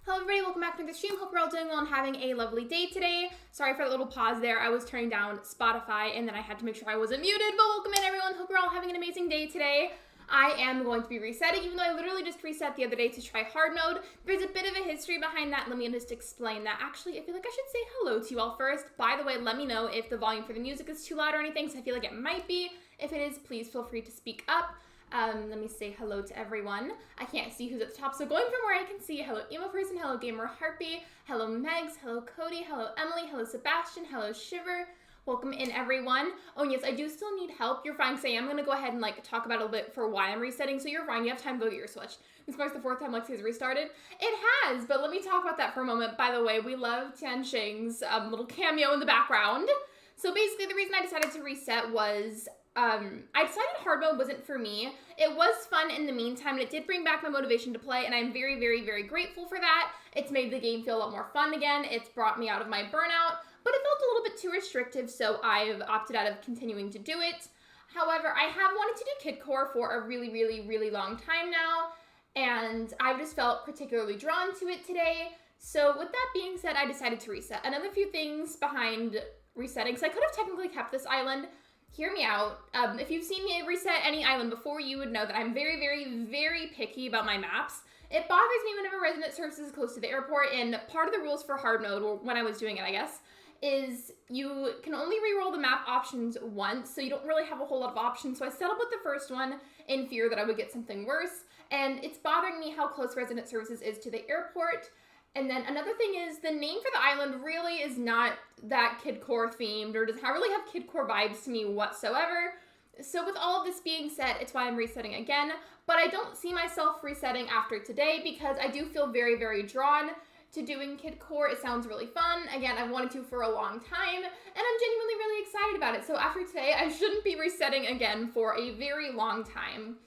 Hello everybody, welcome back to the stream. Hope you're all doing well and having a lovely day today. Sorry for the little pause there. I was turning down Spotify and then I had to make sure I wasn't muted, but welcome in everyone. Hope you're all having an amazing day today. I am going to be resetting, even though I literally just reset the other day to try hard mode. There's a bit of a history behind that. Let me just explain that. Actually, I feel like I should say hello to you all first. By the way, let me know if the volume for the music is too loud or anything, so I feel like it might be. If it is, please feel free to speak up. Let me say hello to everyone. I can't see who's at the top, so going from where I can see, hello emo person, hello gamer Harpy, hello Megs, hello Cody, hello Emily, hello Sebastian, hello Shiver. Welcome in, everyone. Oh, and yes, I do still need help. You're fine, Say. I'm going to go ahead and, like, talk about a little bit for why I'm resetting, so you're fine. You have time to go get your Switch. This marks the 4th time Lexi has restarted. It has, but let me talk about that for a moment. By the way, we love Tianxing's little cameo in the background. So basically, the reason I decided to reset was I decided hard mode wasn't for me. It was fun in the meantime, and it did bring back my motivation to play, and I'm very, very, very grateful for that. It's made the game feel a lot more fun again. It's brought me out of my burnout, but it felt a little bit too restrictive, so I've opted out of continuing to do it. However, I have wanted to do Kidcore for a really, really, really long time now, and I've just felt particularly drawn to it today. So with that being said, I decided to reset. Another few things behind resetting, so I could have technically kept this island. Hear me out. If you've seen me reset any island before, you would know that I'm very, very, very picky about my maps. It bothers me whenever resident services is close to the airport, and part of the rules for hard mode, or when I was doing it, I guess, is you can only reroll the map options once, so you don't really have a whole lot of options. So I settled with the first one in fear that I would get something worse, and it's bothering me how close resident services is to the airport. And then another thing is the name for the island really is not that Kidcore themed, or does not really have Kidcore vibes to me whatsoever. So with all of this being said, it's why I'm resetting again, but I don't see myself resetting after today because I do feel very, very drawn to doing Kidcore. It sounds really fun. Again, I've wanted to for a long time, and I'm genuinely really excited about it. So after today, I shouldn't be resetting again for a very long time.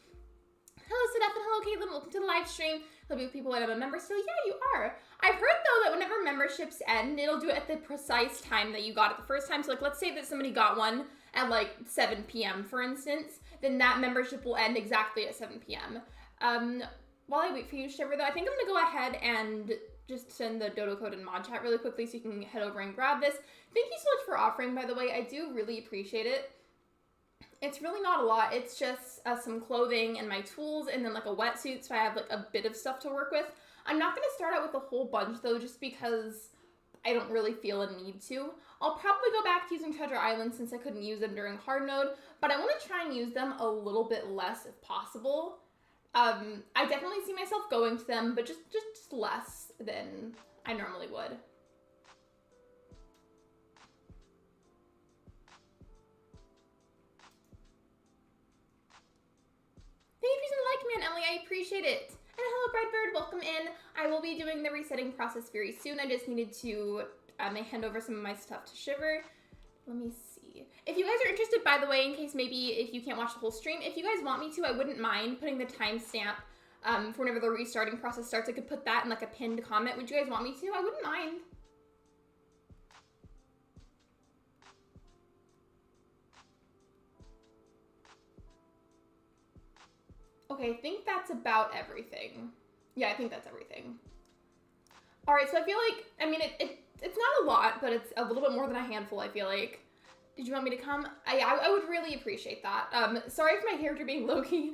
Hello, Sedef, and hello, Caitlin. Welcome to the live stream. Hello, people that I'm a member still. Yeah, you are. I've heard, though, that whenever memberships end, it'll do it at the precise time that you got it the first time. So, like, let's say that somebody got one at, like, 7 p.m., for instance, then that membership will end exactly at 7 p.m. While I wait for you, Shiver, though, I think I'm going to go ahead and just send the dodo code in mod chat really quickly so you can head over and grab this. Thank you so much for offering, by the way. I do really appreciate it. It's really not a lot. It's just some clothing and my tools and then like a wetsuit, so I have like a bit of stuff to work with. I'm not going to start out with a whole bunch though, just because I don't really feel a need to. I'll probably go back to using Treasure Island since I couldn't use them during hard mode, but I want to try and use them a little bit less if possible. I definitely see myself going to them, but just less than I normally would. Thank you for the like, man, Emily. I appreciate it. And hello, Breadbird. Welcome in. I will be doing the resetting process very soon. I just needed to hand over some of my stuff to Shiver. Let me see. If you guys are interested, by the way, in case maybe if you can't watch the whole stream, if you guys want me to, I wouldn't mind putting the timestamp for whenever the restarting process starts. I could put that in like a pinned comment. Would you guys want me to? I wouldn't mind. Okay, I think that's about everything. Yeah, I think that's everything. All right, so I feel like, I mean, it's not a lot, but it's a little bit more than a handful, I feel like. Did you want me to come? I would really appreciate that. Sorry for my character being low-key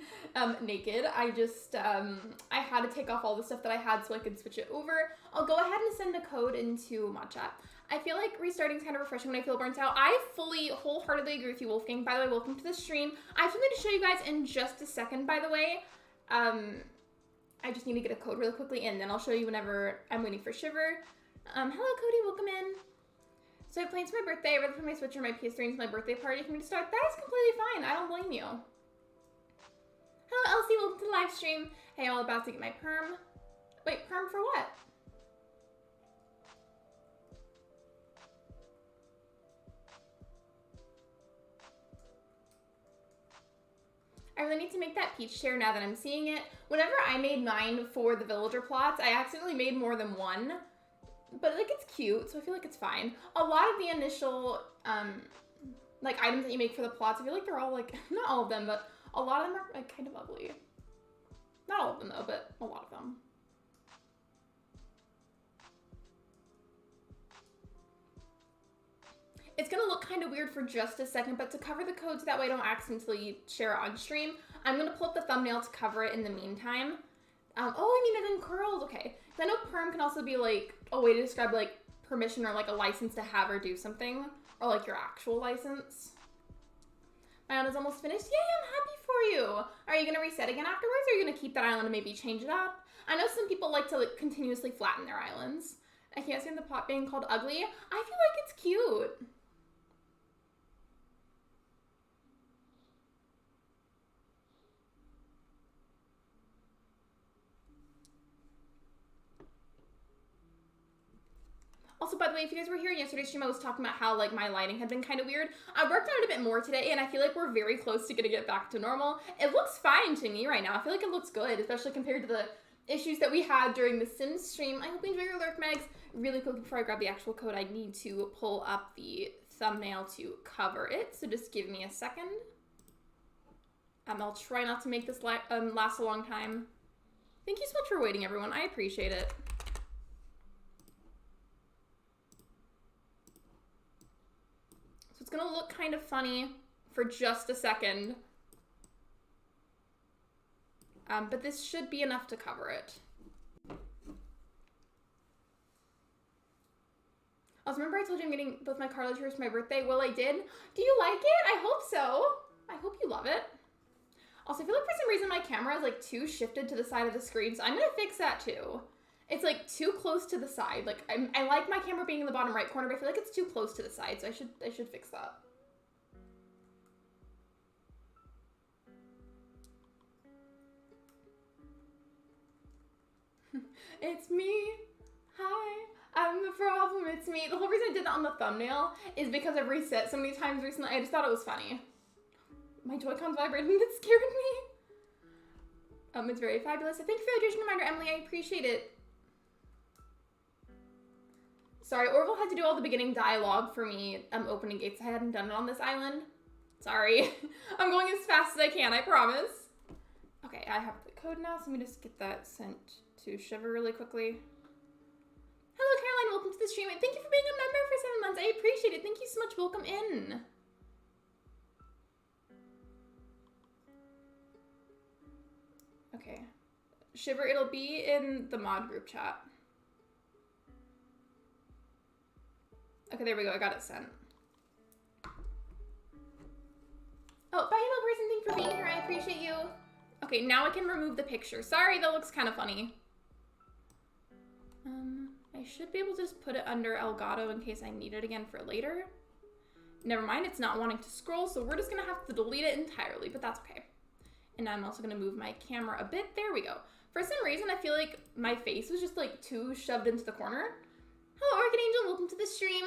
naked. I just, I had to take off all the stuff that I had so I could switch it over. I'll go ahead and send a code into mod chat. I feel like restarting is kind of refreshing when I feel burnt out. I fully, wholeheartedly agree with you, Wolfgang. By the way, welcome to the stream. I have something to show you guys in just a second, by the way. I just need to get a code really quickly, and then I'll show you whenever I'm waiting for Shiver. Hello, Cody. Welcome in. So I have plans for my birthday. I'd rather put my Switch or my PS3 into my birthday party for me to start. That is completely fine. I don't blame you. Hello, Elsie. Welcome to the live stream. Hey, I'm all about to get my perm. Wait, perm for what? I really need to make that peach chair now that I'm seeing it. Whenever I made mine for the villager plots, I accidentally made more than one. But like it's cute, so I feel like it's fine. A lot of the initial like items that you make for the plots, I feel like they're all like, not all of them, but a lot of them are like kind of ugly. Not all of them though, but a lot of them. It's gonna look kind of weird for just a second, but to cover the code so that way I don't accidentally share it on stream, I'm gonna pull up the thumbnail to cover it in the meantime. Oh, I mean it in curls, okay. So I know perm can also be like a way to describe like permission or like a license to have or do something, or like your actual license. My island is almost finished. Yay, I'm happy for you. Are you gonna reset again afterwards, or are you gonna keep that island and maybe change it up? I know some people like to like continuously flatten their islands. I can't stand the pot being called ugly. I feel like it's cute. Also, by the way, if you guys were here in yesterday's stream, I was talking about how, like, my lighting had been kind of weird. I worked on it a bit more today, and I feel like we're very close to getting it back to normal. It looks fine to me right now. I feel like it looks good, especially compared to the issues that we had during the Sims stream. I hope you enjoy your Lurk Megs. Really quick, before I grab the actual code, I need to pull up the thumbnail to cover it, so just give me a second. I'll try not to make this last a long time. Thank you so much for waiting, everyone. I appreciate it. So it's gonna look kind of funny for just a second. But this should be enough to cover it. Also, remember I told you I'm getting both my cartilage for my birthday? Well, I did. Do you like it? I hope so. I hope you love it. Also, I feel like for some reason my camera is like too shifted to the side of the screen, so I'm gonna fix that too. It's like too close to the side. Like I like my camera being in the bottom right corner, but I feel like it's too close to the side, so I should fix that. It's me. Hi. I'm the problem. It's me. The whole reason I did that on the thumbnail is because I've reset so many times recently. I just thought it was funny. My Joy-Con's vibrating. That scared me. It's very fabulous. Thank you for the hydration reminder, Emily. I appreciate it. Sorry, Orville had to do all the beginning dialogue for me opening gates. I hadn't done it on this island. Sorry. I'm going as fast as I can, I promise. Okay, I have the code now, so let me just get that sent to Shiver really quickly. Hello, Caroline. Welcome to the stream. And thank you for being a member for 7 months. I appreciate it. Thank you so much. Welcome in. Okay. Shiver, it'll be in the mod group chat. Okay, there we go. I got it sent. Oh, bye, hello, person. Thanks for being here. I appreciate you. Okay, now I can remove the picture. Sorry, that looks kind of funny. I should be able to just put it under Elgato in case I need it again for later. Never mind, it's not wanting to scroll, so we're just gonna have to delete it entirely, but that's okay. And I'm also gonna move my camera a bit. There we go. For some reason, I feel like my face was just like too shoved into the corner. Hello, Orchid Angel, welcome to the stream.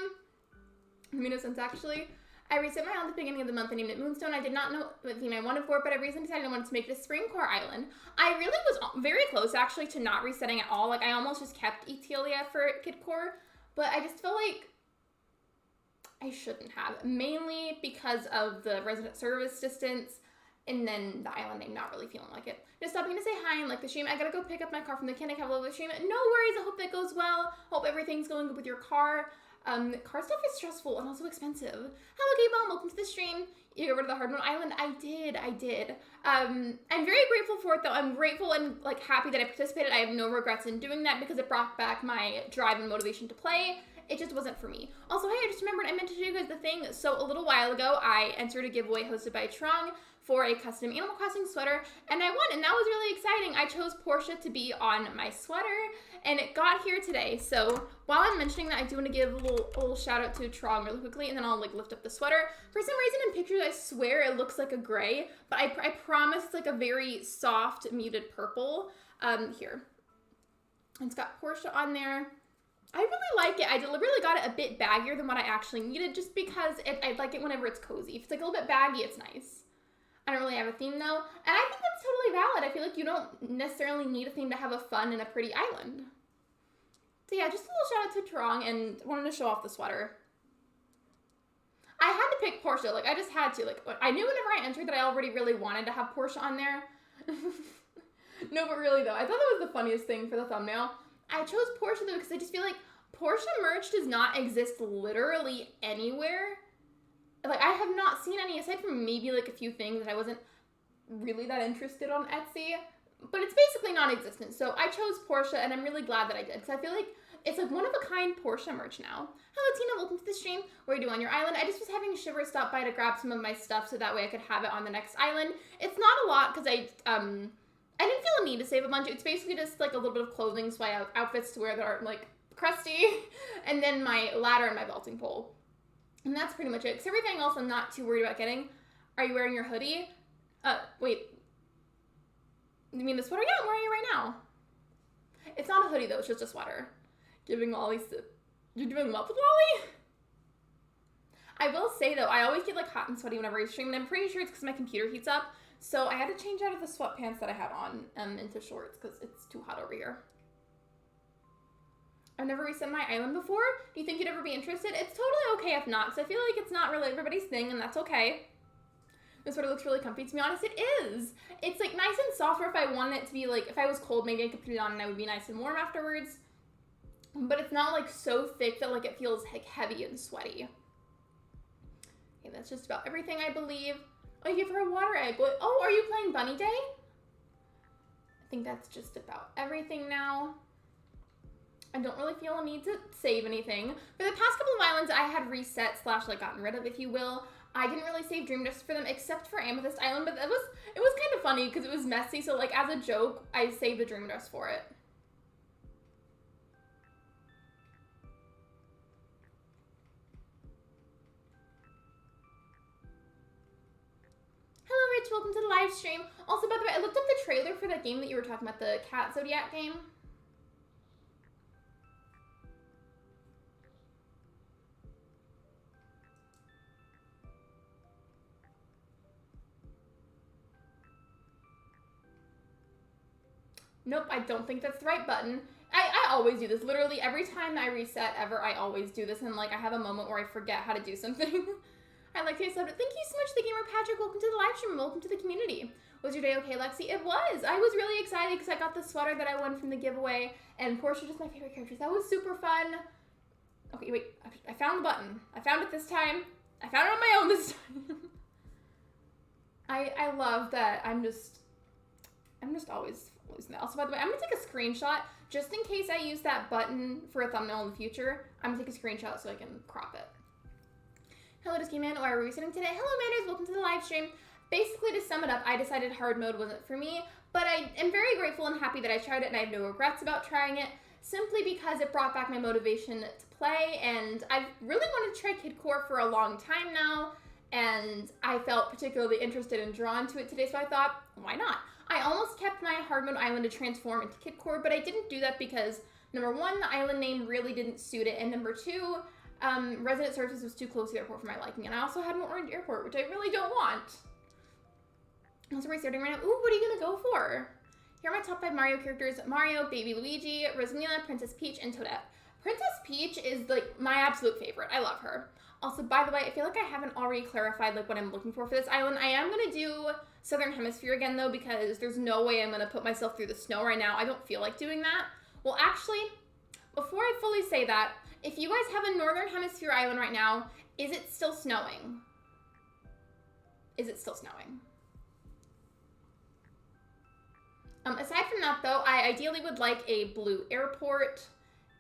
It made no sense actually. I reset my island at the beginning of the month and named it Moonstone. I did not know what theme I wanted for it, but I recently decided I wanted to make it a Spring Core Island. I really was very close actually to not resetting at all. Like I almost just kept Etelia for Kidcore, but I just feel like I shouldn't have. Mainly because of the resident service distance and then the island name not really feeling like it. Just stopping to say hi and like the stream. I gotta go pick up my car from the mechanic. Have a lovely stream. No worries. I hope that goes well. Hope everything's going good with your car. Car stuff is stressful and also expensive. Hello, Gaybomb. Welcome to the stream. You go over to the Hardmode Island. I did. I'm very grateful for it, though. I'm grateful and, like, happy that I participated. I have no regrets in doing that because it brought back my drive and motivation to play. It just wasn't for me. Also, hey, I just remembered I meant to show you guys the thing. So, a little while ago, I entered a giveaway hosted by Trong for a custom Animal Crossing sweater, and I won, and that was really exciting. I chose Portia to be on my sweater, and it got here today. So while I'm mentioning that, I do want to give a little shout out to Trong really quickly, and then I'll like lift up the sweater. For some reason in pictures, I swear it looks like a gray, but I promise it's like a very soft muted purple. Here. It's got Portia on there. I really like it. I deliberately got it a bit baggier than what I actually needed just because I like it whenever it's cozy. If it's like a little bit baggy, it's nice. I don't really have a theme though, and I think that's totally valid. I feel like you don't necessarily need a theme to have a fun and a pretty island. So yeah, just a little shout out to Trong and wanted to show off the sweater. I had to pick Portia, like I just had to. Like I knew whenever I entered that I already really wanted to have Portia on there. No, but really though, I thought that was the funniest thing for the thumbnail. I chose Portia though because I just feel like Portia merch does not exist literally anywhere. Like, I have not seen any, aside from maybe, like, a few things that I wasn't really that interested on Etsy. But it's basically non-existent. So I chose Portia, and I'm really glad that I did. Because I feel like it's, like, one-of-a-kind Portia merch now. Hello, Tina. Welcome to the stream. What are you doing on your island? I just was having Shiver stop by to grab some of my stuff so that way I could have it on the next island. It's not a lot, because I didn't feel a need to save a bunch. It's basically just, like, a little bit of clothing, so I have outfits to wear that aren't, like, crusty. And then my ladder and my belting pole. And that's pretty much it. Because everything else I'm not too worried about getting. Are you wearing your hoodie? Wait. You mean the sweater? Yeah, I'm wearing it right now. It's not a hoodie, though. It's just a sweater. Giving Ollie You're doing what with Lolly? I will say, though, I always get, like, hot and sweaty whenever I stream, and I'm pretty sure it's because my computer heats up. So I had to change out of the sweatpants that I had on into shorts because it's too hot over here. I've never reset my island before. Do you think you'd ever be interested? It's totally okay if not, because I feel like it's not really everybody's thing, and that's okay. This sort of looks really comfy. To be honest, it is. It's, like, nice and soft, or if I wanted it to be, like, if I was cold, maybe I could put it on and I would be nice and warm afterwards. But it's not, like, so thick that, like, it feels, like, heavy and sweaty. Okay, that's just about everything, I believe. Oh, you give her a water egg. Oh, are you playing Bunny Day? I think that's just about everything now. I don't really feel a need to save anything. For the past couple of islands, I had reset / like gotten rid of, if you will. I didn't really save Dream Dust for them except for Amethyst Island, but it was kind of funny because it was messy. So like as a joke, I saved the Dream Dust for it. Hello, Rich. Welcome to the live stream. Also, by the way, I looked up the trailer for that game that you were talking about, the Cat Zodiac game. Nope, I don't think that's the right button. I always do this. Literally, every time I reset ever, I always do this. And, like, I have a moment where I forget how to do something. I'd like to say something. Thank you so much, The Gamer Patrick. Welcome to the live stream. Welcome to the community. Was your day okay, Lexi? It was. I was really excited because I got the sweater that I won from the giveaway. And Portia is my favorite character. That was super fun. Okay, wait. I found the button. I found it this time. I found it on my own this time. I love that I'm just always losing that. Also, by the way, I'm going to take a screenshot just in case I use that button for a thumbnail in the future. I'm going to take a screenshot so I can crop it. Hello, Disky Man. Why are we resetting today? Hello, Manders. Welcome to the live stream. Basically, to sum it up, I decided hard mode wasn't for me, but I am very grateful and happy that I tried it, and I have no regrets about trying it, simply because it brought back my motivation to play, and I've really wanted to try Kidcore for a long time now, and I felt particularly interested and drawn to it today, so I thought, why not? I almost kept my hard mode island to transform into Kidcore, but I didn't do that because, number one, the island name really didn't suit it, and number two, Resident Services was too close to the airport for my liking, and I also had an orange airport, which I really don't want. Also restarting right now. Ooh, what are you gonna go for? Here are my top 5 Mario characters: Mario, Baby Luigi, Rosalina, Princess Peach, and Toadette. Princess Peach is like my absolute favorite. I love her. Also, by the way, I feel like I haven't already clarified like what I'm looking for this island. I am gonna do Southern Hemisphere again though, because there's no way I'm gonna put myself through the snow right now. I don't feel like doing that. Well, actually, before I fully say that, if you guys have a Northern Hemisphere island right now, is it still snowing? Is it still snowing? Aside from that, though, I ideally would like a blue airport,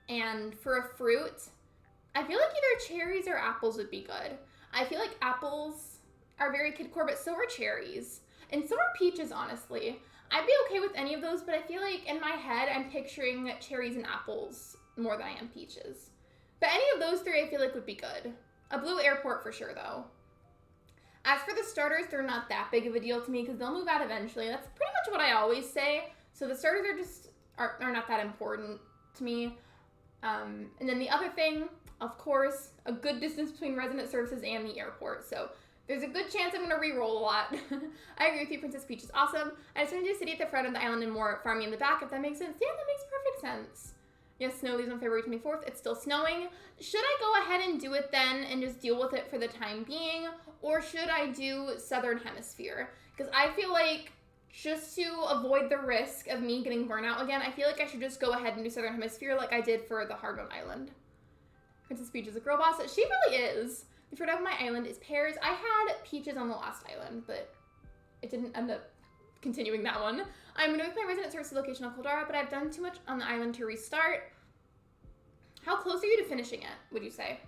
and for a fruit, I feel like either cherries or apples would be good. I feel like apples are very Kidcore, but so are cherries, and so are peaches, honestly. I'd be okay with any of those, but I feel like in my head, I'm picturing cherries and apples more than I am peaches. But any of those three I feel like would be good. A blue airport for sure, though. As for the starters, they're not that big of a deal to me because they'll move out eventually. That's pretty much what I always say. So the starters are not that important to me. And then the other thing, of course, a good distance between resident services and the airport. So there's a good chance I'm going to re-roll a lot. I agree with you, Princess Peach is awesome. I just want to do city at the front of the island and more farming in the back, if that makes sense. Yeah, that makes perfect sense. Yes, snow leaves on February 24th. It's still snowing. Should I go ahead and do it then and just deal with it for the time being? Or should I do Southern Hemisphere? Because I feel like just to avoid the risk of me getting burnout again, I feel like I should just go ahead and do Southern Hemisphere like I did for the Hard Mode Island. Princess Peach is a girl boss. She really is. The fruit of my island is pears. I had peaches on the last island, but it didn't end up continuing that one. I'm going to make my resident services location on Caldara, but I've done too much on the island to restart. How close are you to finishing it, would you say?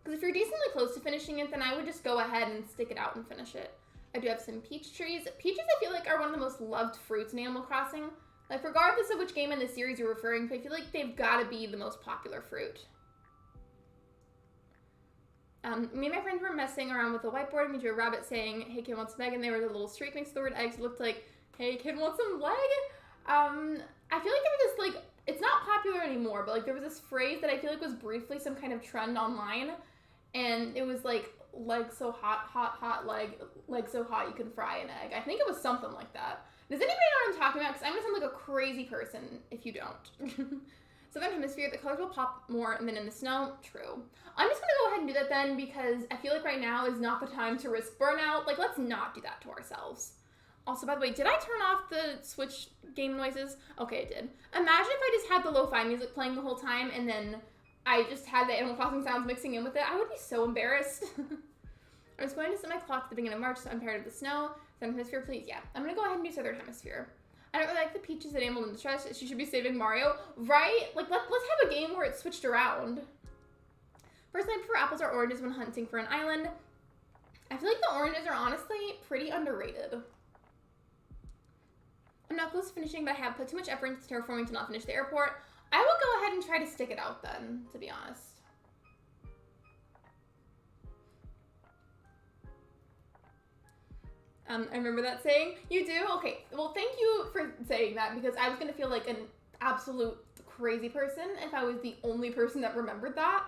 Because if you're decently close to finishing it, then I would just go ahead and stick it out and finish it. I do have some peach trees. Peaches, I feel like, are one of the most loved fruits in Animal Crossing. Like, regardless of which game in the series you're referring to, I feel like they've got to be the most popular fruit. Me and my friends were messing around with the whiteboard, and we drew a rabbit saying, "Hey, kid wants some egg," and there was a little streak next to the word eggs. It looked like, "Hey, kid wants some leg." I feel like there was this, like, it's not popular anymore, but like there was this phrase that I feel like was briefly some kind of trend online, and it was like, leg so hot, hot, hot, leg so hot you can fry an egg. I think it was something like that. Does anybody know what I'm talking about? Because I'm gonna sound like a crazy person if you don't. Southern Hemisphere, the colors will pop more than in the snow. True. I'm just gonna go ahead and do that then, because I feel like right now is not the time to risk burnout. Like, let's not do that to ourselves. Also, by the way, did I turn off the Switch game noises? Okay, I did. Imagine if I just had the lo-fi music playing the whole time and then I just had the Animal Crossing sounds mixing in with it. I would be so embarrassed. I was going to set my clock at the beginning of March, so I'm tired of the snow. Southern Hemisphere, please. Yeah, I'm gonna go ahead and do Southern Hemisphere. I don't really like the Peaches that Animal in Distress. She should be saving Mario, right? Like, let's have a game where it's switched around. Personally, I prefer apples or oranges when hunting for an island. I feel like the oranges are honestly pretty underrated. I'm not close to finishing, but I have put too much effort into terraforming to not finish the airport. I will go ahead and try to stick it out then, to be honest. I remember that saying. You do? Okay, well, thank you for saying that, because I was going to feel like an absolute crazy person if I was the only person that remembered that.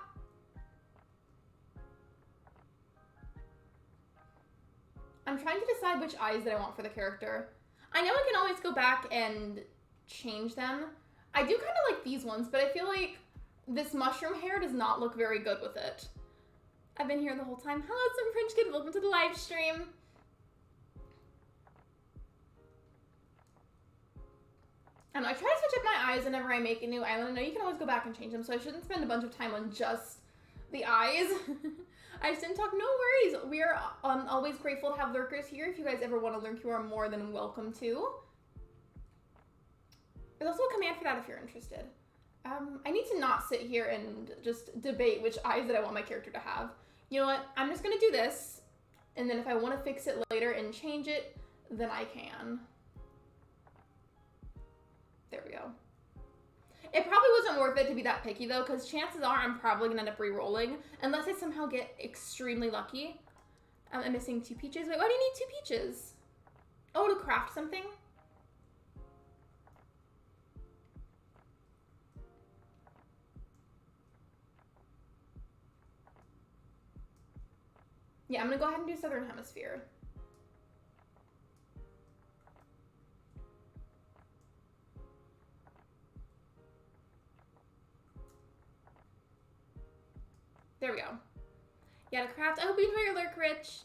I'm trying to decide which eyes that I want for the character. I know I can always go back and change them. I do kind of like these ones, but I feel like this mushroom hair does not look very good with it. I've been here the whole time. Hello, some French kid. Welcome to the live stream. And I try to switch up my eyes whenever I make a new island. I know you can always go back and change them, so I shouldn't spend a bunch of time on just the eyes. I just didn't talk. No worries. We are always grateful to have lurkers here. If you guys ever want to lurk, you are more than welcome to. There's also a command for that if you're interested. I need to not sit here and just debate which eyes that I want my character to have. You know what? I'm just going to do this, and then if I want to fix it later and change it, then I can. There we go. It probably wasn't worth it to be that picky though, because chances are I'm probably gonna end up re-rolling unless I somehow get extremely lucky. I'm missing 2 peaches. Wait, why do you need 2 peaches? Oh, to craft something? Yeah, I'm gonna go ahead and do Southern Hemisphere. There we go. Yeah, to craft. I hope you enjoy your lurk, Rich.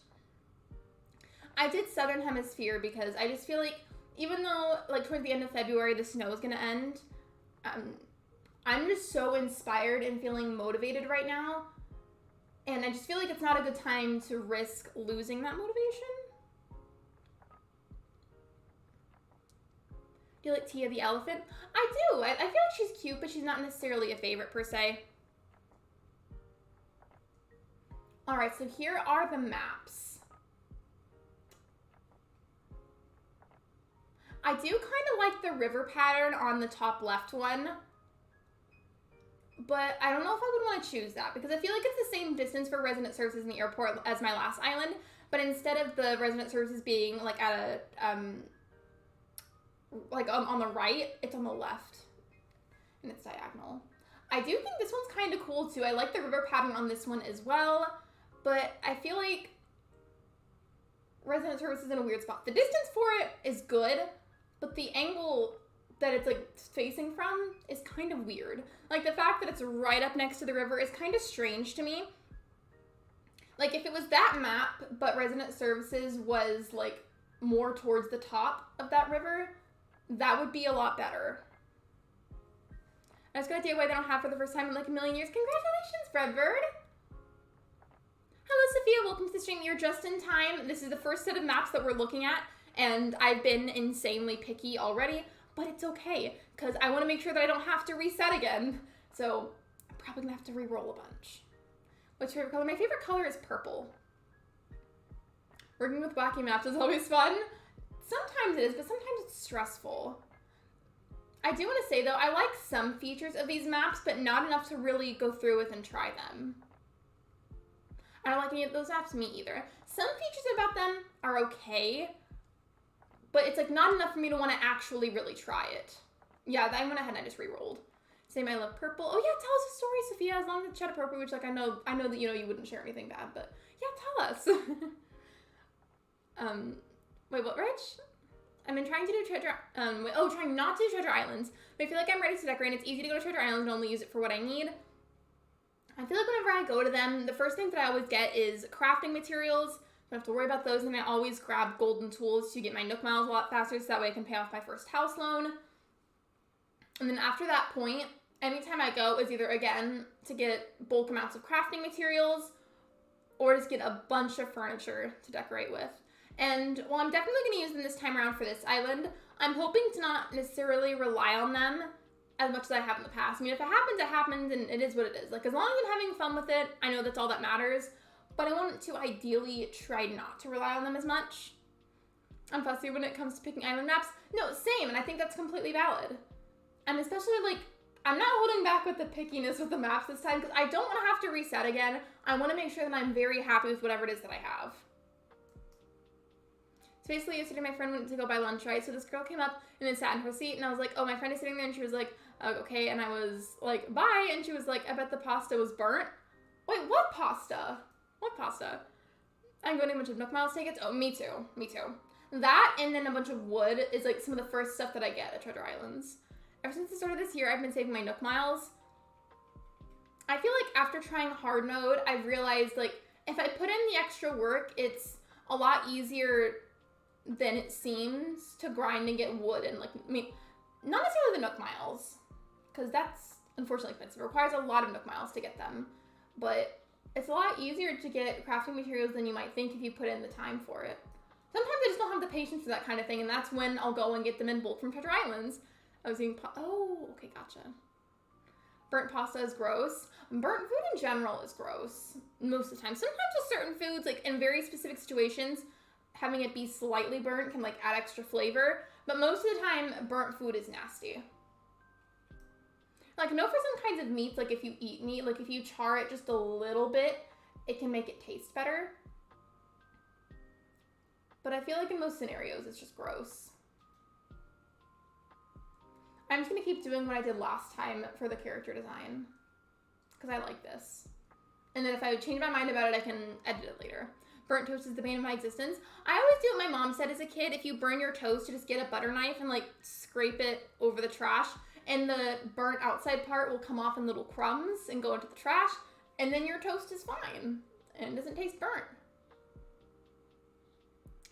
I did Southern Hemisphere because I just feel like even though like towards the end of February the snow is gonna end, I'm just so inspired and feeling motivated right now. And I just feel like it's not a good time to risk losing that motivation. Do you like Tia the elephant? I do. I feel like she's cute, but she's not necessarily a favorite per se. All right, so here are the maps. I do kind of like the river pattern on the top left one, but I don't know if I would want to choose that because I feel like it's the same distance for resident services in the airport as my last island, but instead of the resident services being like at a, like on the right, it's on the left and it's diagonal. I do think this one's kind of cool too. I like the river pattern on this one as well. But I feel like resident service is in a weird spot. The distance for it is good, but the angle that it's like facing from is kind of weird. Like the fact that it's right up next to the river is kind of strange to me. Like if it was that map, but resident services was like more towards the top of that river, that would be a lot better. I just got a DIY that I don't have for the first time in like a million years. Congratulations, Fredbird! Hello, Sophia. Welcome to the stream. You're just in time. This is the first set of maps that we're looking at, and I've been insanely picky already, but it's okay, because I want to make sure that I don't have to reset again. So I'm probably going to have to re-roll a bunch. What's your favorite color? My favorite color is purple. Working with wacky maps is always fun. Sometimes it is, but sometimes it's stressful. I do want to say, though, I like some features of these maps, but not enough to really go through with and try them. I don't like any of those apps, me either. Some features about them are okay, but it's like not enough for me to want to actually really try it. Yeah, I went ahead and I just re-rolled. Same, I love purple. Oh yeah, tell us a story, Sophia, as long as it's chat appropriate, which like I know that you wouldn't share anything bad, but yeah, tell us. Wait, what, Rich? I've been trying to do trying not to do treasure islands, but I feel like I'm ready to decorate. It's easy to go to treasure islands and only use it for what I need. I feel like whenever I go to them, the first thing that I always get is crafting materials. I don't have to worry about those, and I always grab golden tools to get my Nook Miles a lot faster, so that way I can pay off my first house loan. And then after that point, anytime I go is either, again, to get bulk amounts of crafting materials, or just get a bunch of furniture to decorate with. And while I'm definitely going to use them this time around for this island, I'm hoping to not necessarily rely on them as much as I have in the past. I mean, if it happens, it happens, and it is what it is. Like, as long as I'm having fun with it, I know that's all that matters. But I want to ideally try not to rely on them as much. I'm fussy when it comes to picking island maps. No, same, and I think that's completely valid. And especially, like, I'm not holding back with the pickiness with the maps this time, because I don't want to have to reset again. I want to make sure that I'm very happy with whatever it is that I have. So basically, yesterday my friend went to go buy lunch, right? So this girl came up and then sat in her seat, and I was like, oh, my friend is sitting there, and she was like, okay, and I was like, bye, and she was like, I bet the pasta was burnt. Wait, what pasta? What pasta? I'm going to a bunch of Nook Miles tickets. Oh, me too. Me too. That and then a bunch of wood is like some of the first stuff that I get at Treasure Islands. Ever since the start of this year, I've been saving my Nook Miles. I feel like after trying hard mode, I've realized like if I put in the extra work, it's a lot easier than it seems to grind and get wood and like, I mean, not necessarily the Nook Miles, because that's unfortunately expensive. It requires a lot of Nook Miles to get them, but it's a lot easier to get crafting materials than you might think if you put in the time for it. Sometimes I just don't have the patience for that kind of thing, and that's when I'll go and get them in bulk from Treasure Islands. I was eating oh, okay, gotcha. Burnt pasta is gross. Burnt food in general is gross most of the time. Sometimes with certain foods, like in very specific situations, having it be slightly burnt can like add extra flavor, but most of the time, burnt food is nasty. Like, I know for some kinds of meats, like if you eat meat, like if you char it just a little bit, it can make it taste better. But I feel like in most scenarios, it's just gross. I'm just gonna keep doing what I did last time for the character design, because I like this. And then if I change my mind about it, I can edit it later. Burnt toast is the bane of my existence. I always do what my mom said as a kid. If you burn your toast, you just get a butter knife and like scrape it over the trash, and the burnt outside part will come off in little crumbs and go into the trash, and then your toast is fine and it doesn't taste burnt.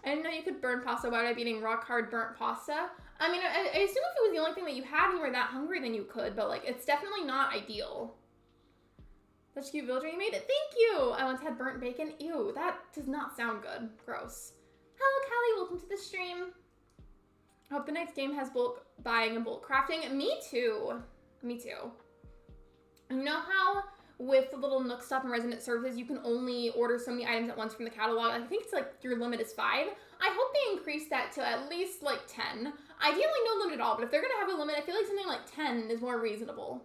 I didn't know you could burn pasta without eating rock hard burnt pasta. I mean, I assume if it was the only thing that you had and you were that hungry, then you could, but like, it's definitely not ideal. Such a cute villager, you made it. Thank you! I once had burnt bacon. Ew, that does not sound good. Gross. Hello, Callie. Welcome to the stream. I hope the next game has bulk buying and bulk crafting. Me too. Me too. You know how with the little Nook Stop and Resident Services, you can only order so many items at once from the catalog? I think it's like your limit is 5. I hope they increase that to at least like 10. Ideally, no limit at all, but if they're going to have a limit, I feel like something like 10 is more reasonable.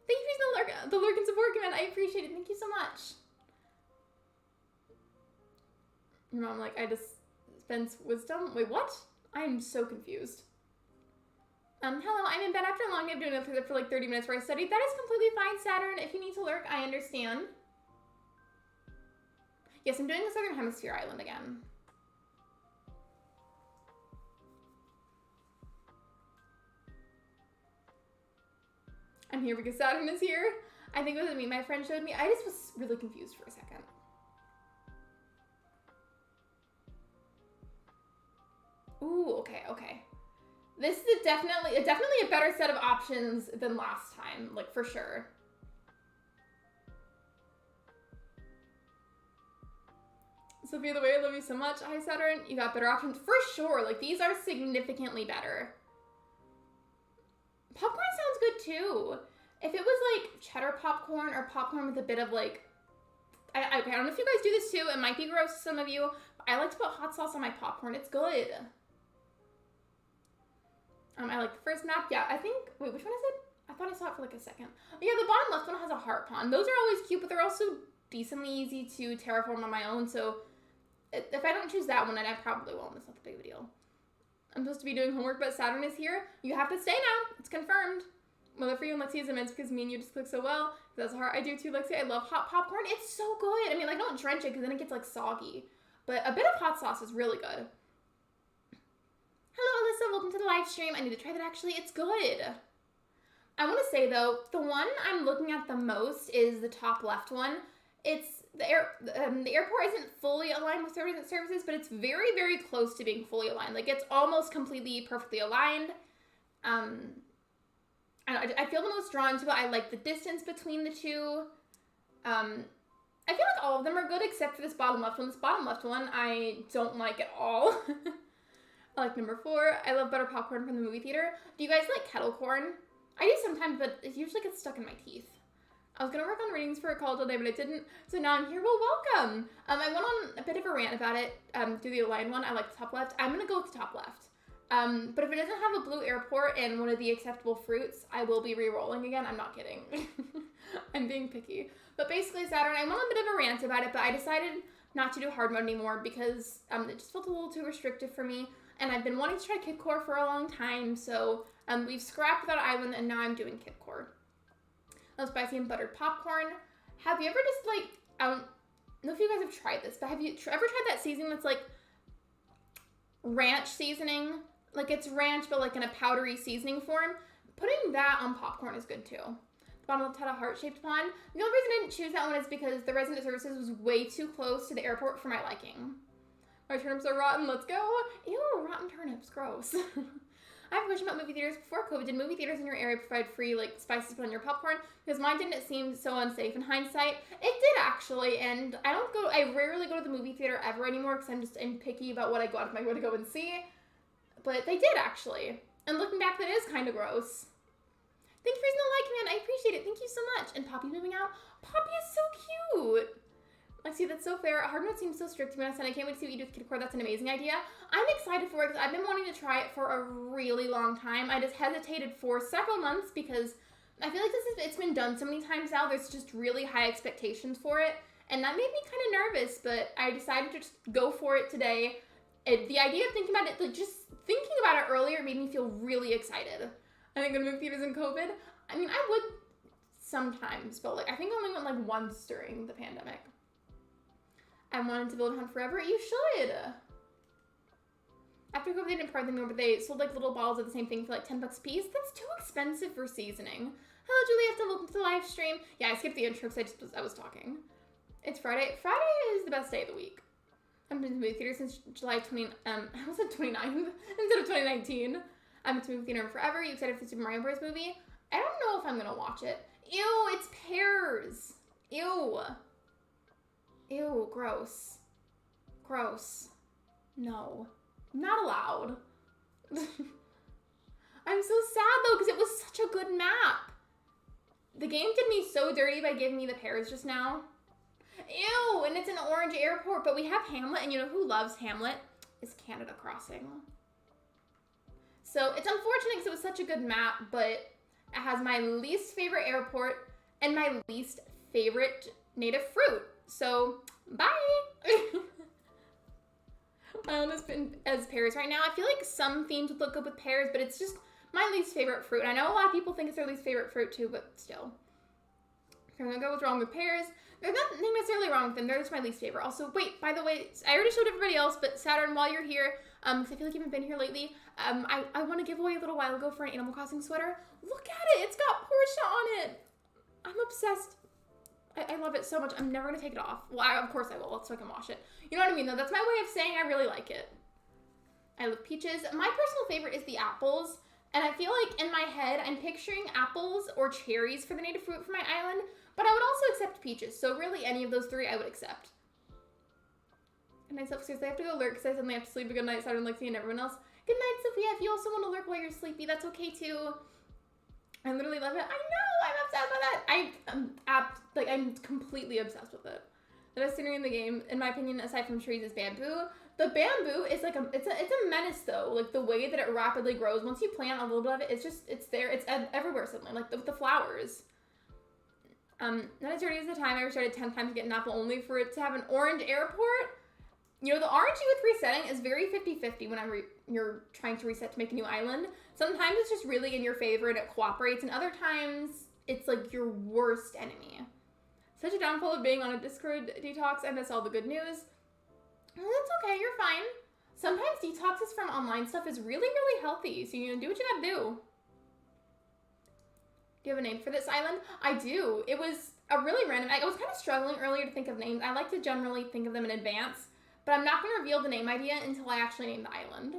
Thank you for the Lurk and support command. I appreciate it. Thank you so much. Your mom, like, I dispense wisdom? Wait, what? I am so confused. Hello, I'm in bed after a long day of doing it for like 30 minutes where I studied. That is completely fine, Saturn. If you need to lurk, I understand. Yes, I'm doing the Southern Hemisphere Island again. I'm here because Saturn is here. I think it was me. My friend showed me. I just was really confused for a second. Ooh, okay, okay. This is definitely a better set of options than last time, like for sure. Sophia, the way I love you so much. Hi, Saturn. You got better options for sure. Like these are significantly better. Popcorn sounds good too. If it was like cheddar popcorn or popcorn with a bit of like, I don't know if you guys do this too. It might be gross to some of you. But I like to put hot sauce on my popcorn. It's good. I like the first map. Yeah, I think, wait, which one is it? I thought I saw it for like a second. Yeah, the bottom left one has a heart pond. Those are always cute, but they're also decently easy to terraform on my own. So if I don't choose that one, then I probably won't. That's not the big of a deal. I'm supposed to be doing homework, but Saturn is here. You have to stay now. It's confirmed. Well, for you and Lexi is immense because me and you just click so well. That's hard. I do too, Lexi. I love hot popcorn. It's so good. I mean, like, don't drench it because then it gets, like, soggy. But a bit of hot sauce is really good. Hello, Alyssa. Welcome to the live stream. I need to try that, actually. It's good. I want to say, though, the one I'm looking at the most is the top left one. It's the airport isn't fully aligned with services, but it's very, very close to being fully aligned. Like, it's almost completely, perfectly aligned. I feel the most drawn to it. I like the distance between the two. I feel like all of them are good except for this bottom left one. This bottom left one I don't like at all. I like number 4. I love butter popcorn from the movie theater. Do you guys like kettle corn? I do sometimes, but it usually gets stuck in my teeth. I was going to work on readings for a call today, but I didn't. So now I'm here. Well, welcome. I went on a bit of a rant about it through the aligned one. I like the top left. I'm going to go with the top left. But if it doesn't have a blue airport and one of the acceptable fruits, I will be re-rolling again. I'm not kidding. I'm being picky. But basically, Saturn, I went on a bit of a rant about it, but I decided not to do hard mode anymore because it just felt a little too restrictive for me. And I've been wanting to try Kidcore for a long time, so we've scrapped that island, and now I'm doing Kidcore. That was spicy and buttered popcorn. Have you ever just, like, I don't know if you guys have tried this, but have you ever tried that seasoning that's, like, ranch seasoning? Like, it's ranch, but, like, in a powdery seasoning form. Putting that on popcorn is good, too. The bottom left had a heart-shaped pond. The only reason I didn't choose that one is because the resident services was way too close to the airport for my liking. My turnips are rotten. Let's go. Ew, rotten turnips. Gross. I have a question about movie theaters. Before COVID, did movie theaters in your area provide free, like, spices to put on your popcorn? Because mine didn't. It seemed so unsafe in hindsight. It did, actually, and I rarely go to the movie theater ever anymore because I'm picky about what I go out of my way to go and see. But they did, actually. And looking back, that is kind of gross. Thank you for using the like command. I appreciate it. Thank you so much. And Poppy moving out. Poppy is so cute. Lexi, that's so fair. Hard mode seems so strict to me. I said I can't wait to see what you do with Kidcore. That's an amazing idea. I'm excited for it because I've been wanting to try it for a really long time. I just hesitated for several months because I feel like it's been done so many times now. There's just really high expectations for it. And that made me kind of nervous, but I decided to just go for it today. The idea of thinking about it, like, just thinking about it earlier made me feel really excited. I think in movie theaters in COVID, I mean, I would sometimes, but, like, I think I only went, like, once during the pandemic. I wanted to build a hunt forever. You should. After COVID, they didn't part them anymore, but they sold, like, little bottles of the same thing for, like, $10 a piece. That's too expensive for seasoning. Hello, Juliet. Welcome to the live stream. Yeah, I skipped the intro because I was talking. It's Friday. Friday is the best day of the week. I've been to movie theater since July 29th instead of 2019. I've been to movie theater forever. You excited for the Super Mario Bros. Movie? I don't know if I'm going to watch it. Ew, it's pears. Ew. Ew, gross. Gross. No. Not allowed. I'm so sad, though, because it was such a good map. The game did me so dirty by giving me the pears just now. Ew, and it's an orange airport, but we have Hamlet, and you know who loves Hamlet? Is Canada Crossing. So it's unfortunate because it was such a good map, but it has my least favorite airport and my least favorite native fruit. So, bye! My own is as pears right now. I feel like some themes would look good with pears, but it's just my least favorite fruit. I know a lot of people think it's their least favorite fruit too, but still. I'm gonna go what's wrong with pears. There's nothing necessarily wrong with them. They're just my least favorite. Also, wait, by the way, I already showed everybody else, but Saturn, while you're here, because I feel like you haven't been here lately, I won a giveaway a little while ago for an Animal Crossing sweater. Look at it. It's got Portia on it. I'm obsessed. I love it so much. I'm never going to take it off. Well, of course I will, so I can wash it. You know what I mean, though? That's my way of saying I really like it. I love peaches. My personal favorite is the apples. And I feel like in my head, I'm picturing apples or cherries for the native fruit for my island. But I would also accept peaches. So really, any of those three I would accept. Good night, Sophie. Seriously, I have to go lurk because I suddenly have to sleep. A good night, Saturn, Lexi, and everyone else. Good night, Sophia. If you also want to lurk while you're sleepy, that's okay, too. I literally love it. I know, I'm obsessed with it. I'm completely obsessed with it. The best scenery in the game, in my opinion, aside from trees, is bamboo. The bamboo is like it's a menace though. Like the way that it rapidly grows. Once you plant a little bit of it, it's there. It's everywhere suddenly. Like with the flowers. Not as dirty as the time I restarted 10 times to get an apple only for it to have an orange airport. You know, the RNG with resetting is very 50-50 you're trying to reset to make a new island. Sometimes it's just really in your favor and it cooperates, and other times it's like your worst enemy. Such a downfall of being on a Discord detox. I miss all the good news. Well, that's okay, you're fine. Sometimes detoxes from online stuff is really, really healthy, so you know, do what you gotta do. Do you have a name for this island? I do. It was a really random, I was kind of struggling earlier to think of names. I like to generally think of them in advance, but I'm not going to reveal the name idea until I actually name the island.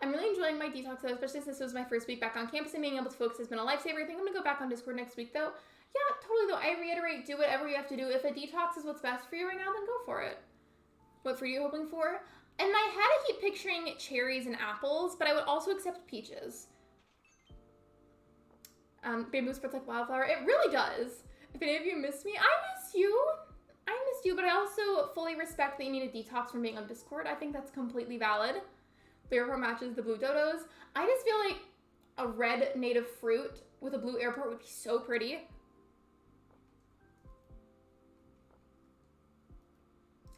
I'm really enjoying my detox though, especially since this was my first week back on campus and being able to focus has been a lifesaver. I think I'm going to go back on Discord next week though. Yeah, totally though. I reiterate, do whatever you have to do. If a detox is what's best for you right now, then go for it. What fruit are you hoping for? In my head, I keep picturing cherries and apples, but I would also accept peaches. Bamboo spreads like wildflower. It really does. If any of you miss me, I miss you. I missed you, but I also fully respect that you need a detox from being on Discord. I think that's completely valid. The airport matches the blue dodos. I just feel like a red native fruit with a blue airport would be so pretty.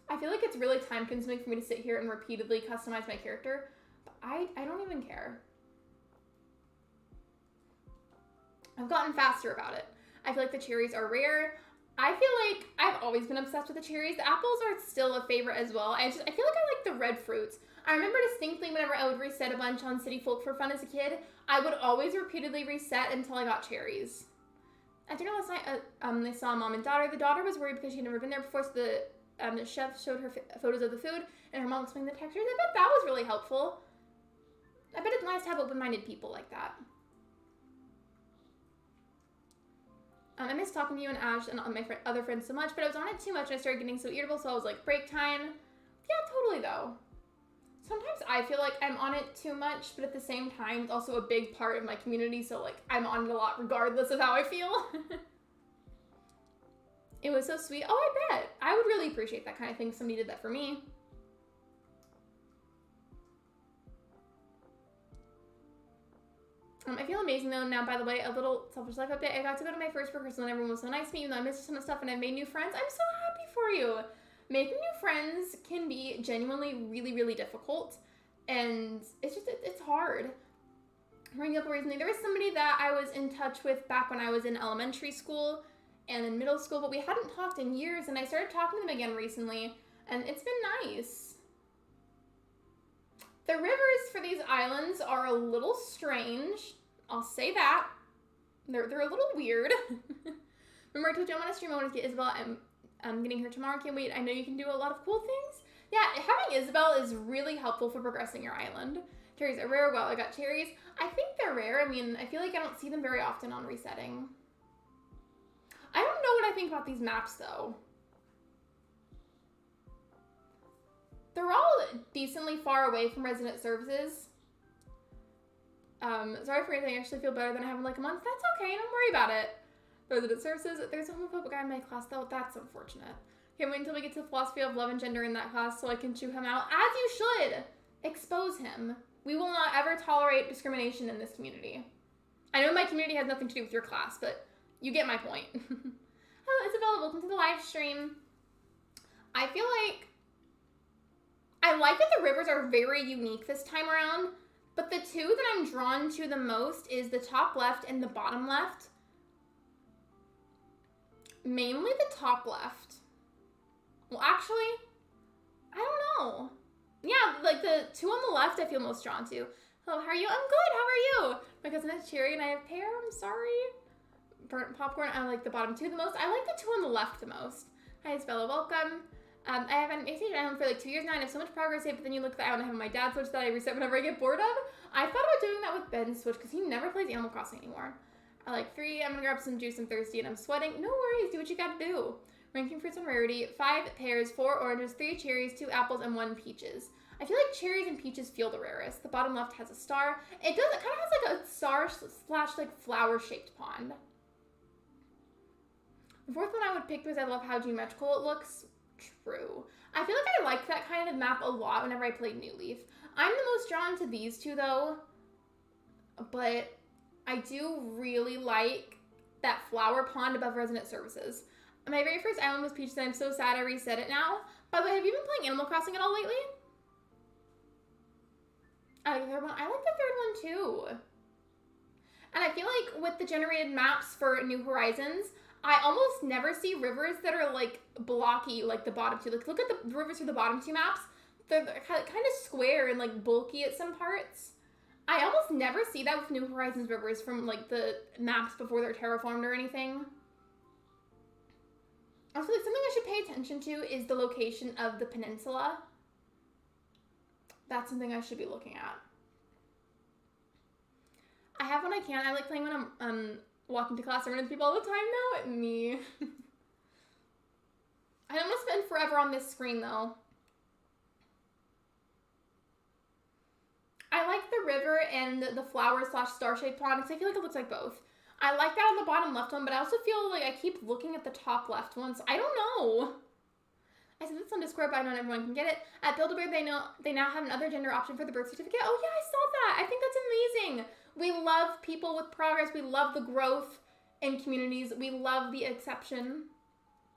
I feel like it's really time consuming for me to sit here and repeatedly customize my character, but I don't even care. I've gotten faster about it. I feel like the cherries are rare. I feel like I've always been obsessed with the cherries. The apples are still a favorite as well. I feel like I like the red fruits. I remember distinctly whenever I would reset a bunch on City Folk for fun as a kid, I would always repeatedly reset until I got cherries. At dinner last night, they saw mom and daughter. The daughter was worried because she'd never been there before, so the chef showed her photos of the food, and her mom explained the textures. I bet that was really helpful. I bet it's nice to have open-minded people like that. I miss talking to you and Ash and my other friends so much, but I was on it too much and I started getting so irritable, so I was like, break time. Yeah, totally though. Sometimes I feel like I'm on it too much, but at the same time, it's also a big part of my community, so like, I'm on it a lot regardless of how I feel. It was so sweet. Oh, I bet. I would really appreciate that kind of thing if somebody did that for me. I feel amazing though. Now, by the way, a little selfish life update. I got to go to my first rehearsal and everyone was so nice to me, even though I missed a ton of stuff and I made new friends. I'm so happy for you. Making new friends can be genuinely really, really difficult. And it's just, it's hard. Bringing up recently, there was somebody that I was in touch with back when I was in elementary school and in middle school, but we hadn't talked in years, and I started talking to them again recently, and it's been nice. The rivers for these islands are a little strange. I'll say that. They're a little weird. Remember I told you I want to stream, I want to get Isabel. I'm getting her tomorrow. Can't wait. I know you can do a lot of cool things. Yeah, having Isabel is really helpful for progressing your island. Cherries are rare. Well, I got cherries. I think they're rare. I mean, I feel like I don't see them very often on resetting. I don't know what I think about these maps, though. They're all decently far away from resident services. Sorry for anything. I actually feel better than I have in like a month. That's okay. Don't worry about it. Resident services. There's a homophobic guy in my class, though. That's unfortunate. Can't wait until we get to the philosophy of love and gender in that class so I can chew him out. As you should. Expose him. We will not ever tolerate discrimination in this community. I know my community has nothing to do with your class, but you get my point. Hello, Isabella. Welcome to the live stream. I feel like I like that the rivers are very unique this time around, but the two that I'm drawn to the most is the top left and the bottom left. Mainly the top left. Well, actually, I don't know. Yeah, like the two on the left I feel most drawn to. Hello, how are you? I'm good. How are you? My cousin has cherry and I have pear. I'm sorry. Burnt popcorn. I like the bottom two the most. I like the two on the left the most. Hi, Isabella. Welcome. I have an ACNH island for like 2 years now and I have so much progress here, but then you look at the island I have my dad switch that I reset whenever I get bored of. I thought about doing that with Ben's switch because he never plays Animal Crossing anymore. I like 3. I'm gonna grab some juice. I'm thirsty and I'm sweating. No worries. Do what you gotta do. Ranking fruits on rarity. 5 pears, 4 oranges, 3 cherries, 2 apples, and 1 peaches. I feel like cherries and peaches feel the rarest. The bottom left has a star. It kind of has like a star slash like flower shaped pond. The fourth one I would pick because I love how geometrical it looks. True. I feel like I like that kind of map a lot whenever I played New Leaf. I'm the most drawn to these two though, but I do really like that flower pond above resident services. My very first island was Peaches and I'm so sad I reset it now. By the way, have you been playing Animal Crossing at all lately? I like the third one. I like the third one too. And I feel like with the generated maps for New Horizons, I almost never see rivers that are like blocky, like the bottom two. Like look at the rivers for the bottom two maps. They're kind of square and like bulky at some parts. I almost never see that with New Horizons rivers from like the maps before they're terraformed or anything. Also, like something I should pay attention to is the location of the peninsula. That's something I should be looking at. I have when I can. I like playing when I'm walking to class. I run into people all the time now. Me. I don't want to spend forever on this screen though. I like the river and the flower / star-shaped pond because I feel like it looks like both. I like that on the bottom left one, but I also feel like I keep looking at the top left one, so I don't know. I said this on Discord, but I know not everyone can get it. At Build-A-Bear, they now have another gender option for the birth certificate. Oh yeah, I saw that. I think that's amazing. We love people with progress. We love the growth in communities. We love the exception.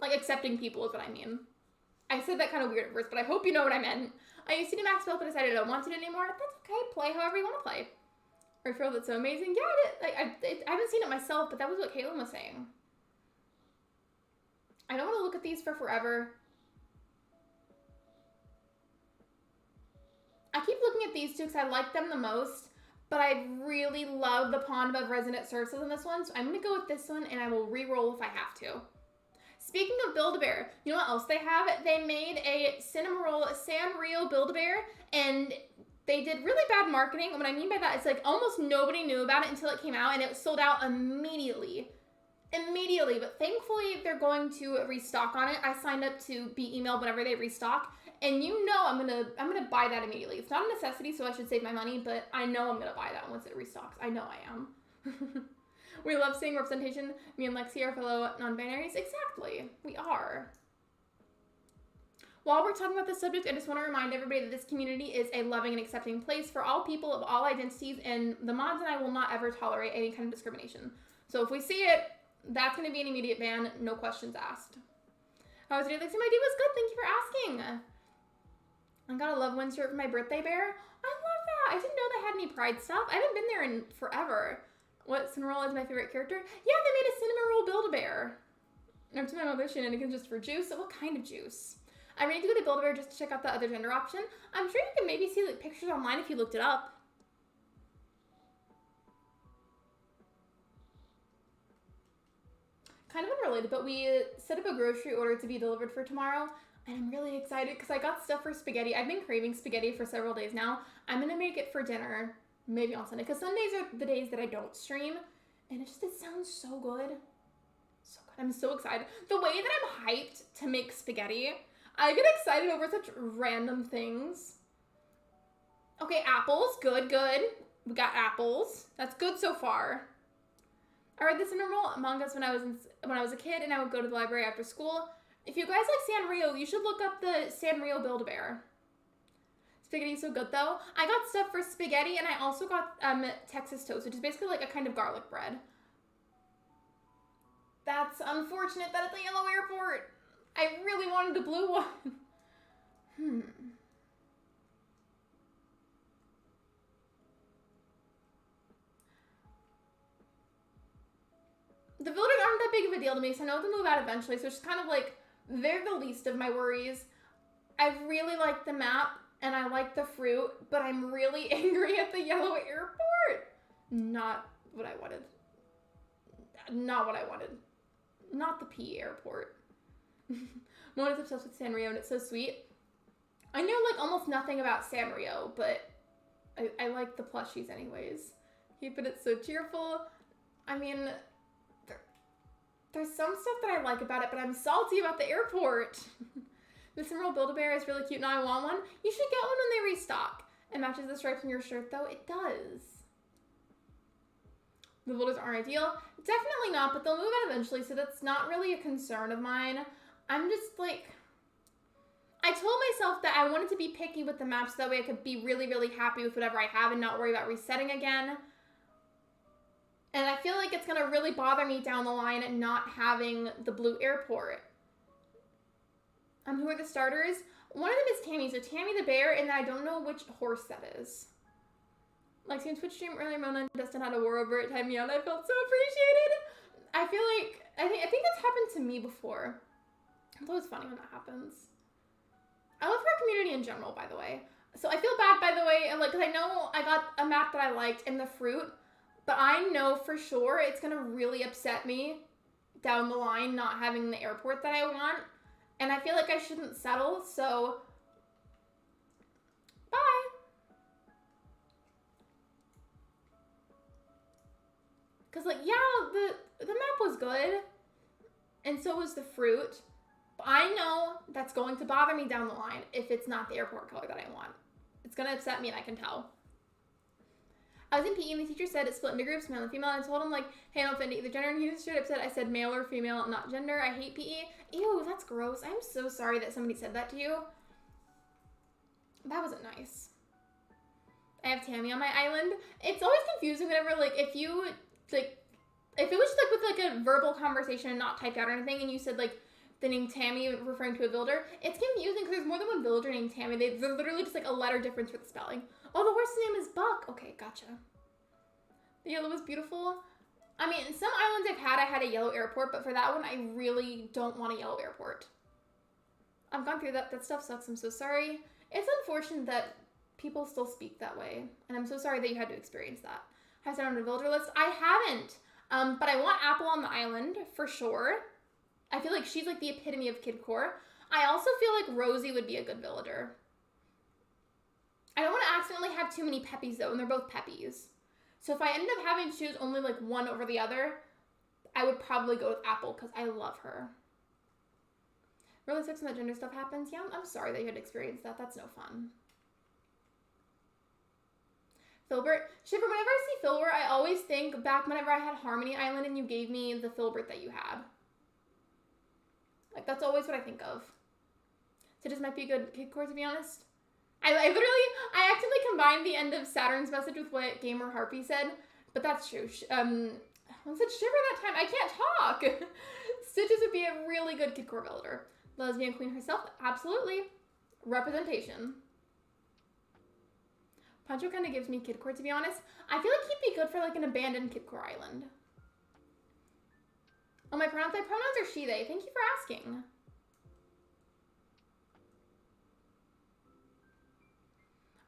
Like, accepting people is what I mean. I said that kind of weird at first, but I hope you know what I meant. I used to do max build, but decided I don't want to do it anymore. That's okay. Play however you want to play. Or feel that's so amazing. Yeah, I haven't seen it myself, but that was what Caitlin was saying. I don't want to look at these for forever. I keep looking at these two because I like them the most, but I really love the pond above resident services in this one, so I'm going to go with this one, and I will re-roll if I have to. Speaking of Build-A-Bear, you know what else they have? They made a Cinnamoroll Sanrio Build-A-Bear, and they did really bad marketing. What I mean by that is like almost nobody knew about it until it came out, and it sold out immediately. But thankfully they're going to restock on it. I signed up to be emailed whenever they restock, and you know I'm gonna buy that immediately. It's not a necessity, so I should save my money, but I know I'm gonna buy that once it restocks. I know I am. We love seeing representation. Me and Lexi are fellow non-binaries. Exactly, we are. While we're talking about this subject, I just want to remind everybody that this community is a loving and accepting place for all people of all identities, and the mods and I will not ever tolerate any kind of discrimination. So if we see it, that's going to be an immediate ban, no questions asked. How was your day, Lexi? My day was good, thank you for asking. I got a love one shirt for my birthday bear. I love that. I didn't know they had any Pride stuff. I haven't been there in forever. What Cinnamoroll is my favorite character? Yeah, they made a Cinnamoroll Build-A-Bear. I'm to my mother shenanigans just for juice. So what kind of juice? I need to go to Build-A-Bear just to check out the other gender option. I'm sure you can maybe see like pictures online if you looked it up. Kind of unrelated, but we set up a grocery order to be delivered for tomorrow. And I'm really excited because I got stuff for spaghetti. I've been craving spaghetti for several days now. I'm going to make it for dinner, maybe on Sunday. Because Sundays are the days that I don't stream. And it sounds so good. So good. I'm so excited. The way that I'm hyped to make spaghetti, I get excited over such random things. Okay, apples. Good, good. We got apples. That's good so far. I read the Cinnamoroll mangas when I was a kid, and I would go to the library after school. If you guys like Sanrio, you should look up the Sanrio Build-A-Bear. Spaghetti's so good, though. I got stuff for spaghetti, and I also got Texas toast, which is basically like a kind of garlic bread. That's unfortunate that it's a yellow airport. I really wanted a blue one. The villagers aren't that big of a deal to me, so I know they'll move out eventually, so it's just kind of like, they're the least of my worries. I really like the map, and I like the fruit, but I'm really angry at the yellow airport. Not what I wanted. Not what I wanted. Not the P airport. Mona's obsessed with Sanrio, and it's so sweet. I know, like, almost nothing about Sanrio, but I like the plushies anyways. Keeping it so cheerful. I mean, there's some stuff that I like about it, but I'm salty about the airport. The Cinnamoroll Build-A-Bear is really cute. Now I want one. You should get one when they restock. It matches the stripes on your shirt, though. It does. The villagers aren't ideal. Definitely not, but they'll move out eventually, so that's not really a concern of mine. I'm just like, I told myself that I wanted to be picky with the map so that way I could be really, really happy with whatever I have and not worry about resetting again. And I feel like it's going to really bother me down the line not having the blue airport. Who are the starters? One of them is Tammy. So Tammy the bear, and I don't know which horse that is. Lexi in Twitch stream earlier, Mona and Dustin had a war over it, timed me out. I felt so appreciated. I feel like, I think that's happened to me before. It's always funny when that happens. I love our community in general, by the way. So I feel bad, by the way, like, because I know I got a map that I liked in the fruit, but I know for sure it's going to really upset me down the line not having the airport that I want. And I feel like I shouldn't settle, so bye. Because, like, yeah, the map was good, and so was the fruit. But I know that's going to bother me down the line if it's not the airport color that I want. It's going to upset me, and I can tell. I was in PE, and the teacher said it split into groups, male and female, and I told him, like, hey, don't offend either gender, and he was straight upset. I said male or female, not gender. I hate PE. Ew, that's gross. I'm so sorry that somebody said that to you. That wasn't nice. I have Tammy on my island. It's always confusing whenever, like, if you, like, if it was just, like, with, like, a verbal conversation and not typed out or anything, and you said, like, the name Tammy referring to a villager, it's confusing because there's more than one villager named Tammy. They're literally just, like, a letter difference for the spelling. Oh, the horse's name is Buck. Okay, gotcha. The yellow was beautiful. I mean, some islands I had a yellow airport, but for that one, I really don't want a yellow airport. I've gone through that. That stuff sucks. I'm so sorry. It's unfortunate that people still speak that way, and I'm so sorry that you had to experience that. Have I on a villager list? I haven't, but I want Apple on the island for sure. I feel like she's like the epitome of Kidcore. I also feel like Rosie would be a good villager. I don't want to accidentally have too many Peppies, though, and they're both Peppies. So if I ended up having to choose only, like, one over the other, I would probably go with Apple, because I love her. Really sucks when that gender stuff happens. Yeah, I'm sorry that you had to experience that. That's no fun. Filbert. Shipper, whenever I see Filbert, I always think back whenever I had Harmony Island and you gave me the Filbert that you had. Like, that's always what I think of. So this might be a good Kidcore, to be honest. I accidentally combined the end of Saturn's message with what Gamer Harpy said, but that's true. I said Shiver that time. I can't talk. Stitches would be a really good Kidcore villager. Lesbian queen herself, absolutely. Representation. Pancho kind of gives me Kidcore, to be honest. I feel like he'd be good for, like, an abandoned Kidcore island. Oh, my pronouns are she, they. Thank you for asking.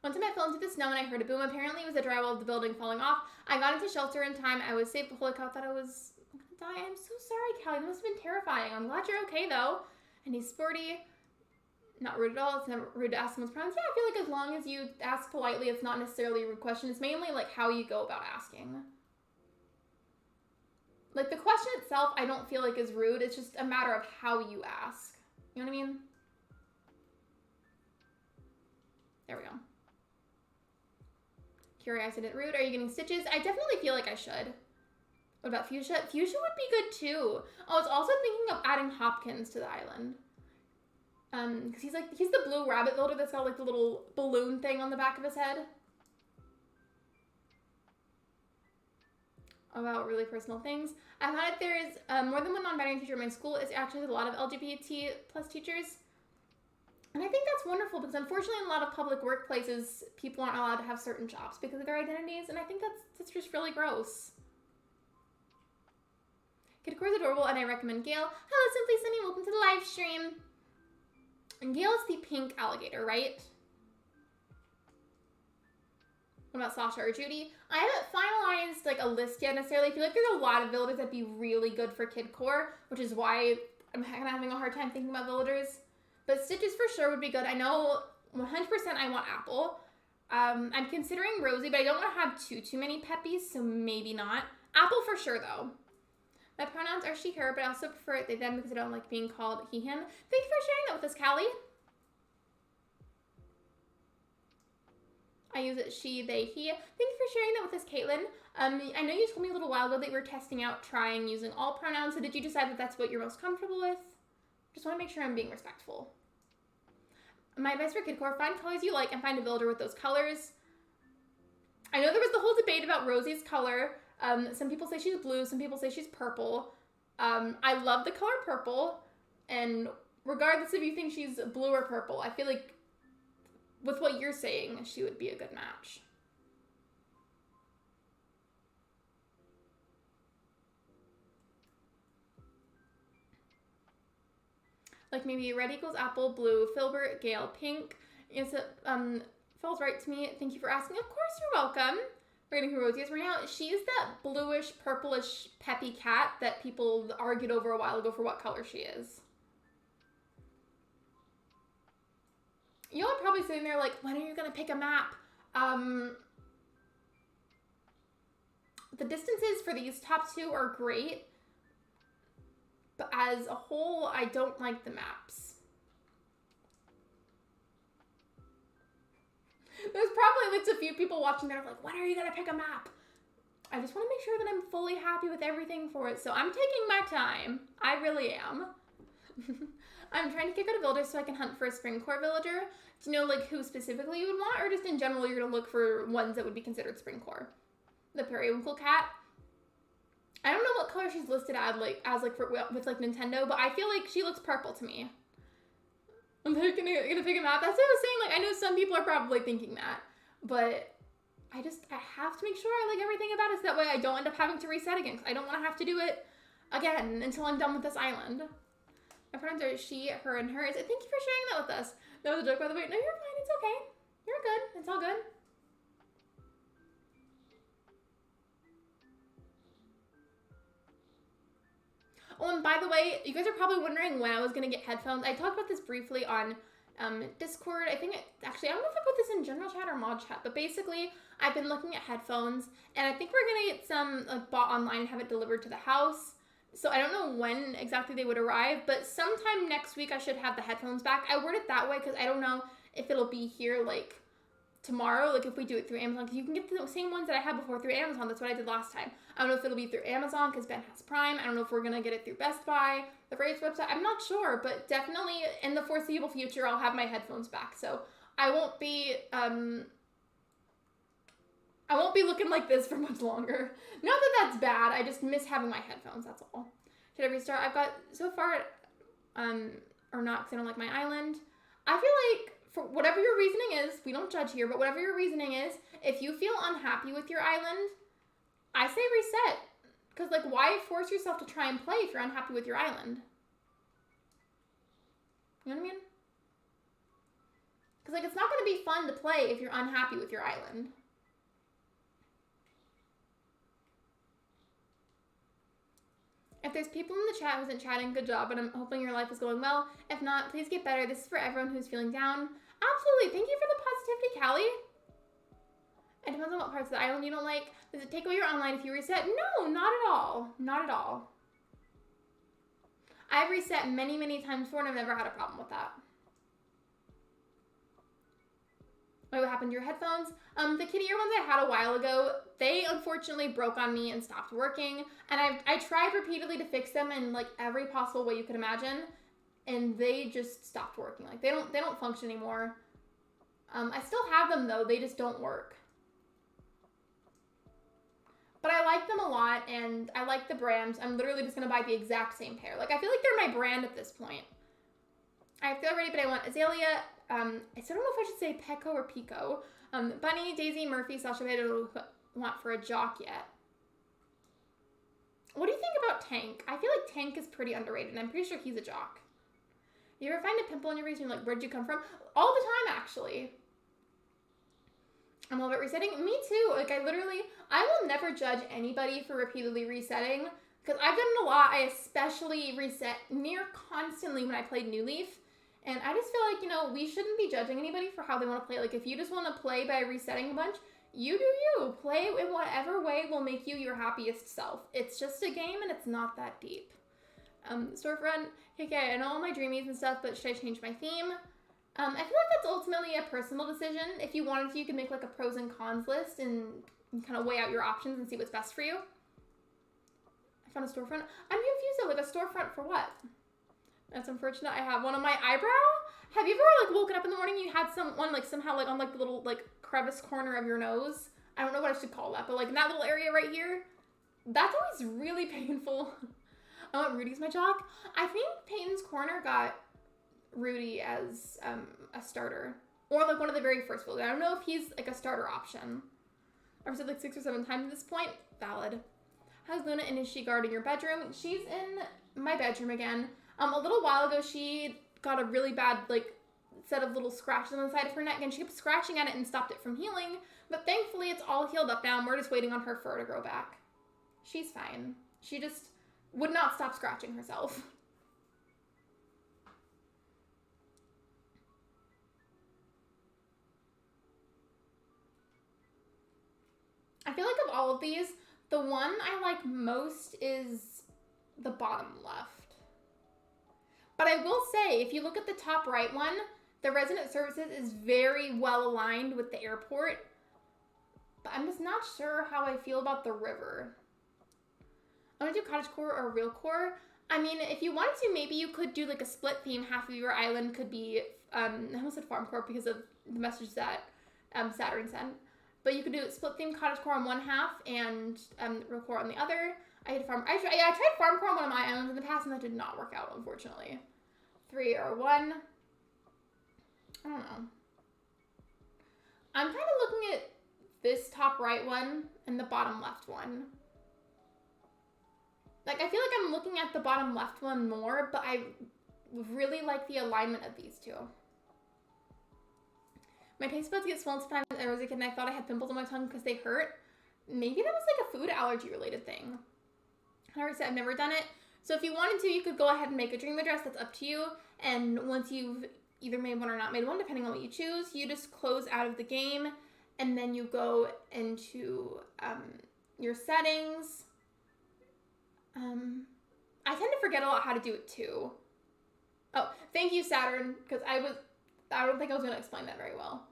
One time I fell into the snow and I heard a boom. Apparently it was the drywall of the building falling off. I got into shelter in time. I was safe. Holy cow, I thought I was gonna die. I'm so sorry, Callie. That must have been terrifying. I'm glad you're okay, though. And he's sporty. Not rude at all. It's never rude to ask someone's pronouns. Yeah, I feel like as long as you ask politely, it's not necessarily a rude question. It's mainly, like, how you go about asking. Like, the question itself, I don't feel like is rude. It's just a matter of how you ask. You know what I mean? There we go. Curious, I didn't rude. Are you getting stitches? I definitely feel like I should. What about Fuchsia? Fuchsia would be good too. Oh, I was also thinking of adding Hopkins to the island. Because he's the blue rabbit builder that's got, like, the little balloon thing on the back of his head. About really personal things. I found that there is more than one non-binary teacher in my school. It's actually a lot of LGBT plus teachers. And I think that's wonderful because unfortunately in a lot of public workplaces, people aren't allowed to have certain jobs because of their identities. And I think that's just really gross. Kidcore is adorable and I recommend Gail. Hello, Simply Sunny. Welcome to the live stream. And Gail is the pink alligator, right? What about Sasha or Judy? I haven't finalized, like, a list yet necessarily. I feel like there's a lot of villagers that'd be really good for Kidcore, which is why I'm kind of having a hard time thinking about villagers. But Stitches for sure would be good. I know 100% I want Apple. I'm considering Rosie, but I don't want to have too many Peppies, so maybe not. Apple for sure, though. My pronouns are she, her, but I also prefer it they, them because I don't like being called he, him. Thank you for sharing that with us, Callie. I use it she, they, he. Thank you for sharing that with us, Caitlin. I know you told me a little while ago that you were testing out trying using all pronouns, so did you decide that that's what you're most comfortable with? Just want to make sure I'm being respectful. My advice for Kidcore, find colors you like and find a builder with those colors. I know there was the whole debate about Rosie's color. Some people say she's blue, some people say she's purple. I love the color purple, and regardless if you think she's blue or purple, I feel like with what you're saying, she would be a good match. Like maybe red equals apple, blue, Filbert, Gale, pink. It's feels right to me. Thank you for asking. Of course, you're welcome. We're getting Herodias right now. She's that bluish, purplish, peppy cat that people argued over a while ago for what color she is. Y'all are probably sitting there like, when are you gonna pick a map? The distances for these top two are great, but as a whole, I don't like the maps. There's probably like a few people watching that are like, when are you gonna pick a map? I just want to make sure that I'm fully happy with everything for it, so I'm taking my time. I really am. I'm trying to kick out a villager so I can hunt for a spring core villager. Do you know like who specifically you would want, or just in general you're gonna look for ones that would be considered spring core? The periwinkle cat. I don't know what color she's listed as with like Nintendo, but I feel like she looks purple to me. I'm gonna pick a map. That's what I was saying. Like, I know some people are probably thinking that, but I have to make sure I like everything about it so that way I don't end up having to reset again. Cause I don't want to have to do it again until I'm done with this island. My pronouns are she, her, and hers. Thank you for sharing that with us. That was a joke, by the way. No, you're fine. It's okay. You're good. It's all good. Oh, and by the way, you guys are probably wondering when I was going to get headphones. I talked about this briefly on Discord. I think actually, I don't know if I put this in general chat or mod chat, but basically, I've been looking at headphones, and I think we're going to get some like bought online and have it delivered to the house. So I don't know when exactly they would arrive, but sometime next week I should have the headphones back. I word it that way because I don't know if it'll be here like tomorrow, like if we do it through Amazon, because you can get the same ones that I had before through Amazon. That's what I did last time. I don't know if it'll be through Amazon because Ben has Prime. I don't know if we're going to get it through Best Buy, the Raise website. I'm not sure, but definitely in the foreseeable future, I'll have my headphones back. So I won't be looking like this for much longer. Not that that's bad. I just miss having my headphones. That's all. Should I restart? I've got so far, or not because I don't like my island. I feel like for whatever your reasoning is, we don't judge here, but whatever your reasoning is, if you feel unhappy with your island, I say reset. Because, like, why force yourself to try and play if you're unhappy with your island? You know what I mean? Because, like, it's not going to be fun to play if you're unhappy with your island. If there's people in the chat who isn't chatting, good job, and I'm hoping your life is going well. If not, please get better. This is for everyone who's feeling down. Absolutely. Thank you for the positivity, Callie. It depends on what parts of the island you don't like. Does it take away your online if you reset? No, not at all. Not at all. I've reset many, many times before, and I've never had a problem with that. Wait, what happened to your headphones? The kitty ear ones I had a while ago, they unfortunately broke on me and stopped working. And I tried repeatedly to fix them in like every possible way you could imagine, and they just stopped working. Like they don't function anymore. I still have them though, they just don't work. But I like them a lot, and I like the brands. I'm literally just gonna buy the exact same pair. Like I feel like they're my brand at this point. I feel ready, but I want Azalea. I still don't know if I should say Pecco or Pico. Bunny, Daisy, Murphy, Sasha. I don't want for a jock yet. What do you think about Tank? I feel like Tank is pretty underrated, and I'm pretty sure he's a jock. You ever find a pimple on your face and you're like, where'd you come from? All the time, actually. I'm all about resetting. Me too. Like, I will never judge anybody for repeatedly resetting, because I've done it a lot. I especially reset near constantly when I played New Leaf. And I just feel like, you know, we shouldn't be judging anybody for how they want to play. Like, if you just want to play by resetting a bunch, you do you. Play in whatever way will make you your happiest self. It's just a game, and it's not that deep. Storefront. Okay, I know all my dreamies and stuff, but should I change my theme? I feel like that's ultimately a personal decision. If you wanted to, you could make like a pros and cons list and kind of weigh out your options and see what's best for you. I found a storefront. I'm confused though, like a storefront for what? That's unfortunate. I have one on my eyebrow. Have you ever like woken up in the morning and you had someone like somehow like on like the little like crevice corner of your nose? I don't know what I should call that, but like in that little area right here, that's always really painful. I want Rudy's my jock. I think Peyton's Corner got Rudy as a starter, or like one of the very first builds. I don't know if he's like a starter option. I've said like 6 or 7 times at this point. Valid. How's Luna, and is she guarding your bedroom? She's in my bedroom again. A little while ago, she got a really bad, like, set of little scratches on the side of her neck, and she kept scratching at it and stopped it from healing. But thankfully, it's all healed up now, and we're just waiting on her fur to grow back. She's fine. She just would not stop scratching herself. I feel like of all of these, the one I like most is the bottom left. But I will say, if you look at the top right one, the resident services is very well aligned with the airport. But I'm just not sure how I feel about the river. I want to do cottagecore or real core. I mean, if you wanted to, maybe you could do like a split theme. Half of your island could be, I almost said farm core because of the message that Saturn sent. But you could do split theme cottagecore on one half and real core on the other. I tried farm core on one of my islands in the past, and that did not work out, unfortunately. 3 or 1. I don't know. I'm kind of looking at this top right one and the bottom left one. Like, I feel like I'm looking at the bottom left one more, but I really like the alignment of these two. My taste buds get swollen sometimes when I was a kid, and I thought I had pimples on my tongue because they hurt. Maybe that was like a food allergy related thing. I already said I've never done it. So if you wanted to, you could go ahead and make a dream address. That's up to you. And once you've either made one or not made one, depending on what you choose, you just close out of the game, and then you go into your settings. I tend to forget a lot how to do it too. Oh, thank you, Saturn, because I don't think I was going to explain that very well.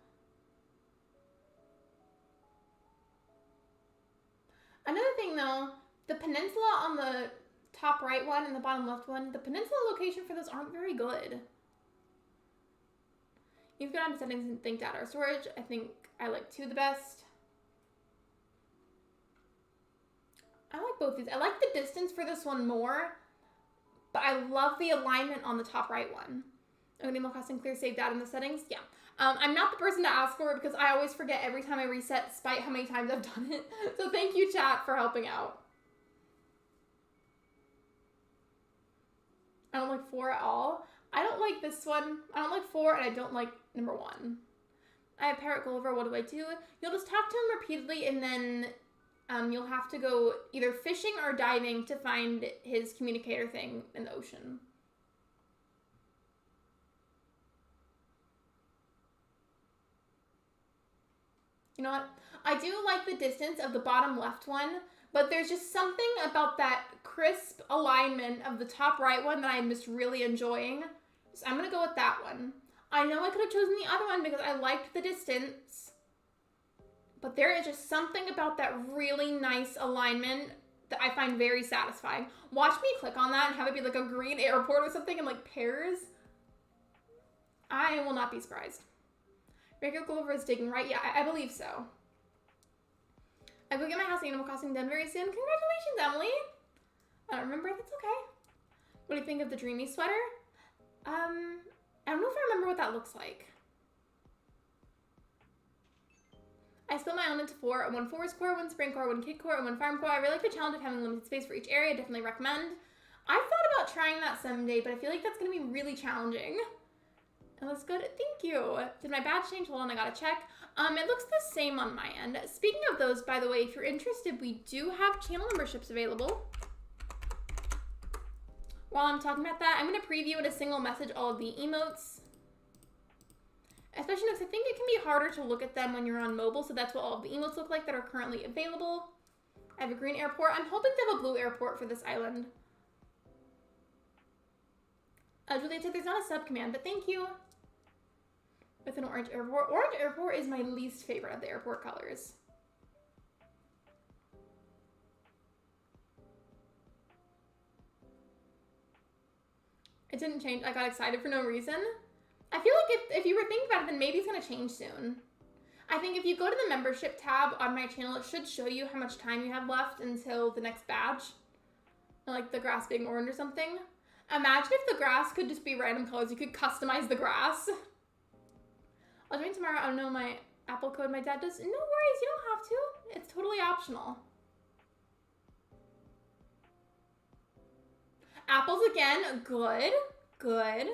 Another thing though, the peninsula on the top right one and the bottom left one, the peninsula location for those aren't very good. You can go down to settings and think data or storage. I think I like 2 the best. I like both these. I like the distance for this one more, but I love the alignment on the top right one. Animal Crossing clear save data in the settings? Yeah. I'm not the person to ask for it because I always forget every time I reset, despite how many times I've done it. So thank you, chat, for helping out. I don't like 4 at all. I don't like this one. I don't like 4, and I don't like number 1. I have Parrot Gulliver. What do I do? You'll just talk to him repeatedly, and then you'll have to go either fishing or diving to find his communicator thing in the ocean. You know what? I do like the distance of the bottom left one, but there's just something about that crisp alignment of the top right one that I'm just really enjoying. So I'm going to go with that one. I know I could have chosen the other one because I liked the distance, but there is just something about that really nice alignment that I find very satisfying. Watch me click on that and have it be like a green airport or something in like pairs. I will not be surprised. Regular Gulliver is digging, right? Yeah, I believe so. I will get my house Animal Crossing done very soon. Congratulations, Emily. I don't remember. That's okay. What do you think of the dreamy sweater? I don't know if I remember what that looks like. I split my island into 4, 1 forest core, 1 spring core, 1 kid core, and 1 farm core. I really like the challenge of having limited space for each area. Definitely recommend. I've thought about trying that someday, but I feel like that's going to be really challenging. It looks good. Thank you. Did my badge change? Hold on, I gotta check. It looks the same on my end. Speaking of those, by the way, if you're interested, we do have channel memberships available. While I'm talking about that, I'm gonna preview in a single message all of the emotes. Especially because I think it can be harder to look at them when you're on mobile, so that's what all of the emotes look like that are currently available. I have a green airport. I'm hoping to have a blue airport for this island. Juliet said there's not a sub command, but thank you. With an orange airport. Orange airport is my least favorite of the airport colors. It didn't change. I got excited for no reason. I feel like if you were thinking about it, then maybe it's going to change soon. I think if you go to the membership tab on my channel, it should show you how much time you have left until the next badge. Like the grass being orange or something. Imagine if the grass could just be random colors. You could customize the grass. I'll join tomorrow. I don't know my Apple code my dad does. No worries, you don't have to. It's totally optional. Apples again. Good. Good.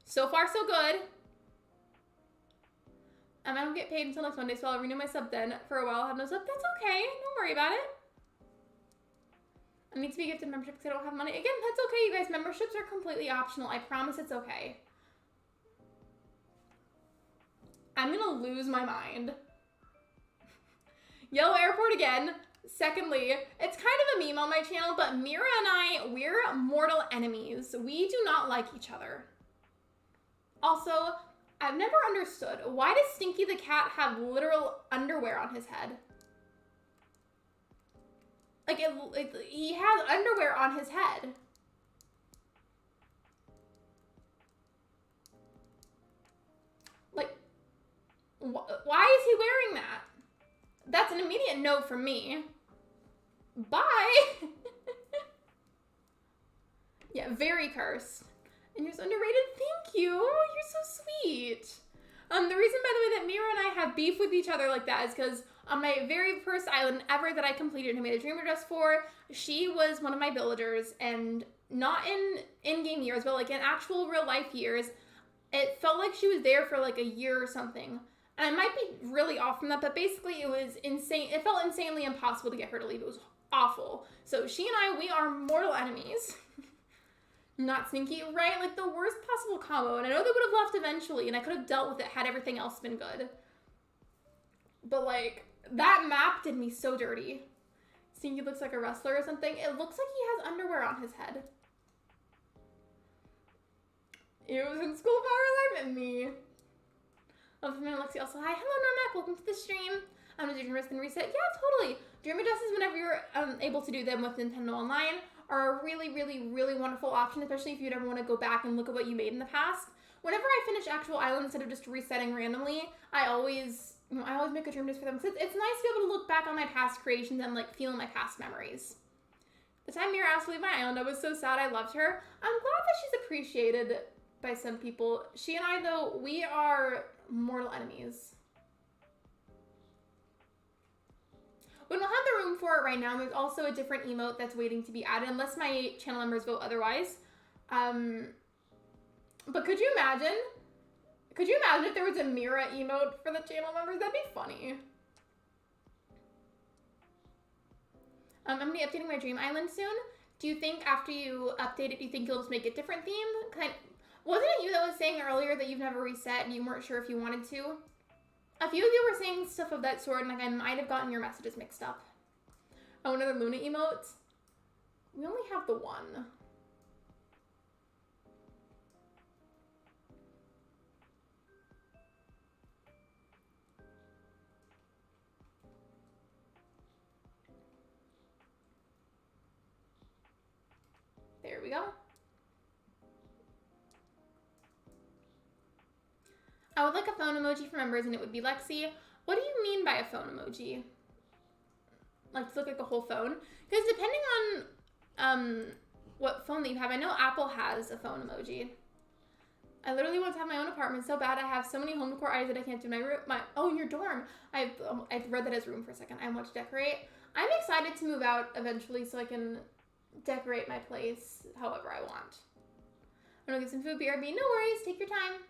So far, so good. I don't get paid until next Monday, so I'll renew my sub then. For a while, I'll have no sub. That's okay. Don't worry about it. I need to be gifted membership because I don't have money. Again, that's okay, you guys. Memberships are completely optional. I promise it's okay. I'm gonna lose my mind. Yellow airport again. Secondly, it's kind of a meme on my channel, but Mira and I, we're mortal enemies. We do not like each other. Also, I've never understood, why does Stinky the cat have literal underwear on his head? Like, he has underwear on his head. Like, why is he wearing that? That's an immediate no from me. Bye. Yeah, very cursed. And you're so underrated. Thank you. Oh, you're so sweet. The reason, by the way, that Mira and I have beef with each other like that is because on my very first island ever that I completed and made a dream address for, she was one of my villagers, and not in-game years, but like in actual real life years, it felt like she was there for like a year or something. And I might be really off from that, but basically it was insane. It felt insanely impossible to get her to leave. It was awful. So she and I, we are mortal enemies. Not Stinky, right? Like the worst possible combo. And I know they would have left eventually, and I could have dealt with it had everything else been good. But like, that map did me so dirty. Stinky looks like a wrestler or something. It looks like he has underwear on his head. It was in school for our life and me. Love from Lexi also. Hi, hello Normac, welcome to the stream. I'm gonna do Dream Risk and Reset. Yeah, totally. Dream addresses whenever you're able to do them with Nintendo Online are a really, really, really wonderful option, especially if you'd ever want to go back and look at what you made in the past. Whenever I finish actual islands instead of just resetting randomly, I always make a dream just for them. Because it's nice to be able to look back on my past creations and like feel my past memories. The time Mira asked to leave my island, I was so sad. I loved her. I'm glad that she's appreciated by some people. She and I, though, we are mortal enemies. We don't have the room for it right now. There's also a different emote that's waiting to be added, unless my channel members vote otherwise. But could you imagine? Could you imagine if there was a Mira emote for the channel members? That'd be funny. I'm gonna be updating my dream island soon. Do you think after you update it, do you think you'll just make a different theme? Wasn't it you that was saying earlier that you've never reset and you weren't sure if you wanted to? A few of you were saying stuff of that sort, and like I might have gotten your messages mixed up. Oh, another Luna emote? We only have the one. There we go. I would like a phone emoji for members, and it would be Lexi. What do you mean by a phone emoji? Like to look like the whole phone? Because depending on what phone that you have, I know Apple has a phone emoji. I literally want to have my own apartment so bad. I have so many home decor items that I can't do my room. Oh, in your dorm. I've read that as room for a second. I want to decorate. I'm excited to move out eventually so I can decorate my place however I want. I'm gonna get some food, BRB. No worries. Take your time.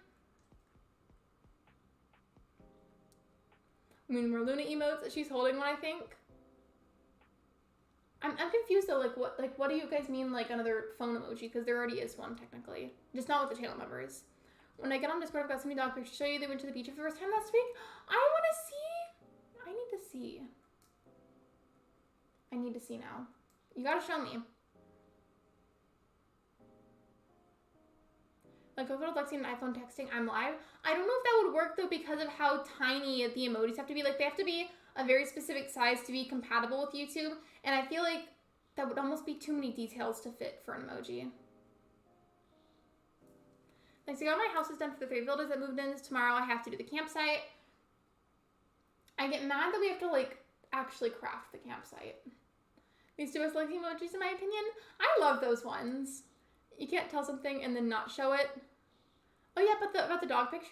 More Luna emotes. She's holding one, I think. I'm confused though. What do you guys mean? Like another phone emoji? Because there already is one technically, just not with the channel members. When I get on Discord, I've got so many dog pictures to show you. They went to the beach for the first time last week. I want to see. I need to see. I need to see now. You gotta show me. Like I put Lexi and iPhone texting, I'm live. I don't know if that would work though because of how tiny the emojis have to be. Like they have to be a very specific size to be compatible with YouTube. And I feel like that would almost be too many details to fit for an emoji. Lexi, all my house is done for the 3 builders that moved in. Tomorrow I have to do the campsite. I get mad that we have to like actually craft the campsite. These 2 are Lexi emojis in my opinion. I love those ones. You can't tell something and then not show it. Oh yeah, but about the dog pictures?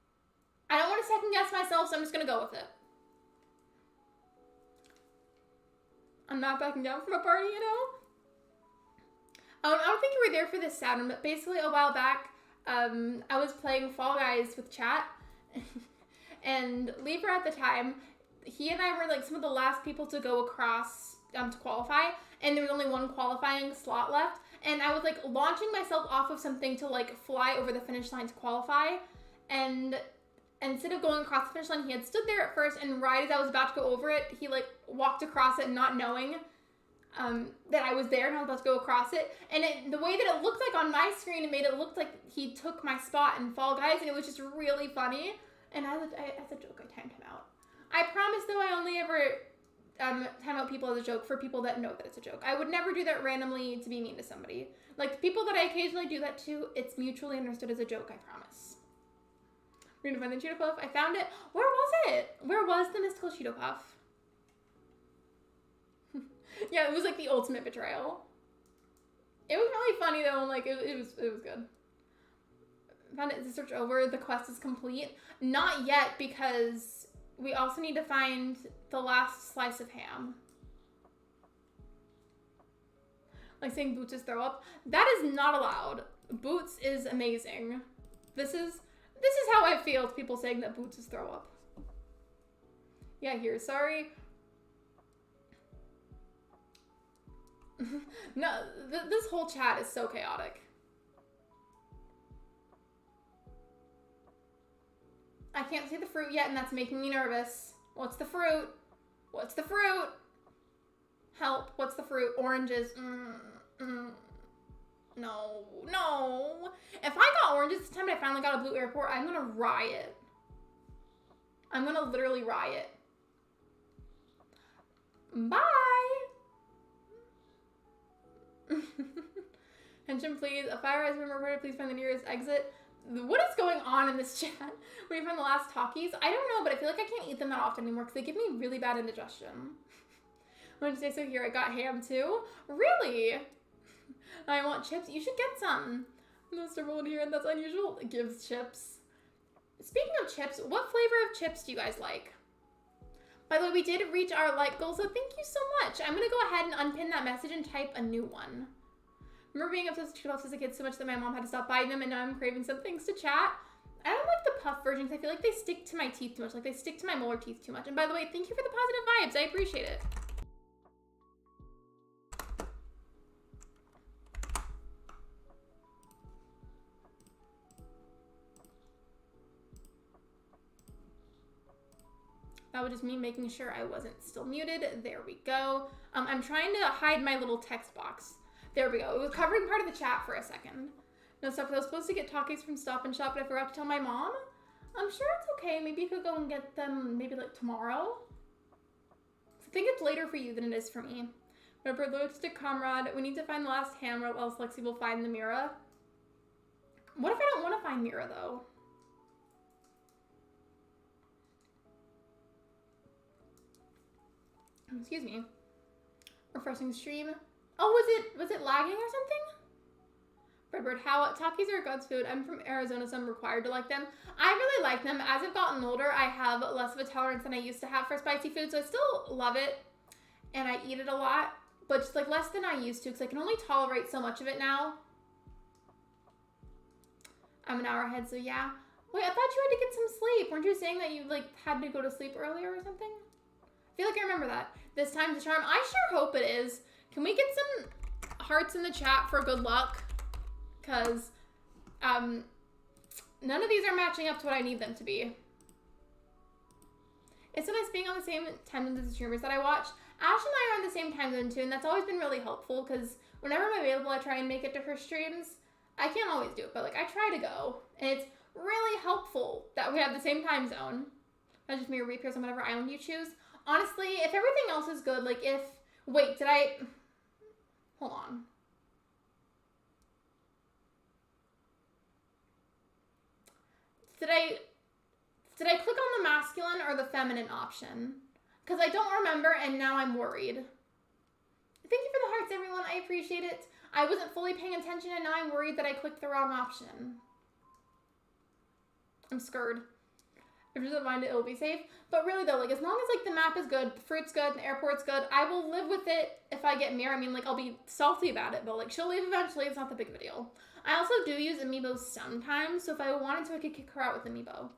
I don't want to second guess myself, so I'm just gonna go with it. I'm not backing down from a party, you know? I don't think you were there for this Saturn, but basically a while back, I was playing Fall Guys with chat, and Lever at the time, he and I were like some of the last people to go across to qualify, and there was only one qualifying slot left, and I was like launching myself off of something to like fly over the finish line to qualify, and instead of going across the finish line, he had stood there at first, and right as I was about to go over it, he like walked across it not knowing that I was there and I was about to go across it, and the way that it looked like on my screen, it made it look like he took my spot in Fall Guys, and it was just really funny, and as a joke, I timed him out. I promise, though, I only ever time out people as a joke for people that know that it's a joke. I would never do that randomly to be mean to somebody. Like, the people that I occasionally do that to, it's mutually understood as a joke, I promise. We're gonna find the Cheeto Puff. I found it. Where was it? Where was the mystical Cheeto Puff? Yeah, it was like the ultimate betrayal. It was really funny, though, and like, it was good. Found it. Is the search over? The quest is complete. Not yet, because we also need to find the last slice of ham. Like saying Boots is throw up. That is not allowed. Boots is amazing. This is how I feel to people saying that Boots is throw up. Yeah, here, sorry. No, this whole chat is so chaotic. I can't see the fruit yet, and that's making me nervous. What's the fruit? What's the fruit? Help, what's the fruit? Oranges. No, no. If I got oranges this time and I finally got a blue airport, I'm gonna riot. I'm gonna literally riot. Bye. Attention, please. A fire has been reported. Please find the nearest exit. What is going on in this chat? When you find the last Takis? I don't know, but I feel like I can't eat them that often anymore because they give me really bad indigestion. Wednesday, so here I got ham too. Really? I want chips. You should get some. Mr. Rolled here, and that's unusual. It gives chips. Speaking of chips, what flavor of chips do you guys like? By the way, we did reach our like goal, so thank you so much. I'm gonna go ahead and unpin that message and type a new one. Remember being obsessed with Cheeto Puffs as a kid so much that my mom had to stop buying them, and now I'm craving some things to chat. I don't like the puff versions. I feel like they stick to my teeth too much. Like they stick to my molar teeth too much. And by the way, thank you for the positive vibes. I appreciate it. That was just me making sure I wasn't still muted. There we go. I'm trying to hide my little text box. There we go. It was covering part of the chat for a second. No stuff. I was supposed to get Takis from Stop and Shop, but I forgot to tell my mom. I'm sure it's okay. Maybe you could go and get them maybe like tomorrow. I think it's later for you than it is for me. But for Logistic Comrade, we need to find the last hammer, or else Lexi will find the Mira. What if I don't want to find Mira though? Excuse me. Refreshing stream. Oh, was it lagging or something? Redbird, how Takis are God's food. I'm from Arizona, so I'm required to like them. I really like them. As I've gotten older, I have less of a tolerance than I used to have for spicy food, so I still love it, and I eat it a lot, but just like less than I used to, because I can only tolerate so much of it now. I'm an hour ahead, so yeah. Wait, I thought you had to get some sleep. Weren't you saying that you like had to go to sleep earlier or something? I feel like I remember that. This time's the charm. I sure hope it is. Can we get some hearts in the chat for good luck? Because none of these are matching up to what I need them to be. It's so nice being on the same time zone as the streamers that I watch. Ash and I are on the same time zone too, and that's always been really helpful because whenever I'm available, I try and make it to her streams. I can't always do it, but like I try to go, and it's really helpful that we have the same time zone. That's just me reappears on whatever island you choose. Honestly, if everything else is good, like if... Wait, did I... Hold on. Did I click on the masculine or the feminine option? Because I don't remember, and now I'm worried. Thank you for the hearts, everyone. I appreciate it. I wasn't fully paying attention, and now I'm worried that I clicked the wrong option. I'm scared. If you doesn't mind it, it'll be safe. But really though, like as long as like the map is good, the fruit's good, the airport's good, I will live with it if I get Mir. I mean, like I'll be salty about it, but like she'll leave eventually. It's not that big of a deal. I also do use amiibo sometimes, so if I wanted to, I could kick her out with amiibo.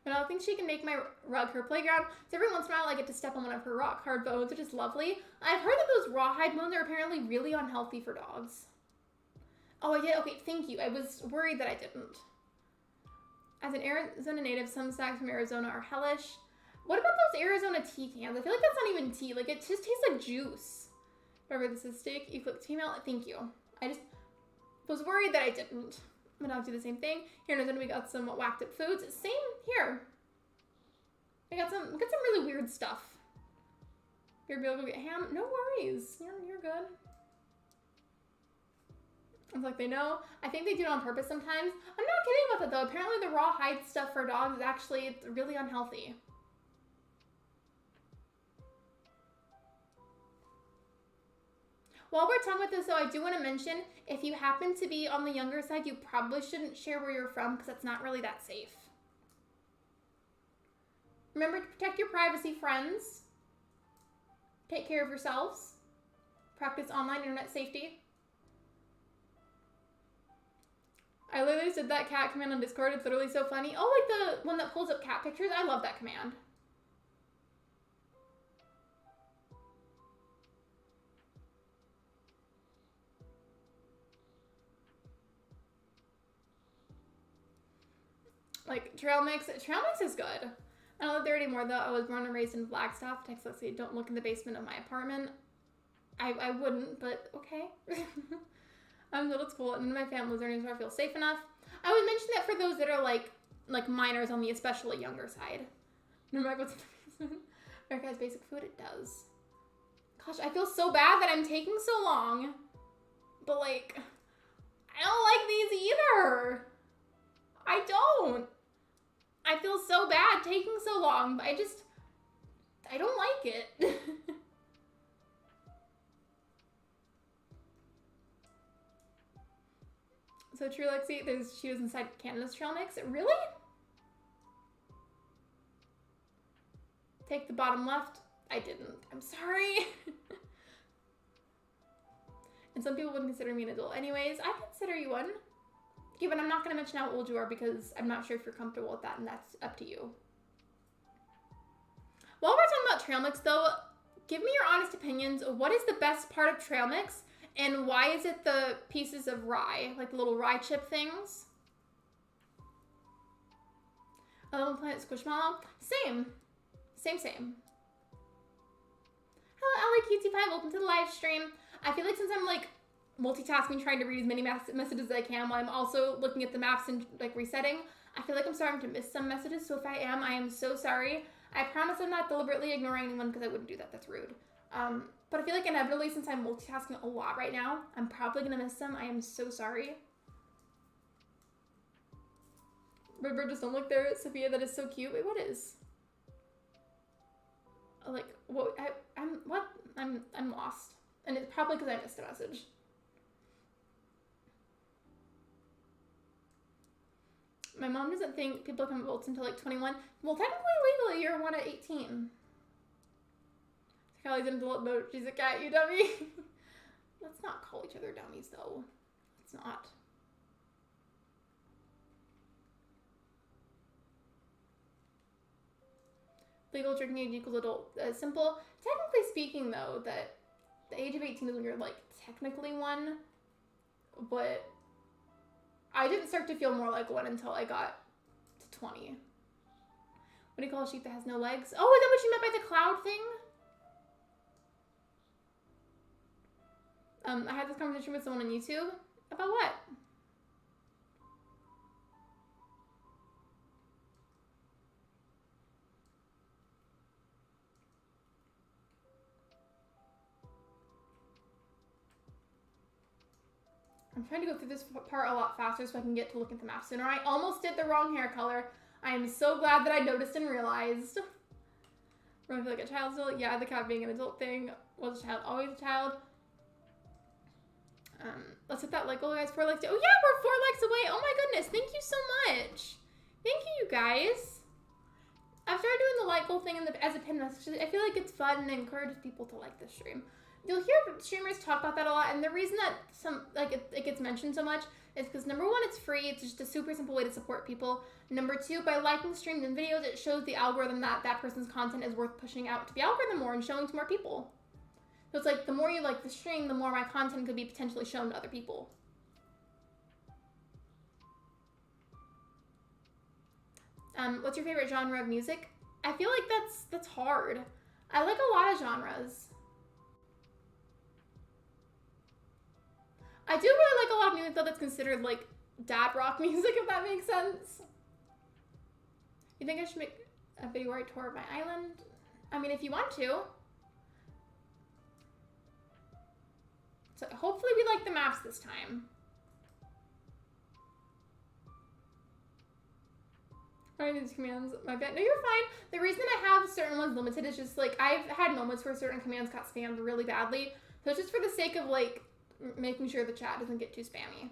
But I don't think she can make my rug her playground. So every once in a while, I get to step on one of her rock hard bones, which is lovely. I've heard that those rawhide bones are apparently really unhealthy for dogs. Oh, I did? Okay, thank you. I was worried that I didn't. As an Arizona native, some snacks from Arizona are hellish. What about those Arizona tea cans? I feel like that's not even tea. Like, it just tastes like juice. Whatever this is, steak, you click female. Thank you. I just was worried that I didn't. But I'll do the same thing. Here in Arizona, we got some whacked up foods. Same here. We got some really weird stuff. You're able to get ham? No worries. You're good. It's like they know. I think they do it on purpose sometimes. I'm not kidding about that though. Apparently the raw hide stuff for dogs is actually really unhealthy. While we're talking about this though, I do want to mention, if you happen to be on the younger side, you probably shouldn't share where you're from because it's not really that safe. Remember to protect your privacy, friends. Take care of yourselves. Practice online internet safety. I literally said that cat command on Discord. It's literally so funny. Oh, like the one that pulls up cat pictures. I love that command. Like trail mix. Trail mix is good. I don't live there anymore though. I was born and raised in Flagstaff. Text Lexi, don't look in the basement of my apartment. I wouldn't, but okay. I'm middle school and none of my family lives there anymore, so I feel safe enough. I would mention that for those that are like minors on the especially younger side. No matter what's in the basement. America has basic food, it does. Gosh, I feel so bad that I'm taking so long. But like, I don't like these either. I don't. I feel so bad taking so long, but I don't like it. So true, Lexi. She was inside Canada's trail mix. Really? Take the bottom left. I didn't. I'm sorry. And some people wouldn't consider me an adult. Anyways, I consider you one. Yeah, but I'm not going to mention how old you are because I'm not sure if you're comfortable with that, and that's up to you. While we're talking about trail mix, though, give me your honest opinions. What is the best part of trail mix? And why is it the pieces of rye, like the little rye chip things? Little Planet Squishmallow? Same. Same. Hello, LA Cutie Pie. Welcome to the live stream. I feel like since I'm like multitasking, trying to read as many messages as I can while I'm also looking at the maps and like resetting, I feel like I'm starting to miss some messages. So if I am so sorry. I promise I'm not deliberately ignoring anyone because I wouldn't do that. That's rude. But I feel like inevitably, since I'm multitasking a lot right now, I'm probably going to miss them. I am so sorry. River, just don't look there. Sophia, that is so cute. Wait, what is? Like, what? I'm lost. And it's probably because I missed a message. My mom doesn't think people become adults until like 21. Well, technically, legally, you're 1 at 18. Kylie's in adult mode. She's a cat, you dummy. Let's not call each other dummies, though. Let's not. Legal drinking age equals adult. Simple. Technically speaking, though, that the age of 18 is when you're, like, technically 1. But I didn't start to feel more like 1 until I got to 20. What do you call a sheep that has no legs? Oh, is that what you meant by the cloud thing? I had this conversation with someone on YouTube. About what? I'm trying to go through this part a lot faster so I can get to look at the map sooner. I almost did the wrong hair color. I am so glad that I noticed and realized. I feel like a child still. Yeah, the cat being an adult thing. Was a child always a child? Let's hit that like goal, guys. 4 likes. Oh yeah, we're 4 likes away. Oh my goodness. Thank you so much. Thank you guys. I've started doing the like goal thing as a pin message. I feel like it's fun and encourages people to like the stream. You'll hear streamers talk about that a lot, and the reason that it gets mentioned so much is because number one, it's free. It's just a super simple way to support people. Number two, by liking streams and videos, it shows the algorithm that that person's content is worth pushing out to the algorithm more and showing to more people. So it's like the more you like the stream, the more my content could be potentially shown to other people. What's your favorite genre of music? I feel like that's hard. I like a lot of genres. I do really like a lot of music though that's considered like dad rock music, if that makes sense. You think I should make a video where I tour my island? I mean, if you want to. So hopefully we like the maps this time. I need these commands. My bad. No, you're fine. The reason I have certain ones limited is just like I've had moments where certain commands got spammed really badly. So it's just for the sake of like making sure the chat doesn't get too spammy.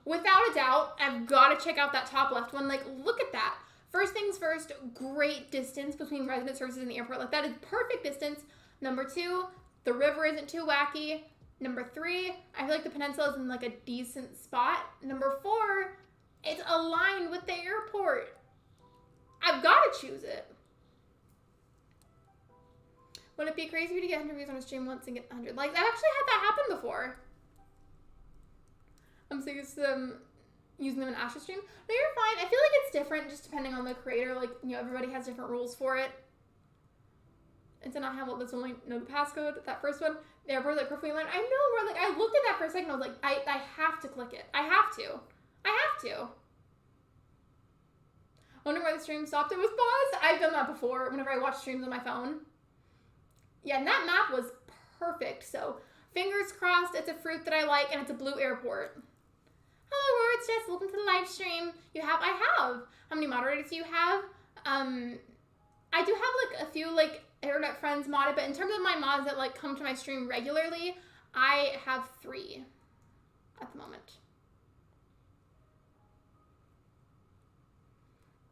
Without a doubt, I've got to check out that top left one. Like, look at that. First things first, great distance between resident services and the airport. Like, that is perfect distance. Number two, the river isn't too wacky. Number three, I feel like the peninsula is in like a decent spot. Number four, it's aligned with the airport. I've got to choose it. Would it be crazy for you to get 100 views on a stream once and get 100 likes? I've actually had that happen before. I'm so used to using them in Astro stream. No, you're fine. I feel like it's different just depending on the creator. Like, you know, everybody has different rules for it. And to not have all this only know the passcode, that first one, the airport like perfectly aligned. I know, where like I looked at that for a second. I was like, I have to click it. I have to. I have to. I wonder why the stream stopped. It was paused. I've done that before whenever I watch streams on my phone. Yeah, and that map was perfect. So fingers crossed, it's a fruit that I like and it's a blue airport. Hello, Roar, it's Jess. Welcome to the live stream. I have. How many moderators do you have? I do have like a few like internet friends modded, but in terms of my mods that like come to my stream regularly, I have 3 at the moment.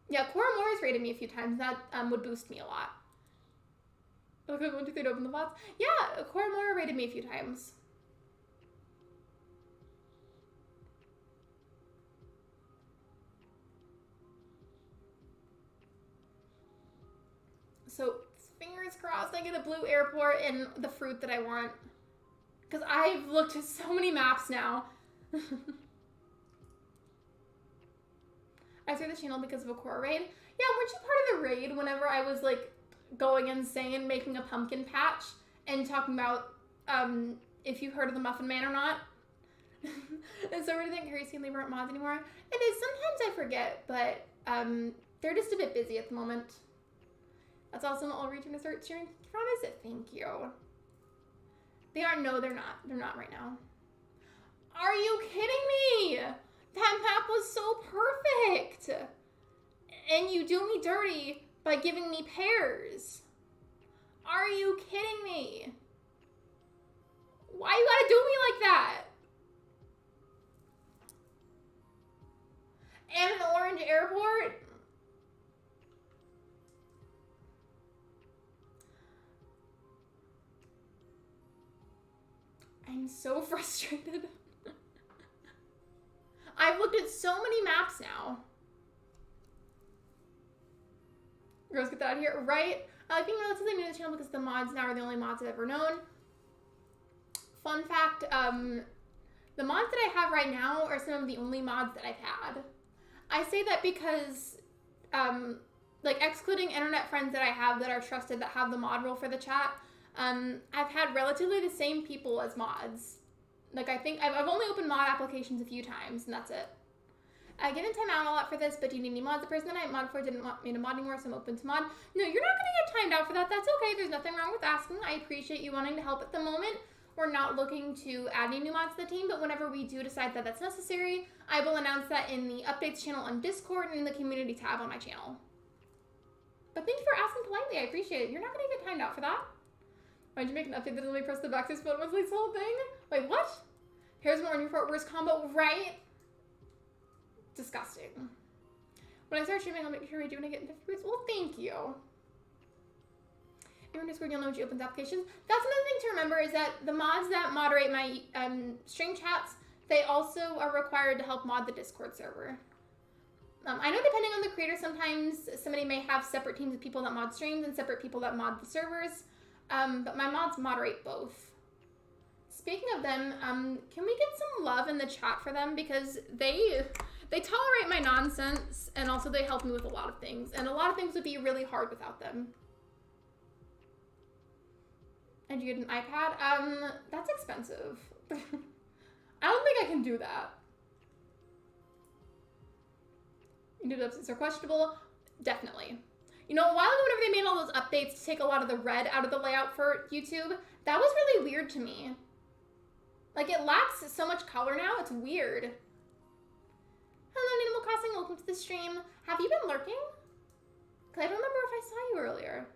Yeah, Cora Moore's rated me a few times. That would boost me a lot. Okay, 1, 2, 3 to open the bots. Yeah, Cora Moore rated me a few times. So, fingers crossed I get a blue airport and the fruit that I want. Because I've looked at so many maps now. I started the channel because of a core raid. Yeah, weren't you part of the raid whenever I was like going insane, making a pumpkin patch and talking about if you heard of the Muffin Man or not? And so I think Harry Stanley weren't mods anymore. It is, sometimes I forget, but they're just a bit busy at the moment. That's awesome. I'll reach to start streaming. Promise it. Thank you. They are. No, they're not. They're not right now. Are you kidding me? That map was so perfect. And you do me dirty by giving me pears. Are you kidding me? Why you gotta do me like that? And an orange airport? I'm so frustrated. I've looked at so many maps now. Girls, get that out of here. Right? I've been relatively new to the channel because the mods now are the only mods I've ever known. Fun fact, the mods that I have right now are some of the only mods that I've had. I say that because, like, excluding internet friends that I have that are trusted that have the mod role for the chat, I've had relatively the same people as mods. Like, I think I've only opened mod applications a few times, and that's it. Given time out a lot for this, but do you need any mods? The person that I mod for didn't want me to mod anymore, so I'm open to mod. No, you're not going to get timed out for that. That's okay. There's nothing wrong with asking. I appreciate you wanting to help at the moment. We're not looking to add any new mods to the team, but whenever we do decide that that's necessary, I will announce that in the updates channel on Discord and in the community tab on my channel. But thank you for asking politely. I appreciate it. You're not going to get timed out for that. Why'd you make an update that only press the backspace button once the whole thing? Wait, what? Here's more new for worst combo, right? Disgusting. When I start streaming, I'll make sure we do when I get into viewers. Well, thank you. If you're in Discord, you'll know when she opens applications. That's another thing to remember is that the mods that moderate my stream chats, they also are required to help mod the Discord server. I know depending on the creator, sometimes somebody may have separate teams of people that mod streams and separate people that mod the servers, but my mods moderate both. Speaking of them, can we get some love in the chat for them? Because they tolerate my nonsense, and also they help me with a lot of things, and a lot of things would be really hard without them. And you get an iPad? That's expensive. I don't think I can do that. New updates are questionable. Definitely. You know, a while ago whenever they made all those updates to take a lot of the red out of the layout for YouTube, that was really weird to me. Like, it lacks so much color now, it's weird. Hello, Animal Crossing, welcome to the stream. Have you been lurking? Because I don't remember if I saw you earlier.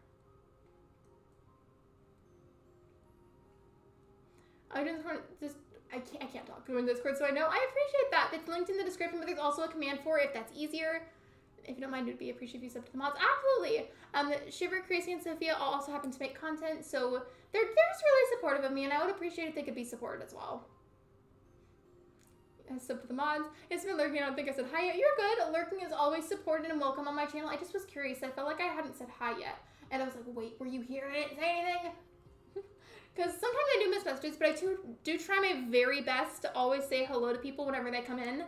I can't talk to in Discord, so I know. I appreciate that. It's linked in the description, but there's also a command for it if that's easier. If you don't mind, it would be appreciated if you sub to the mods. Absolutely. Shiver, Crazy, and Sophia all also happen to make content, so they're just really supportive of me, and I would appreciate if they could be supported as well. Sub to the mods. It's been lurking. I don't think I said hi yet. You're good. Lurking is always supported and welcome on my channel. I just was curious. I felt like I hadn't said hi yet, and I was like, wait, were you here? I didn't say anything. Because sometimes I do miss messages, but I do try my very best to always say hello to people whenever they come in.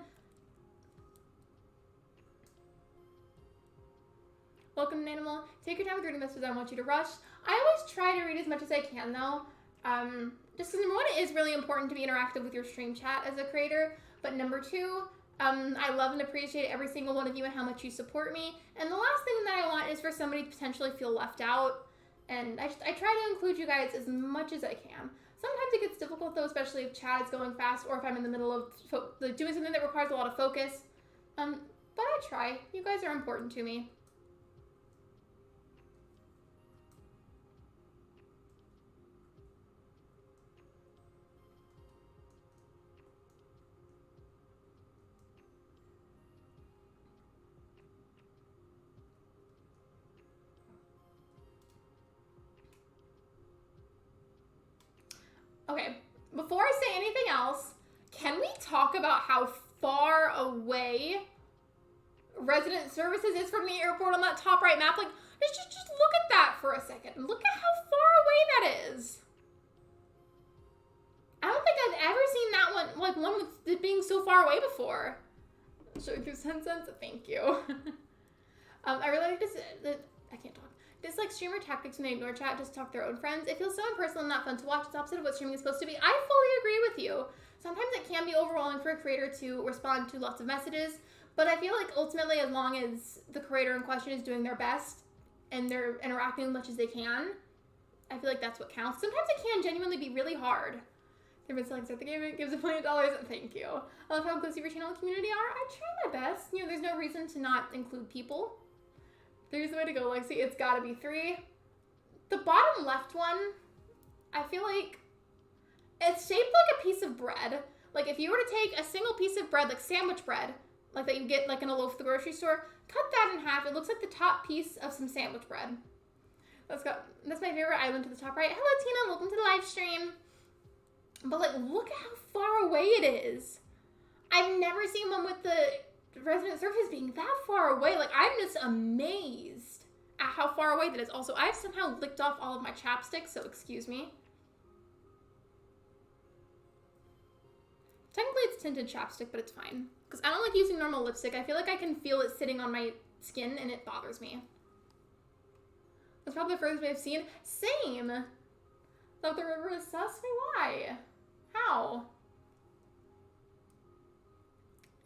Welcome, Animal. Take your time with reading messages. I don't want you to rush. I always try to read as much as I can, though. Just because, number one, it is really important to be interactive with your stream chat as a creator. But number two, I love and appreciate every single one of you and how much you support me. And the last thing that I want is for somebody to potentially feel left out. And I try to include you guys as much as I can. Sometimes it gets difficult, though, especially if chat is going fast or if I'm in the middle of doing something that requires a lot of focus. But I try. You guys are important to me. Okay, before I say anything else, can we talk about how far away Resident Services is from the airport on that top right map? Like, just look at that for a second. Look at how far away that is. I don't think I've ever seen that one, like one with it being so far away before. Showing through 10 cents, thank you. I really like this, I can't talk. This like streamer tactics when they ignore chat, just talk to their own friends. It feels so impersonal and not fun to watch. It's opposite of what streaming is supposed to be. I fully agree with you. Sometimes it can be overwhelming for a creator to respond to lots of messages, but I feel like ultimately as long as the creator in question is doing their best and they're interacting as much as they can, I feel like that's what counts. Sometimes it can genuinely be really hard. They've been selling start the game, it gives $1 million. Thank you. I love how inclusive your channel and community are. I try my best. You know, there's no reason to not include people. There's the way to go, Lexi. It's gotta be 3. The bottom left one, I feel like it's shaped like a piece of bread. Like if you were to take a single piece of bread, like sandwich bread, like that you get like in a loaf at the grocery store, cut that in half. It looks like the top piece of some sandwich bread. That's my favorite island to the top right. Hello, Tina. Welcome to the live stream. But like, look at how far away it is. I've never seen one with the Resident Services being that far away. Like, I'm just amazed at how far away that is. Also, I've somehow licked off all of my chapstick, so excuse me. Technically, it's tinted chapstick, but it's fine. Because I don't like using normal lipstick. I feel like I can feel it sitting on my skin, and it bothers me. That's probably the furthest I've seen. Same! Thought the river is sus? Wait, why? How?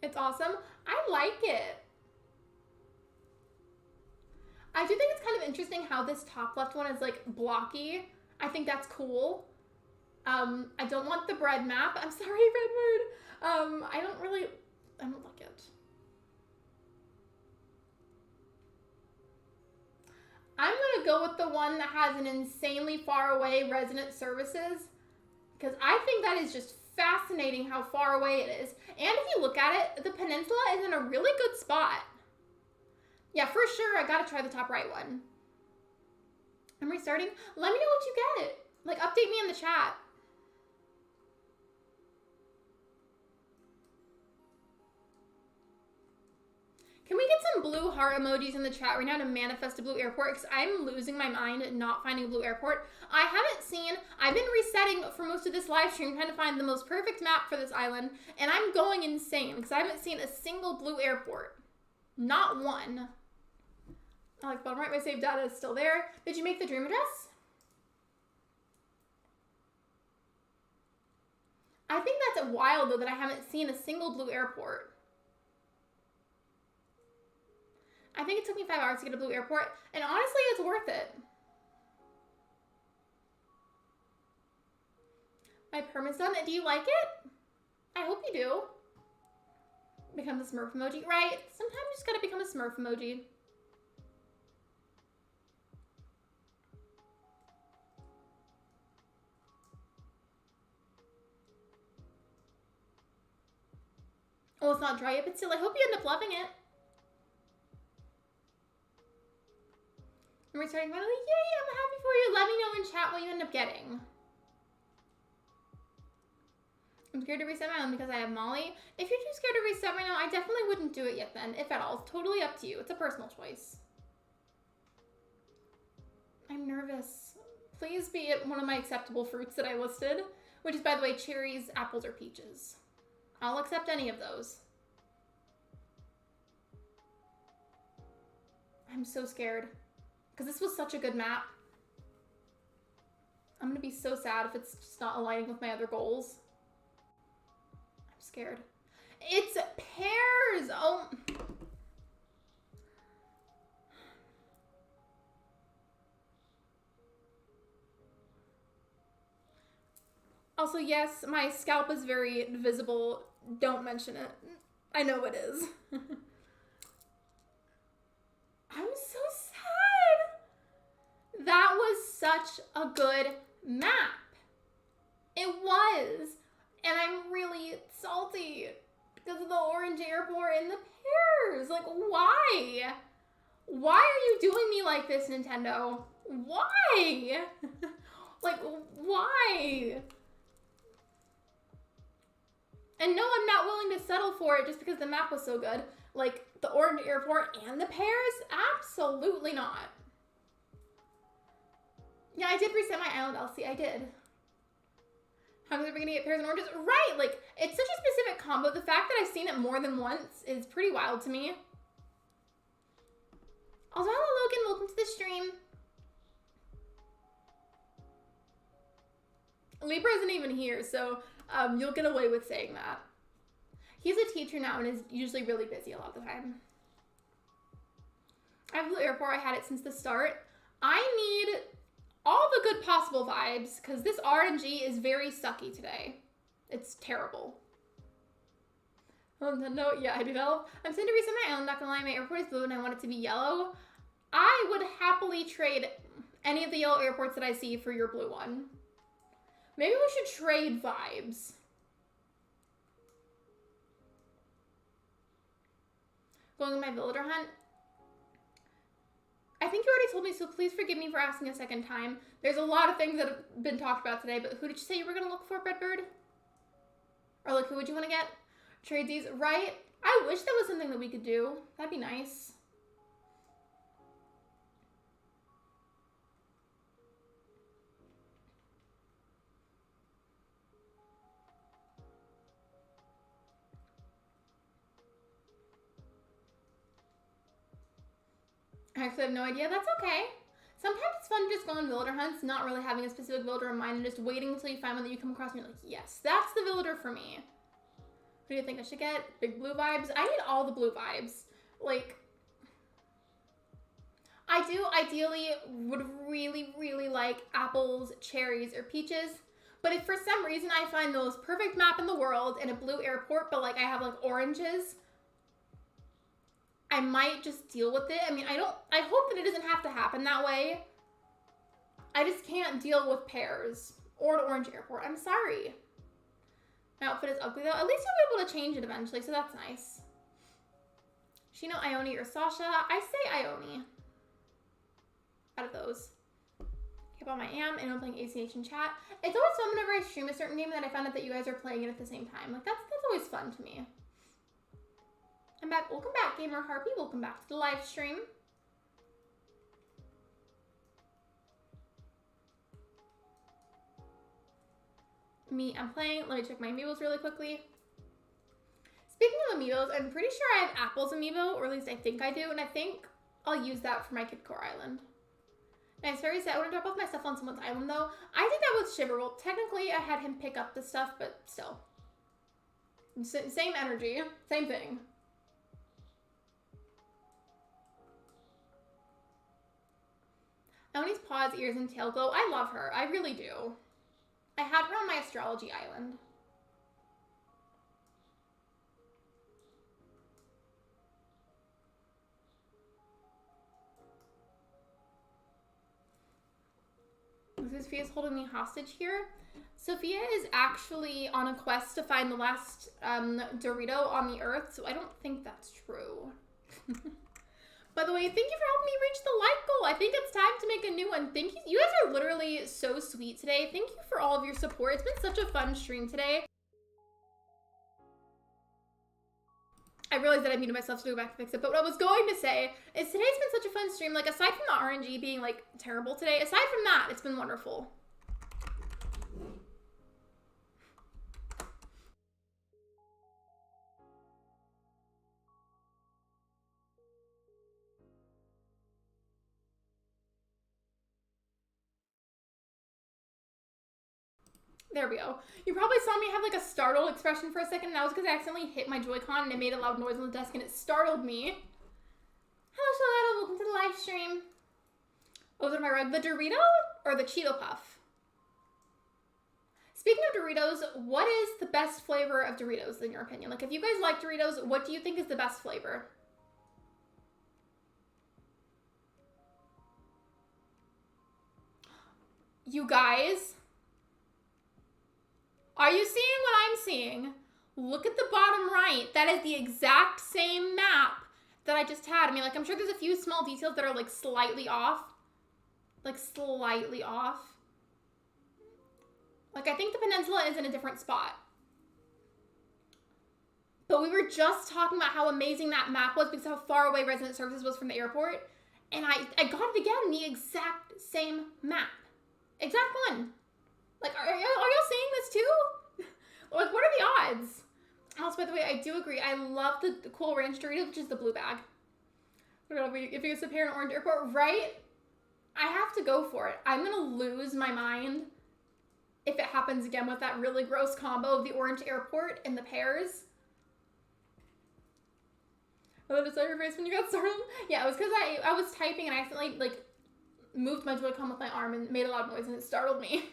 It's awesome. I like it. I do think it's kind of interesting how this top left one is like blocky. I think that's cool. I don't want the bread map. I'm sorry, Redward. I don't like it. I'm gonna go with the one that has an insanely far away Resident Services because I think that is just fascinating how far away it is. And if you look at it, the peninsula is in a really good spot. Yeah, for sure, I gotta try the top right one. I'm restarting. Let me know what you get. Like, update me in the chat. Can we get some blue heart emojis in the chat right now to manifest a blue airport? Because I'm losing my mind not finding a blue airport. I haven't seen, I've been resetting for most of this live stream trying to find the most perfect map for this island, and I'm going insane because I haven't seen a single blue airport. Not one. I like bottom right, my saved data is still there. Did you make the dream address? I think that's wild though that I haven't seen a single blue airport. I think it took me 5 hours to get a blue airport, and honestly, it's worth it. My permit's done. Do you like it? I hope you do. Become the Smurf emoji, right? Sometimes you just gotta become a Smurf emoji. Oh, it's not dry yet, but still, I hope you end up loving it. I'm restarting finally. Yay, I'm happy for you. Let me know in chat what you end up getting. I'm scared to reset my own because I have Molly. If you're too scared to reset right now, I definitely wouldn't do it yet then, if at all. It's totally up to you. It's a personal choice. I'm nervous. Please be one of my acceptable fruits that I listed, which is, by the way, cherries, apples, or peaches. I'll accept any of those. I'm so scared. Because this was such a good map. I'm gonna be so sad if it's just not aligning with my other goals. I'm scared. It's pears! Oh. Also, yes, my scalp is very visible. Don't mention it. I know it is. I'm so sad. That was such a good map. It was. And I'm really salty because of the orange airport and the pears. Like, why? Why are you doing me like this, Nintendo? Why? Like, why? And no, I'm not willing to settle for it just because the map was so good. Like, the orange airport and the pears? Absolutely not. Yeah, I did reset my island, Elsie. I did. How are we gonna get pears and oranges? Right, like, it's such a specific combo. The fact that I've seen it more than once is pretty wild to me. Also, hello, Logan. Welcome to the stream. Libra isn't even here, so you'll get away with saying that. He's a teacher now and is usually really busy a lot of the time. I have Blue Airport. I had it since the start. I need all the good possible vibes because this RNG is very sucky today. It's terrible. Oh, no, yeah, I developed. I'm sent to reset my island. Not gonna lie, my airport is blue and I want it to be yellow. I would happily trade any of the yellow airports that I see for your blue one. Maybe we should trade vibes. Going on my villager hunt. I think you already told me, so please forgive me for asking a second time. There's a lot of things that have been talked about today, but who did you say you were gonna look for, Breadbird? Or like, who would you want to get? Trade these, right? I wish that was something that we could do. That'd be nice. I actually have no idea. That's okay. Sometimes it's fun to just go on villager hunts, not really having a specific villager in mind, and just waiting until you find one that you come across and you're like, yes, that's the villager for me. Who do you think I should get? Big blue vibes? I need all the blue vibes. Like, I do ideally would really, really like apples, cherries, or peaches. But if for some reason I find the most perfect map in the world in a blue airport, but like I have like oranges, I might just deal with it. I mean, I hope that it doesn't have to happen that way. I just can't deal with pears or an orange airport. I'm sorry. My outfit is ugly though. At least you'll be able to change it eventually, so that's nice. Shino, Ione, or Sasha? I say Ione. Out of those. Okay, about my and I'm playing ACNH in chat. It's always fun whenever I stream a certain game that I found out that you guys are playing it at the same time. Like that's always fun to me. I'm back. Welcome back, Gamer Harpy. Welcome back to the live stream. I'm playing. Let me check my amiibos really quickly. Speaking of amiibos, I'm pretty sure I have Apple's amiibo, or at least I think I do, and I think I'll use that for my Kidcore island. And it's very sad. I want to drop off my stuff on someone's island, though. I did that with Shiver. Well, technically, I had him pick up the stuff, but still. Same energy. Same thing. Ione's paws, ears, and tail glow. I love her. I really do. I had her on my astrology island. Sophia's holding me hostage here. Sophia is actually on a quest to find the last Dorito on the earth, so I don't think that's true. By the way, thank you for helping me reach the like goal. I think it's time to make a new one. Thank you. You guys are literally so sweet today. Thank you for all of your support. It's been such a fun stream today. I realized that I muted myself to go back to fix it, but what I was going to say is today's been such a fun stream. Like, aside from the RNG being, like, terrible today, aside from that, it's been wonderful. There we go. You probably saw me have like a startled expression for a second, and that was because I accidentally hit my Joy-Con and it made a loud noise on the desk and it startled me. Hello, Shalada. Welcome to the live stream. Oh, those are my rug. The Dorito or the Cheeto Puff? Speaking of Doritos, what is the best flavor of Doritos in your opinion? Like, if you guys like Doritos, what do you think is the best flavor? You guys... are you seeing what I'm seeing? Look at the bottom right. That is the exact same map that I just had. I mean, like, I'm sure there's a few small details that are, like, slightly off. Like, slightly off. Like, I think the peninsula is in a different spot. But we were just talking about how amazing that map was because how far away Resident Services was from the airport. And I got it again, the exact same map. Exact one. Like, are y'all seeing this too? Like, what are the odds? Also, by the way, I do agree. I love the Cool Ranch Dorito, which is the blue bag. If you could compare an orange airport, right? I have to go for it. I'm going to lose my mind if it happens again with that really gross combo of the orange airport and the pears. Oh, did I saw your face when you got startled? Yeah, it was because I was typing and I accidentally, like, moved my Joy-Con with my arm and made a loud noise and it startled me.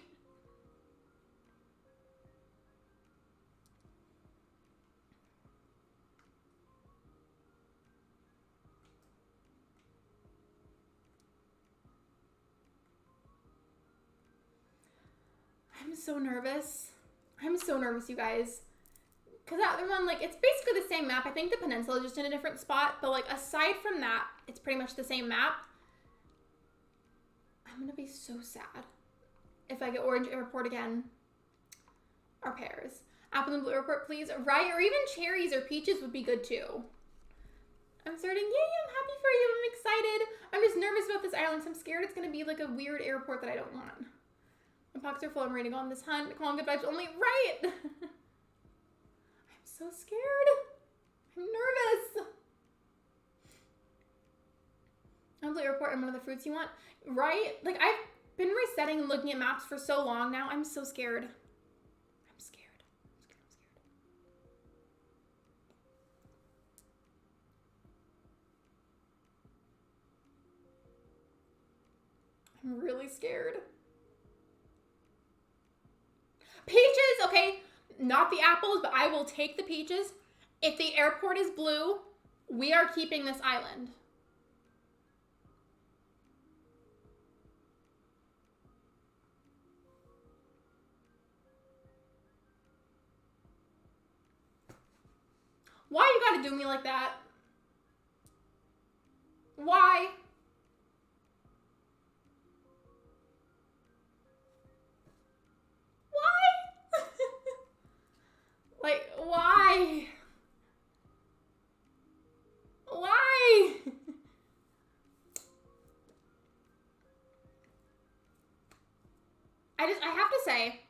I'm so nervous. I'm so nervous, you guys. Because that other one, like, it's basically the same map. I think the peninsula is just in a different spot. But, like, aside from that, it's pretty much the same map. I'm going to be so sad if I get Orange Airport again. Or pears. Apple and Blue Airport, please. Right? Or even cherries or peaches would be good, too. I'm starting. Yay, I'm happy for you. I'm excited. I'm just nervous about this island. So I'm scared it's going to be, like, a weird airport that I don't want. My pockets are full. I'm ready to go on this hunt. Calling good vibes only. Right! I'm so scared. I'm nervous. Blue Airport and one of the fruits you want. Right? Like, I've been resetting and looking at maps for so long now. I'm so scared. I'm scared. I'm really scared. Peaches, okay, not the apples, but I will take the peaches. If the airport is blue, we are keeping this island. Why you gotta do me like that? Why? Why? Like, why? Why? I have to say,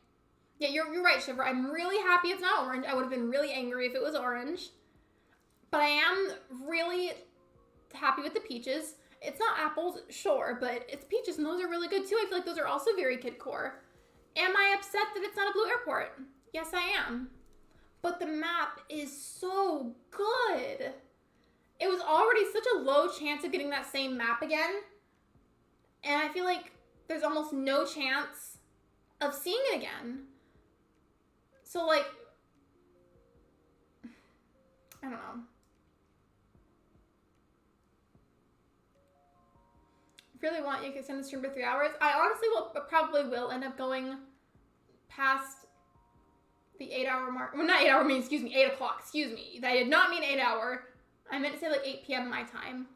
yeah, you're right, Shiver. I'm really happy it's not orange. I would have been really angry if it was orange. But I am really happy with the peaches. It's not apples, sure, but it's peaches, and those are really good too. I feel like those are also very Kidcore. Am I upset that it's not a blue airport? Yes, I am. But the map is so good. It was already such a low chance of getting that same map again. And I feel like there's almost no chance of seeing it again. So, like, I don't know. If you really want, you can extend the stream for 3 hours. I honestly probably will end up going past the 8-hour mark. Well, not 8 hour, I mean, excuse me, 8 o'clock, excuse me. I did not mean 8 hour. I meant to say like 8 p.m. my time.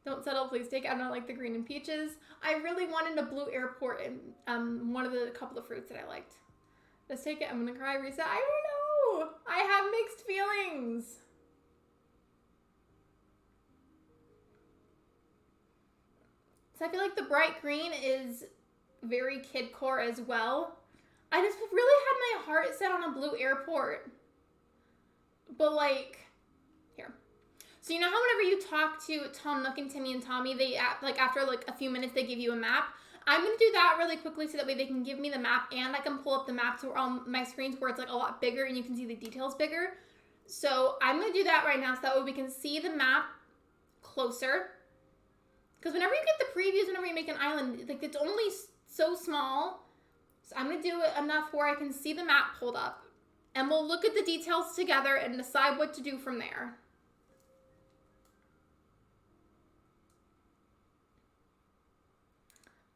Don't settle, please take. I don't like the green and peaches. I really wanted a blue airport in one of the couple of fruits that I liked. Let's take it. I'm gonna cry. Reset. I don't know. I have mixed feelings. So I feel like the bright green is very Kidcore as well. I just really had my heart set on a blue airport. But like, here. So you know how whenever you talk to Tom Nook and Timmy and Tommy, they like after like a few minutes they give you a map. I'm gonna do that really quickly so that way they can give me the map and I can pull up the map to on my screens where it's like a lot bigger and you can see the details bigger. So I'm gonna do that right now so that way we can see the map closer. Because whenever you get the previews, whenever you make an island, like it's only so small. So I'm gonna do it enough where I can see the map pulled up. And we'll look at the details together and decide what to do from there.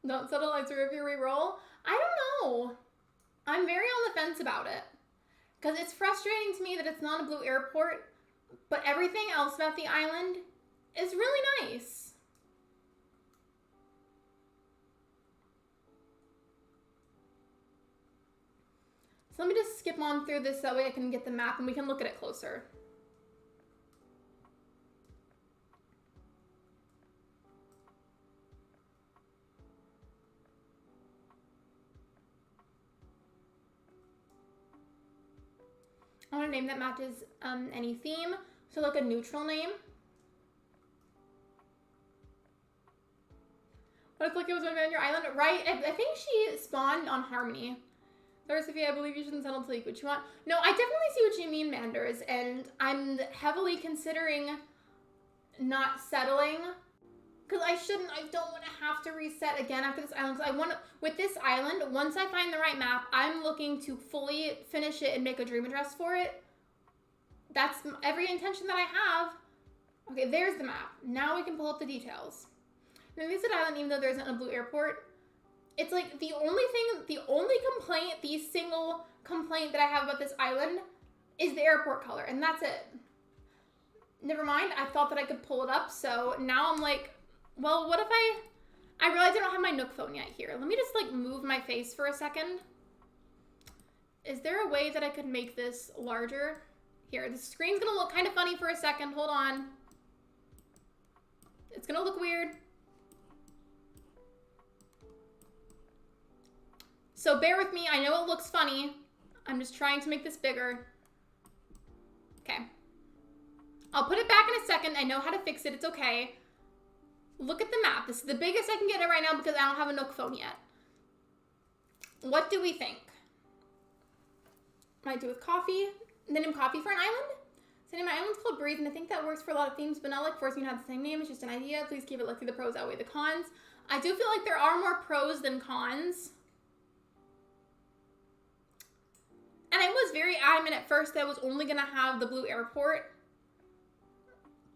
Don't settle like to review reroll. I don't know. I'm very on the fence about it. Because it's frustrating to me that it's not a blue airport, but everything else about the island is really nice. So let me just skip on through this so that way I can get the map and we can look at it closer. I want a name that matches any theme. So like a neutral name. What if like it was on your island? Right? I think she spawned on Harmony. Sophia, I believe you shouldn't settle until you get what you want. No, I definitely see what you mean, Manders, and I'm heavily considering not settling. Because I don't want to have to reset again after this island. Because I want to, with this island, once I find the right map, I'm looking to fully finish it and make a dream address for it. That's every intention that I have. Okay, there's the map. Now we can pull up the details. Now, this island, even though there isn't a blue airport, it's like the only complaint, the single complaint that I have about this island is the airport color, and that's it. Never mind, I thought that I could pull it up, so now I'm like, well, what if I realize I don't have my Nook phone yet here. Let me just like move my face for a second. Is there a way that I could make this larger? Here, the screen's gonna look kind of funny for a second, hold on. It's gonna look weird. So bear with me, I know it looks funny. I'm just trying to make this bigger. Okay. I'll put it back in a second. I know how to fix it, it's okay. Look at the map. This is the biggest I can get it right now because I don't have a Nook phone yet. What do we think? Might do with coffee. The name coffee for an island? So name my island's called Breathe, and I think that works for a lot of themes, but not like forcing you to have the same name. It's just an idea. Please keep it like the pros outweigh the cons. I do feel like there are more pros than cons. And I was very adamant at first that I was only going to have the blue airport.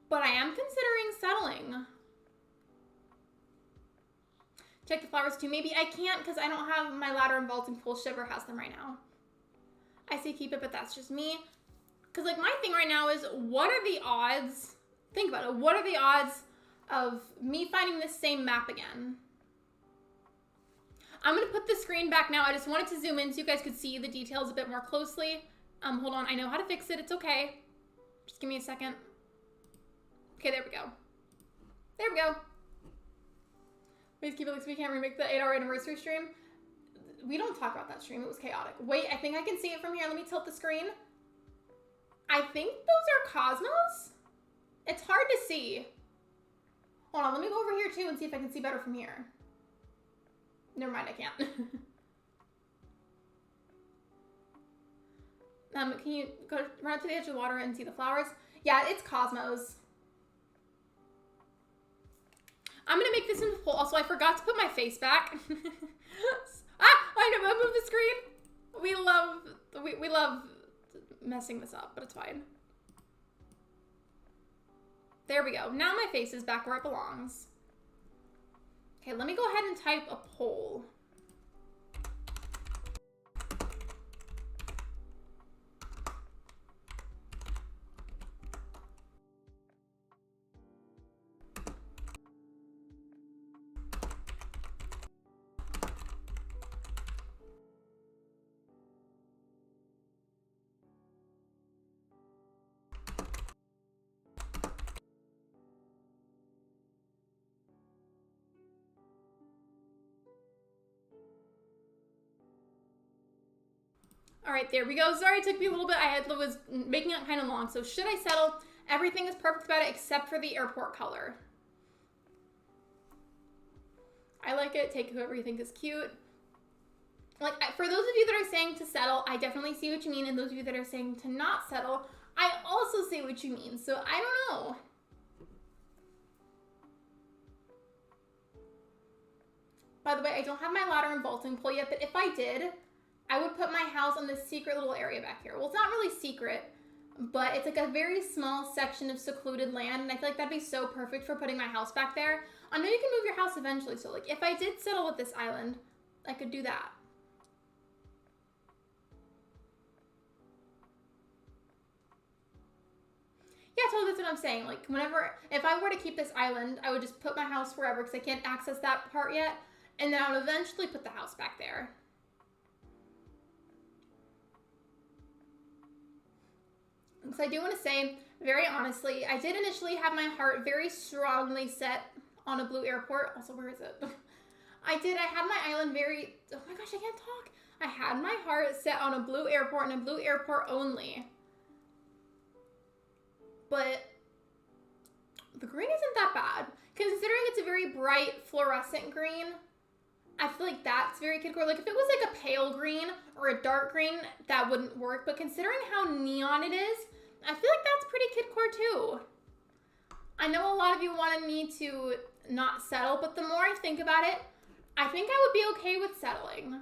But I am considering settling. Check the flowers too. Maybe I can't because I don't have my ladder and vaulting pool. Shiver has them right now. I say keep it, but that's just me. Because, like, my thing right now is, what are the odds? Think about it. What are the odds of me finding this same map again? I'm going to put the screen back now. I just wanted to zoom in so you guys could see the details a bit more closely. Hold on. I know how to fix it. It's okay. Just give me a second. Okay, there we go. There we go. Please keep it like we can't remake the 8-hour anniversary stream. We don't talk about that stream. It was chaotic. Wait, I think I can see it from here. Let me tilt the screen. I think those are cosmos. It's hard to see. Hold on, let me go over here too and see if I can see better from here. Never mind, I can't. Can you go run up to the edge of the water and see the flowers? Yeah, it's cosmos. I'm gonna make this into a poll. Also, I forgot to put my face back. I know, I moved the screen. We love messing this up, but it's fine. There we go. Now my face is back where it belongs. Okay, let me go ahead and type a poll. All right, there we go. Sorry, it took me a little bit. I was making it kind of long. So should I settle? Everything is perfect about it except for the airport color. I like it. Take whoever you think is cute. Like, for those of you that are saying to settle, I definitely see what you mean. And those of you that are saying to not settle, I also see what you mean. So I don't know. By the way, I don't have my ladder and vaulting pole yet, but if I did, I would put my house on this secret little area back here. Well, it's not really secret, but it's like a very small section of secluded land, and I feel like that'd be so perfect for putting my house back there. I know you can move your house eventually, so like if I did settle with this island, I could do that. Yeah, totally, that's what I'm saying. Like, if I were to keep this island, I would just put my house wherever, because I can't access that part yet, and then I would eventually put the house back there. Because I do want to say, very honestly, I did initially have my heart very strongly set on a blue airport. Also, where is it? I had my island very, oh my gosh, I can't talk. I had my heart set on a blue airport and a blue airport only. But the green isn't that bad. Considering it's a very bright fluorescent green, I feel like that's very Kidcore. Like, if it was like a pale green or a dark green, that wouldn't work. But considering how neon it is, I feel like that's pretty Kidcore too. I know a lot of you wanted me to not settle, but the more I think about it, I think I would be okay with settling.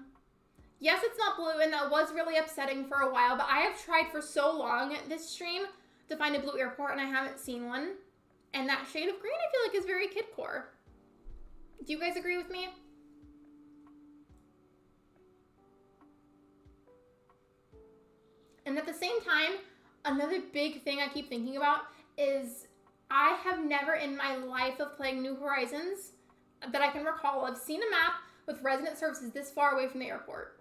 Yes, it's not blue, and that was really upsetting for a while, but I have tried for so long this stream to find a blue airport, and I haven't seen one. And that shade of green, I feel like, is very Kidcore. Do you guys agree with me? And at the same time, another big thing I keep thinking about is I have never in my life of playing New Horizons that I can recall have seen a map with resident services this far away from the airport.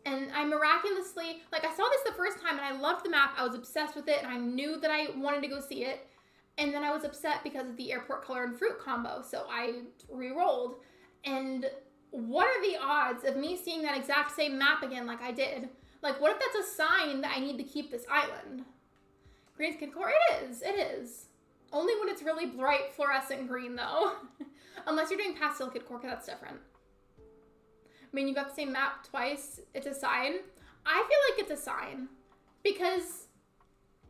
And I miraculously, like, I saw this the first time and I loved the map. I was obsessed with it and I knew that I wanted to go see it. And then I was upset because of the airport color and fruit combo. So I re-rolled. And what are the odds of me seeing that exact same map again like I did? Like, what if that's a sign that I need to keep this island? Green's Kidcore? It is. Only when it's really bright fluorescent green, though. Unless you're doing pastel Kidcore, because that's different. I mean, you got the same map twice. It's a sign. I feel like it's a sign. Because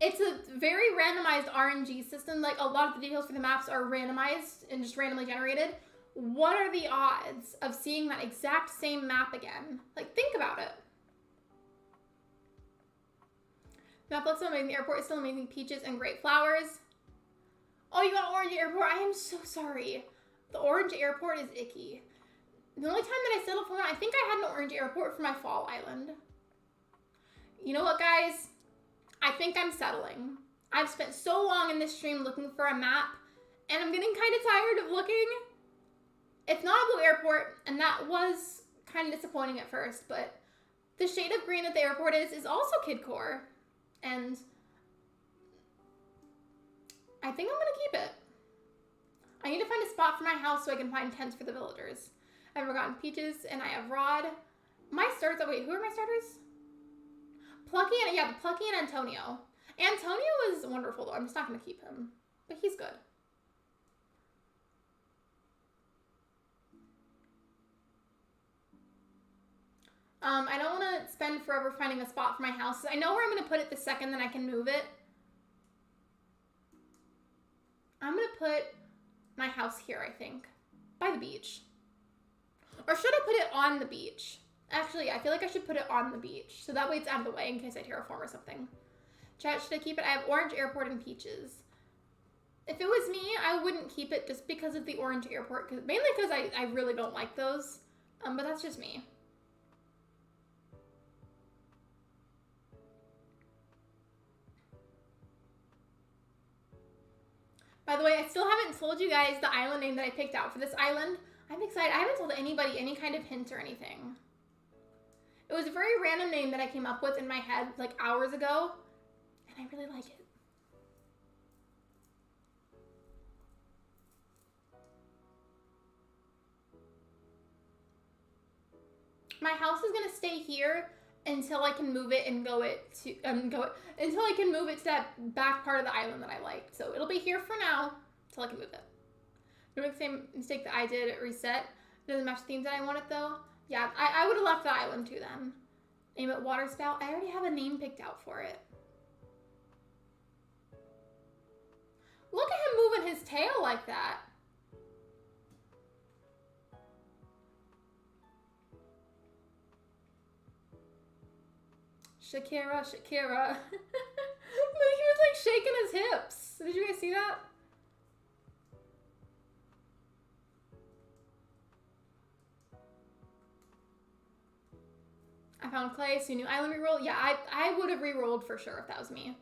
it's a very randomized RNG system. Like, a lot of the details for the maps are randomized and just randomly generated. What are the odds of seeing that exact same map again? Like, think about it. Map looks so amazing. The airport is still amazing. Peaches and great flowers. Oh, you got orange airport. I am so sorry. The orange airport is icky. The only time that I settled for one, I think I had an orange airport for my fall island. You know what, guys? I think I'm settling. I've spent so long in this stream looking for a map, and I'm getting kind of tired of looking. It's not a blue airport, and that was kind of disappointing at first, but the shade of green that the airport is also Kidcore, and I think I'm gonna keep it. I need to find a spot for my house so I can find tents for the villagers. I've forgotten Peaches, and I have Rod. My starters, oh wait, who are my starters? Plucky and, yeah, Plucky and Antonio. Antonio is wonderful though, I'm just not gonna keep him, but he's good. I don't want to spend forever finding a spot for my house. I know where I'm going to put it the second that I can move it. I'm going to put my house here, I think, by the beach. Or should I put it on the beach? Actually, I feel like I should put it on the beach, so that way it's out of the way in case I terraform or something. Chat, should I keep it? I have Orange Airport and Peaches. If it was me, I wouldn't keep it just because of the Orange Airport, mainly because I really don't like those, but that's just me. By the way, I still haven't told you guys the island name that I picked out for this island. I'm excited. I haven't told anybody any kind of hint or anything. It was a very random name that I came up with in my head like hours ago, and I really like it. My house is gonna stay here until I can move it and until I can move it to that back part of the island that I like. So it'll be here for now until I can move it. Don't make the same mistake that I did at reset. It doesn't match the themes that I wanted though. Yeah, I would have left the island too then. Name it Water Spout. I already have a name picked out for it. Look at him moving his tail like that. Shakira, Shakira. He was like shaking his hips. Did you guys see that? I found clay, so new island reroll. Yeah, I would have rerolled for sure if that was me.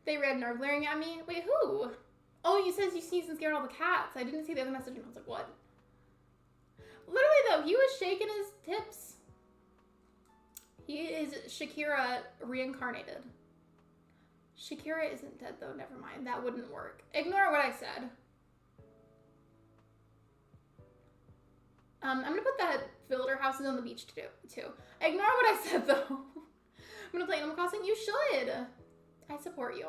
They read and are glaring at me. Wait, who? Oh, you said you sneezed and scared all the cats. I didn't see the other message and I was like, what? Literally though, he was shaking his hips. He is Shakira reincarnated. Shakira isn't dead though, never mind. That wouldn't work. Ignore what I said. I'm gonna put that villager houses on the beach too. Ignore what I said though. I'm gonna play Animal Crossing. You should. I support you.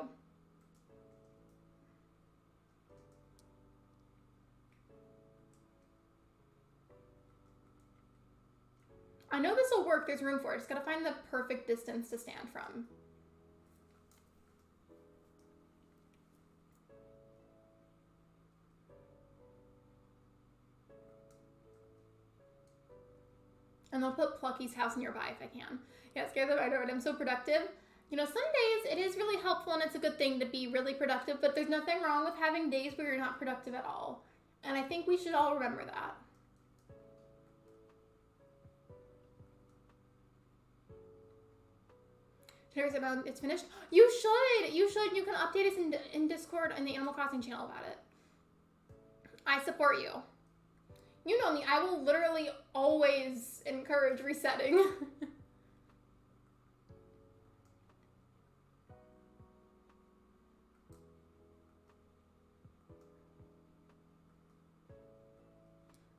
I know this will work. There's room for it. Just gotta find the perfect distance to stand from. And I'll put Plucky's house nearby if I can. Yeah, scare them. I know, I'm so productive. You know, some days it is really helpful and it's a good thing to be really productive, but there's nothing wrong with having days where you're not productive at all. And I think we should all remember that. It's finished. You should. You should. You can update us in Discord and the Animal Crossing channel about it. I support you. You know me. I will literally always encourage resetting.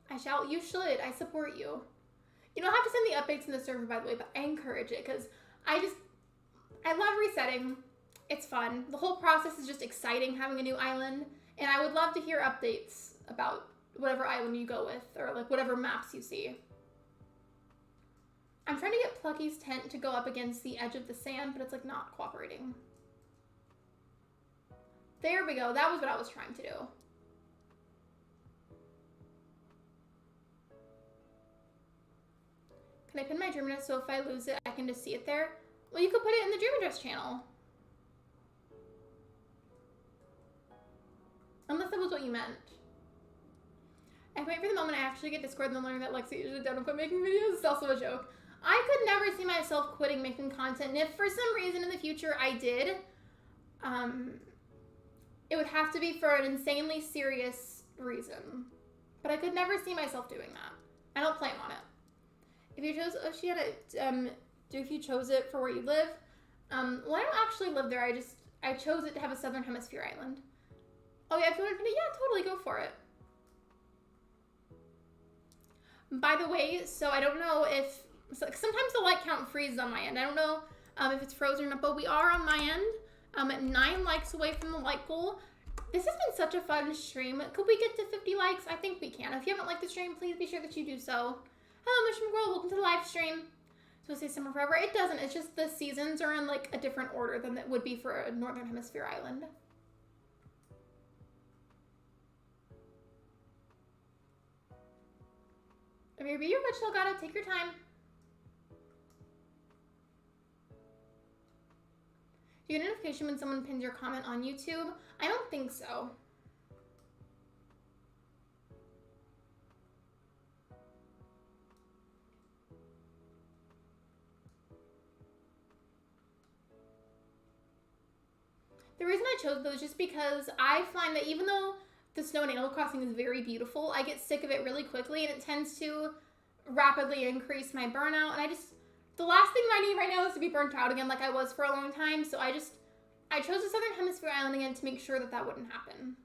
I shall. You should. I support you. You don't have to send the updates in the server, by the way, but I encourage it because I love resetting. It's fun. The whole process is just exciting, having a new island. And I would love to hear updates about whatever island you go with or like whatever maps you see. I'm trying to get Plucky's tent to go up against the edge of the sand, but it's like not cooperating. There we go. That was what I was trying to do. Can I pin my dream address so if I lose it, I can just see it there? Well, you could put it in the dream address channel. Unless that was what you meant. I wait for the moment I actually get Discord and then learning that Lexi usually don't quit making videos. It's also a joke. I could never see myself quitting making content. And if for some reason in the future I did, it would have to be for an insanely serious reason. But I could never see myself doing that. I don't plan on it. If you chose Oceania, if you chose it for where you live, well, I don't actually live there. I chose it to have a Southern Hemisphere island. Oh yeah, if you want to, yeah, totally go for it. By the way, so I don't know if, sometimes the light count freezes on my end. I don't know if it's frozen or not, but we are on my end at 9 likes away from the like goal. This has been such a fun stream. Could we get to 50 likes? I think we can. If you haven't liked the stream, please be sure that you do so. Hello, Mushroom World. Welcome to the live stream. So say summer forever. It doesn't. It's just the seasons are in like a different order than it would be for a Northern Hemisphere island. If you're good, still got it. Take your time. Do you get a notification when someone pins your comment on YouTube? I don't think so. The reason I chose those is just because I find that even though the snow in Animal Crossing is very beautiful, I get sick of it really quickly, and it tends to rapidly increase my burnout. And the last thing I need right now is to be burnt out again like I was for a long time. So I chose the Southern Hemisphere island again to make sure that that wouldn't happen.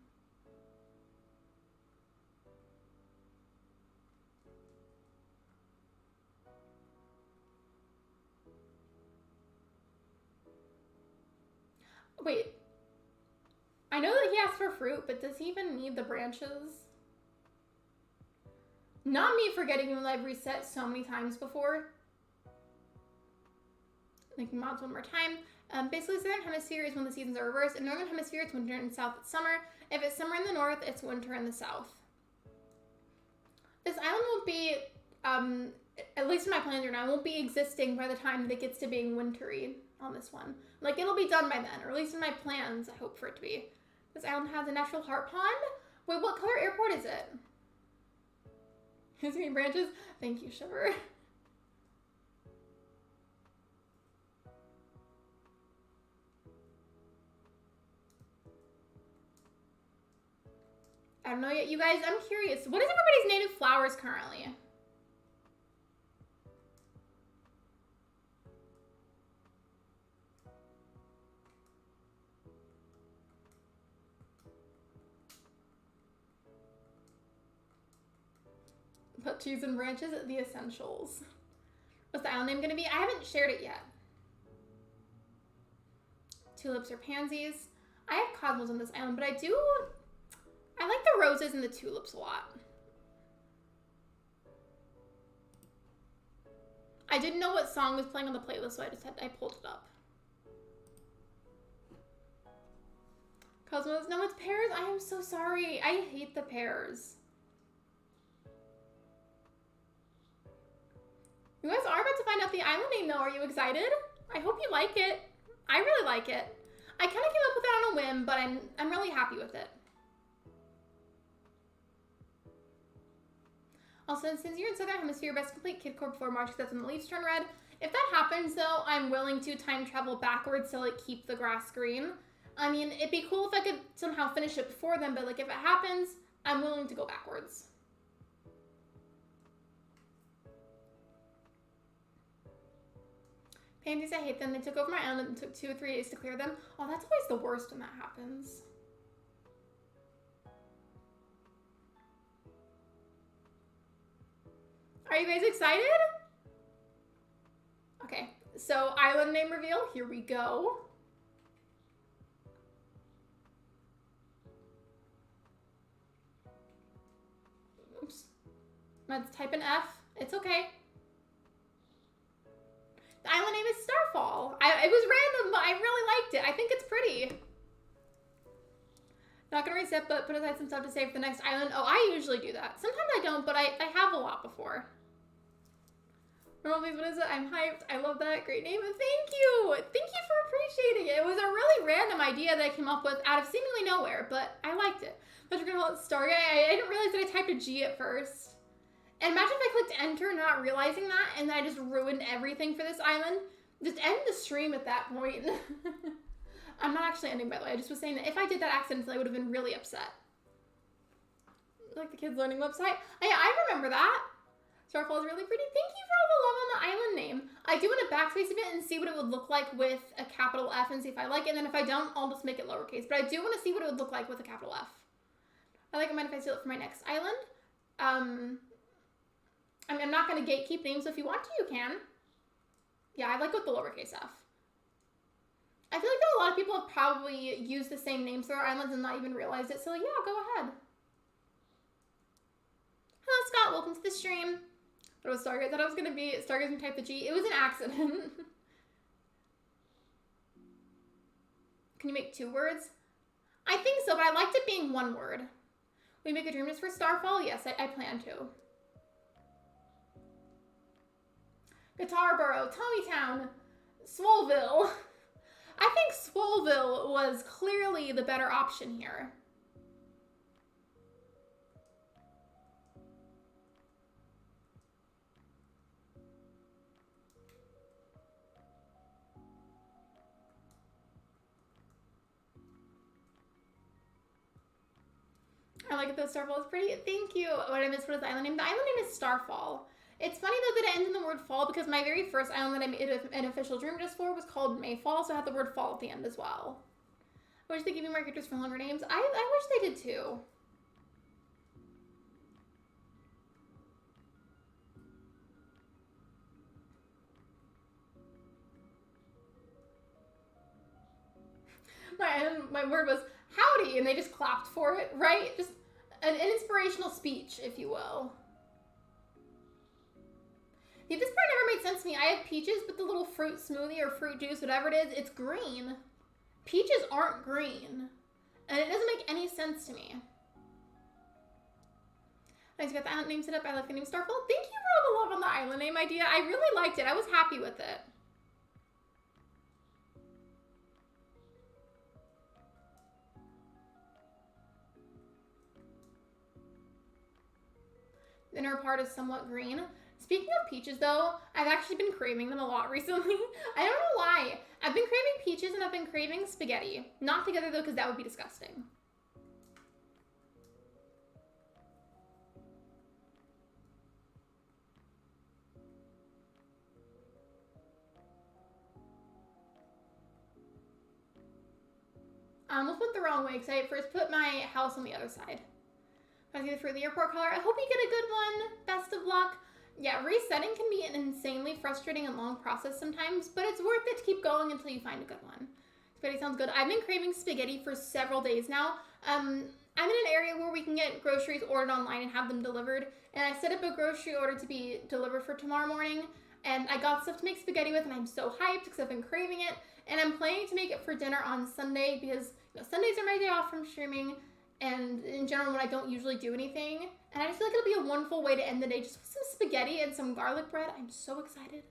Wait. I know that he asked for fruit, but does he even need the branches? Not me forgetting when I've reset so many times before. Making mods one more time. Basically, Southern Hemisphere is when the seasons are reversed. In Northern Hemisphere, it's winter, and South, it's summer. If it's summer in the north, it's winter in the south. This island won't be, at least in my plans right now, it won't be existing by the time that it gets to being wintry on this one. Like, it'll be done by then, or at least in my plans, I hope for it to be. This island has a natural heart pond. Wait, what color airport is it? Has any branches? Thank you, Shiver. I don't know yet. You guys, I'm curious. What is everybody's native flowers currently? Put cheese and branches, the essentials. What's the island name gonna be? I haven't shared it yet. Tulips or pansies. I have cosmos on this island, but I like the roses and the tulips a lot. I didn't know what song was playing on the playlist, so I pulled it up. Cosmos, no, it's pears. I am so sorry. I hate the pears. You guys are about to find out the island name, though. Are you excited? I hope you like it. I really like it. I kind of came up with it on a whim, but I'm really happy with it. Also, since you're in Southern Hemisphere, best complete Kidcore before March because that's when the leaves turn red. If that happens, though, I'm willing to time travel backwards to, like, keep the grass green. I mean, it'd be cool if I could somehow finish it before then, but, like, if it happens, I'm willing to go backwards. Pansies, I hate them. They took over my island and took 2 or 3 days to clear them. Oh, that's always the worst when that happens. Are you guys excited? Okay, so island name reveal. Here we go. Oops. Let's type an F. It's okay. The island name is Starfall. It was random, but I really liked it. I think it's pretty. Not gonna reset, but put aside some stuff to save for the next island. Oh, I usually do that. Sometimes I don't, but I have a lot before. What is it? I'm hyped. I love that. Great name. And thank you. Thank you for appreciating it. It was a really random idea that I came up with out of seemingly nowhere, but I liked it. But you're gonna call it Stargate. I didn't realize that I typed a G at first. And imagine if I clicked enter not realizing that and then I just ruined everything for this island. Just end the stream at that point. I'm not actually ending, by the way. I just was saying that if I did that accidentally, I would have been really upset. Like the kids learning website. I remember that. Starfall is really pretty. Thank you for all the love on the island name. I do want to backspace a bit and see what it would look like with a capital F and see if I like it. And then if I don't, I'll just make it lowercase. But I do want to see what it would look like with a capital F. I like it if I steal it for my next island. I mean, I'm not going to gatekeep names, so if you want to, you can. Yeah, I like with the lowercase F. I feel like that a lot of people have probably used the same names for their islands and not even realized it. So yeah, go ahead. Hello, Scott. Welcome to the stream. What was Stargaze? I thought it was going to be Stargaze and type the G. It was an accident. Can you make 2 words? I think so, but I liked it being 1 word. We make a dream just for Starfall? Yes, I plan to. Guitarboro, Tommytown, Swoleville. I think Swoleville was clearly the better option here. I like it though, Starfall is pretty. Thank you. What I missed, what is the island name? The island name is Starfall. It's funny though that it ends in the word fall because my very first island that I made an official dream just for was called Mayfall, so I had the word fall at the end as well. I wish they gave me more characters for longer names. I wish they did too. My word was howdy, and they just clapped for it, right? Just an inspirational speech, if you will. See, this part never made sense to me. I have peaches, but the little fruit smoothie or fruit juice, whatever it is, it's green. Peaches aren't green. And it doesn't make any sense to me. I just got the island name set up. I like the name Starfall. Thank you for all the love on the island name idea. I really liked it. I was happy with it. The inner part is somewhat green. Speaking of peaches, though, I've actually been craving them a lot recently. I don't know why. I've been craving peaches and I've been craving spaghetti. Not together, though, because that would be disgusting. I almost went the wrong way because I first put my house on the other side. I was going for the airport color. I hope you get a good one. Best of luck. Yeah, resetting can be an insanely frustrating and long process sometimes, but it's worth it to keep going until you find a good one. Spaghetti sounds good. I've been craving spaghetti for several days now. I'm in an area where we can get groceries ordered online and have them delivered, and I set up a grocery order to be delivered for tomorrow morning, and I got stuff to make spaghetti with, and I'm so hyped because I've been craving it, and I'm planning to make it for dinner on Sunday because Sundays are my day off from streaming, and in general when I don't usually do anything, and I just feel like it'll be a wonderful way to end the day just with some spaghetti and some garlic bread. I'm so excited.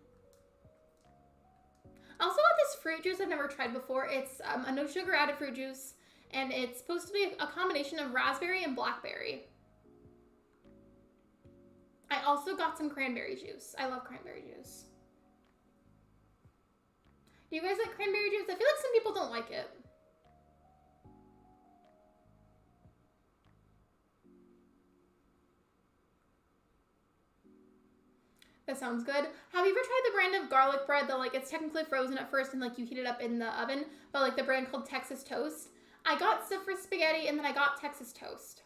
I also got this fruit juice I've never tried before. It's a no sugar added fruit juice, and it's supposed to be a combination of raspberry and blackberry. I also got some cranberry juice. I love cranberry juice. Do you guys like cranberry juice? I feel like some people don't like it. That sounds good. Have you ever tried the brand of garlic bread that, like, it's technically frozen at first and, like, you heat it up in the oven, but, like, the brand called Texas Toast? I got stuff for spaghetti and then I got Texas Toast.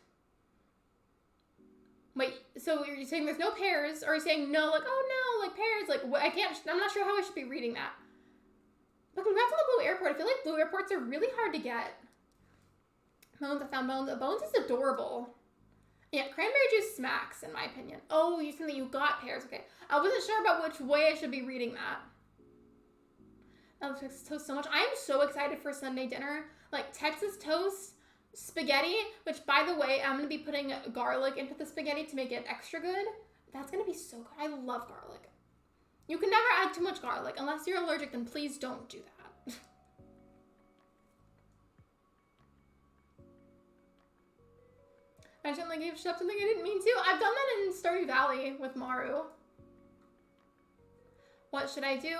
Wait, so you're saying there's no pears, or you're saying no, like, oh no, like, pears, like, what, I'm not sure how I should be reading that. But congrats on the Blue Airport. I feel like Blue Airports are really hard to get. Bones, I found Bones. Bones is adorable. Yeah, cranberry juice smacks, in my opinion. Oh, you're saying that you got pears. Okay. I wasn't sure about which way I should be reading that. I love Texas Toast so much. I am so excited for Sunday dinner. Like, Texas Toast, spaghetti, which, by the way, I'm going to be putting garlic into the spaghetti to make it extra good. That's going to be so good. I love garlic. You can never add too much garlic. Unless you're allergic, then please don't do that. I accidentally gave Shep something I didn't mean to. I've done that in Stardew Valley with Maru. What should I do?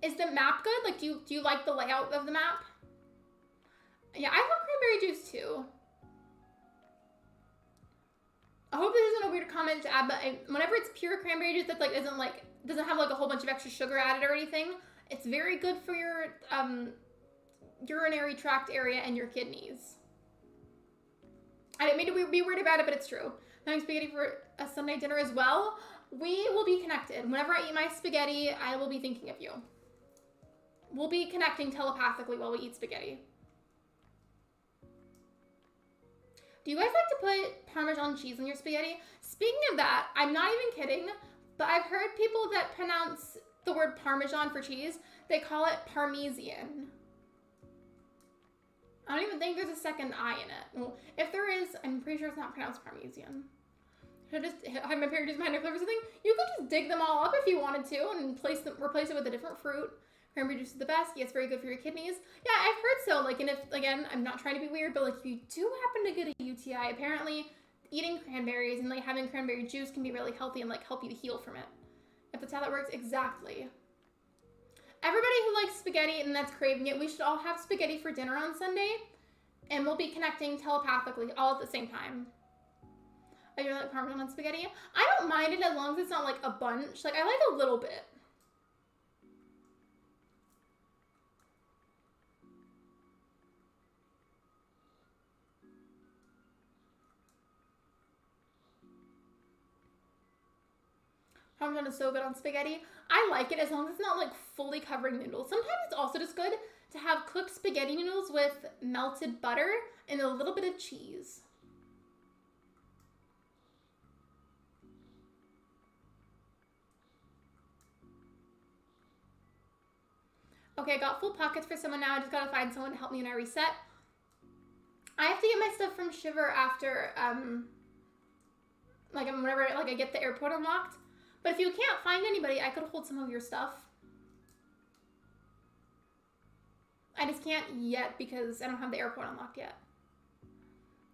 Is the map good? Like, do you like the layout of the map? Yeah, I love cranberry juice too. I hope this isn't a weird comment to add, but whenever it's pure cranberry juice that like doesn't have like a whole bunch of extra sugar added or anything, it's very good for your urinary tract area and your kidneys. I didn't mean to be weird about it, but it's true. Having spaghetti for a Sunday dinner as well. We will be connected. Whenever I eat my spaghetti, I will be thinking of you. We'll be connecting telepathically while we eat spaghetti. Do you guys like to put Parmesan cheese in your spaghetti? Speaking of that, I'm not even kidding, but I've heard people that pronounce the word Parmesan for cheese, they call it Parmesan. I don't even think there's a second I in it. Well, if there is, I'm pretty sure it's not pronounced Parmesan. Should I just have my parents behind a clip or something? You could just dig them all up if you wanted to and replace it with a different fruit. Cranberry juice is the best. Yeah, it's very good for your kidneys. Yeah, I've heard so. Like, and if, again, I'm not trying to be weird, but like if you do happen to get a UTI, apparently eating cranberries and like having cranberry juice can be really healthy and like help you to heal from it. If that's how that works, exactly. Everybody who likes spaghetti and that's craving it, we should all have spaghetti for dinner on Sunday, and we'll be connecting telepathically all at the same time. Oh, you like Parmesan on spaghetti? I don't mind it as long as it's not like a bunch. Like, I like a little bit. Parmesan is so good on spaghetti. I like it as long as it's not like fully covering noodles. Sometimes it's also just good to have cooked spaghetti noodles with melted butter and a little bit of cheese. Okay, I got full pockets for someone now. I just gotta find someone to help me when I reset. I have to get my stuff from Shiver after, whenever I get the airport unlocked. But if you can't find anybody, I could hold some of your stuff. I just can't yet because I don't have the airport unlocked yet.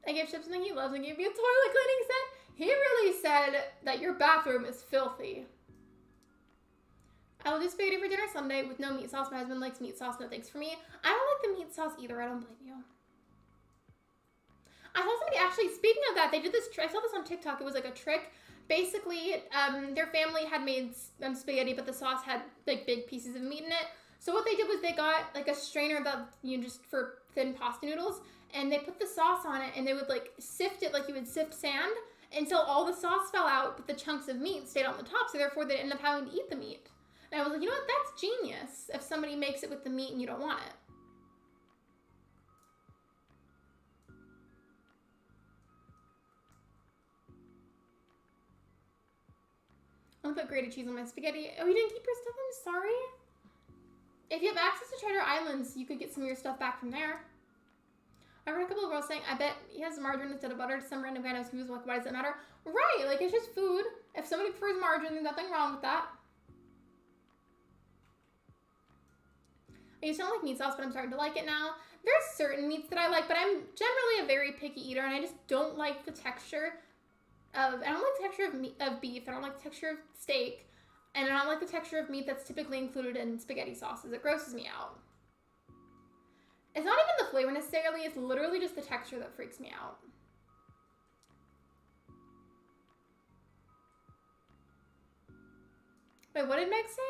I gave Ship something he loves and gave me a toilet cleaning set. He really said that your bathroom is filthy. I will do spaghetti for dinner Sunday with no meat sauce. My husband likes meat sauce, no thanks for me. I don't like the meat sauce either, I don't blame you. I saw somebody actually, speaking of that, they did this, I saw this on TikTok, it was like a trick. Basically, their family had made spaghetti, but the sauce had like big pieces of meat in it. So what they did was they got like a strainer that, just for thin pasta noodles, and they put the sauce on it, and they would like sift it like you would sift sand until all the sauce fell out, but the chunks of meat stayed on the top, so therefore they ended up having to eat the meat. And I was like, you know what, that's genius if somebody makes it with the meat and you don't want it. I'll put grated cheese on my spaghetti. Oh, you didn't keep your stuff? I'm sorry. If you have access to Trader Islands, you could get some of your stuff back from there. I read a couple of girls saying, I bet he has margarine instead of butter. Some random guy knows who's like, why does it matter? Right, like it's just food. If somebody prefers margarine, there's nothing wrong with that. I used to not like meat sauce, but I'm starting to like it now. There's certain meats that I like, but I'm generally a very picky eater, and I just don't like the texture of, I don't like the texture of beef, I don't like the texture of steak, and I don't like the texture of meat that's typically included in spaghetti sauces. It grosses me out. It's not even the flavor necessarily, it's literally just the texture that freaks me out. Wait, what did Meg say?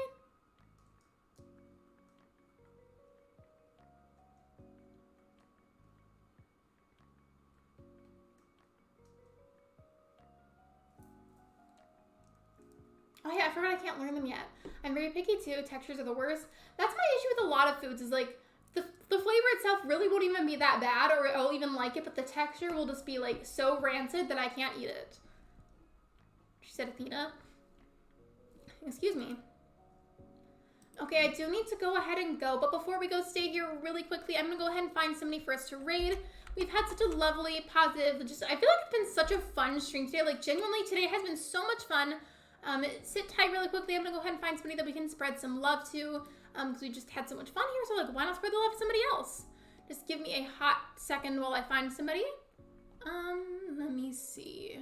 Oh yeah, I forgot I can't learn them yet. I'm very picky too. Textures are the worst. That's my issue with a lot of foods is like the flavor itself really won't even be that bad or I'll even like it, but the texture will just be like so rancid that I can't eat it. She said Athena. Excuse me. Okay, I do need to go ahead and go, but before we go, stay here really quickly. I'm gonna go ahead and find somebody for us to raid. We've had such a lovely, positive, I feel like it's been such a fun stream today. Like genuinely today has been so much fun. Sit tight really quickly. I'm gonna go ahead and find somebody that we can spread some love to, because we just had so much fun here, so like, why not spread the love to somebody else? Just give me a hot second while I find somebody. Let me see.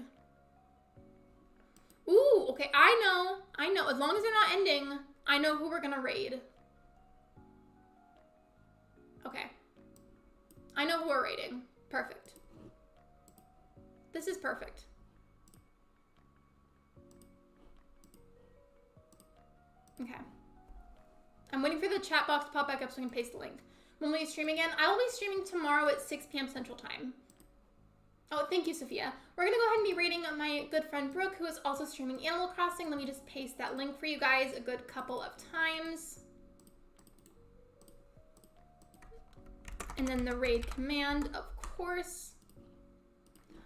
Ooh, okay, I know, as long as they're not ending, I know who we're gonna raid. Okay. I know who we're raiding. Perfect. This is perfect. Okay. I'm waiting for the chat box to pop back up so I can paste the link. When will you stream again? I will be streaming tomorrow at 6 p.m. Central Time. Oh, thank you, Sophia. We're going to go ahead and be raiding my good friend Brooke, who is also streaming Animal Crossing. Let me just paste that link for you guys a good couple of times. And then the raid command, of course.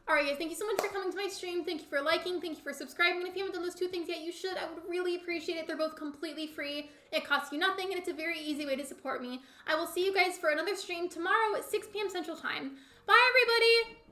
All right, guys, thank you so much for coming to my stream. Thank you for liking. Thank you for subscribing. And if you haven't done those two things yet, you should. I would really appreciate it. They're both completely free. It costs you nothing, and it's a very easy way to support me. I will see you guys for another stream tomorrow at 6 p.m. Central Time. Bye, everybody.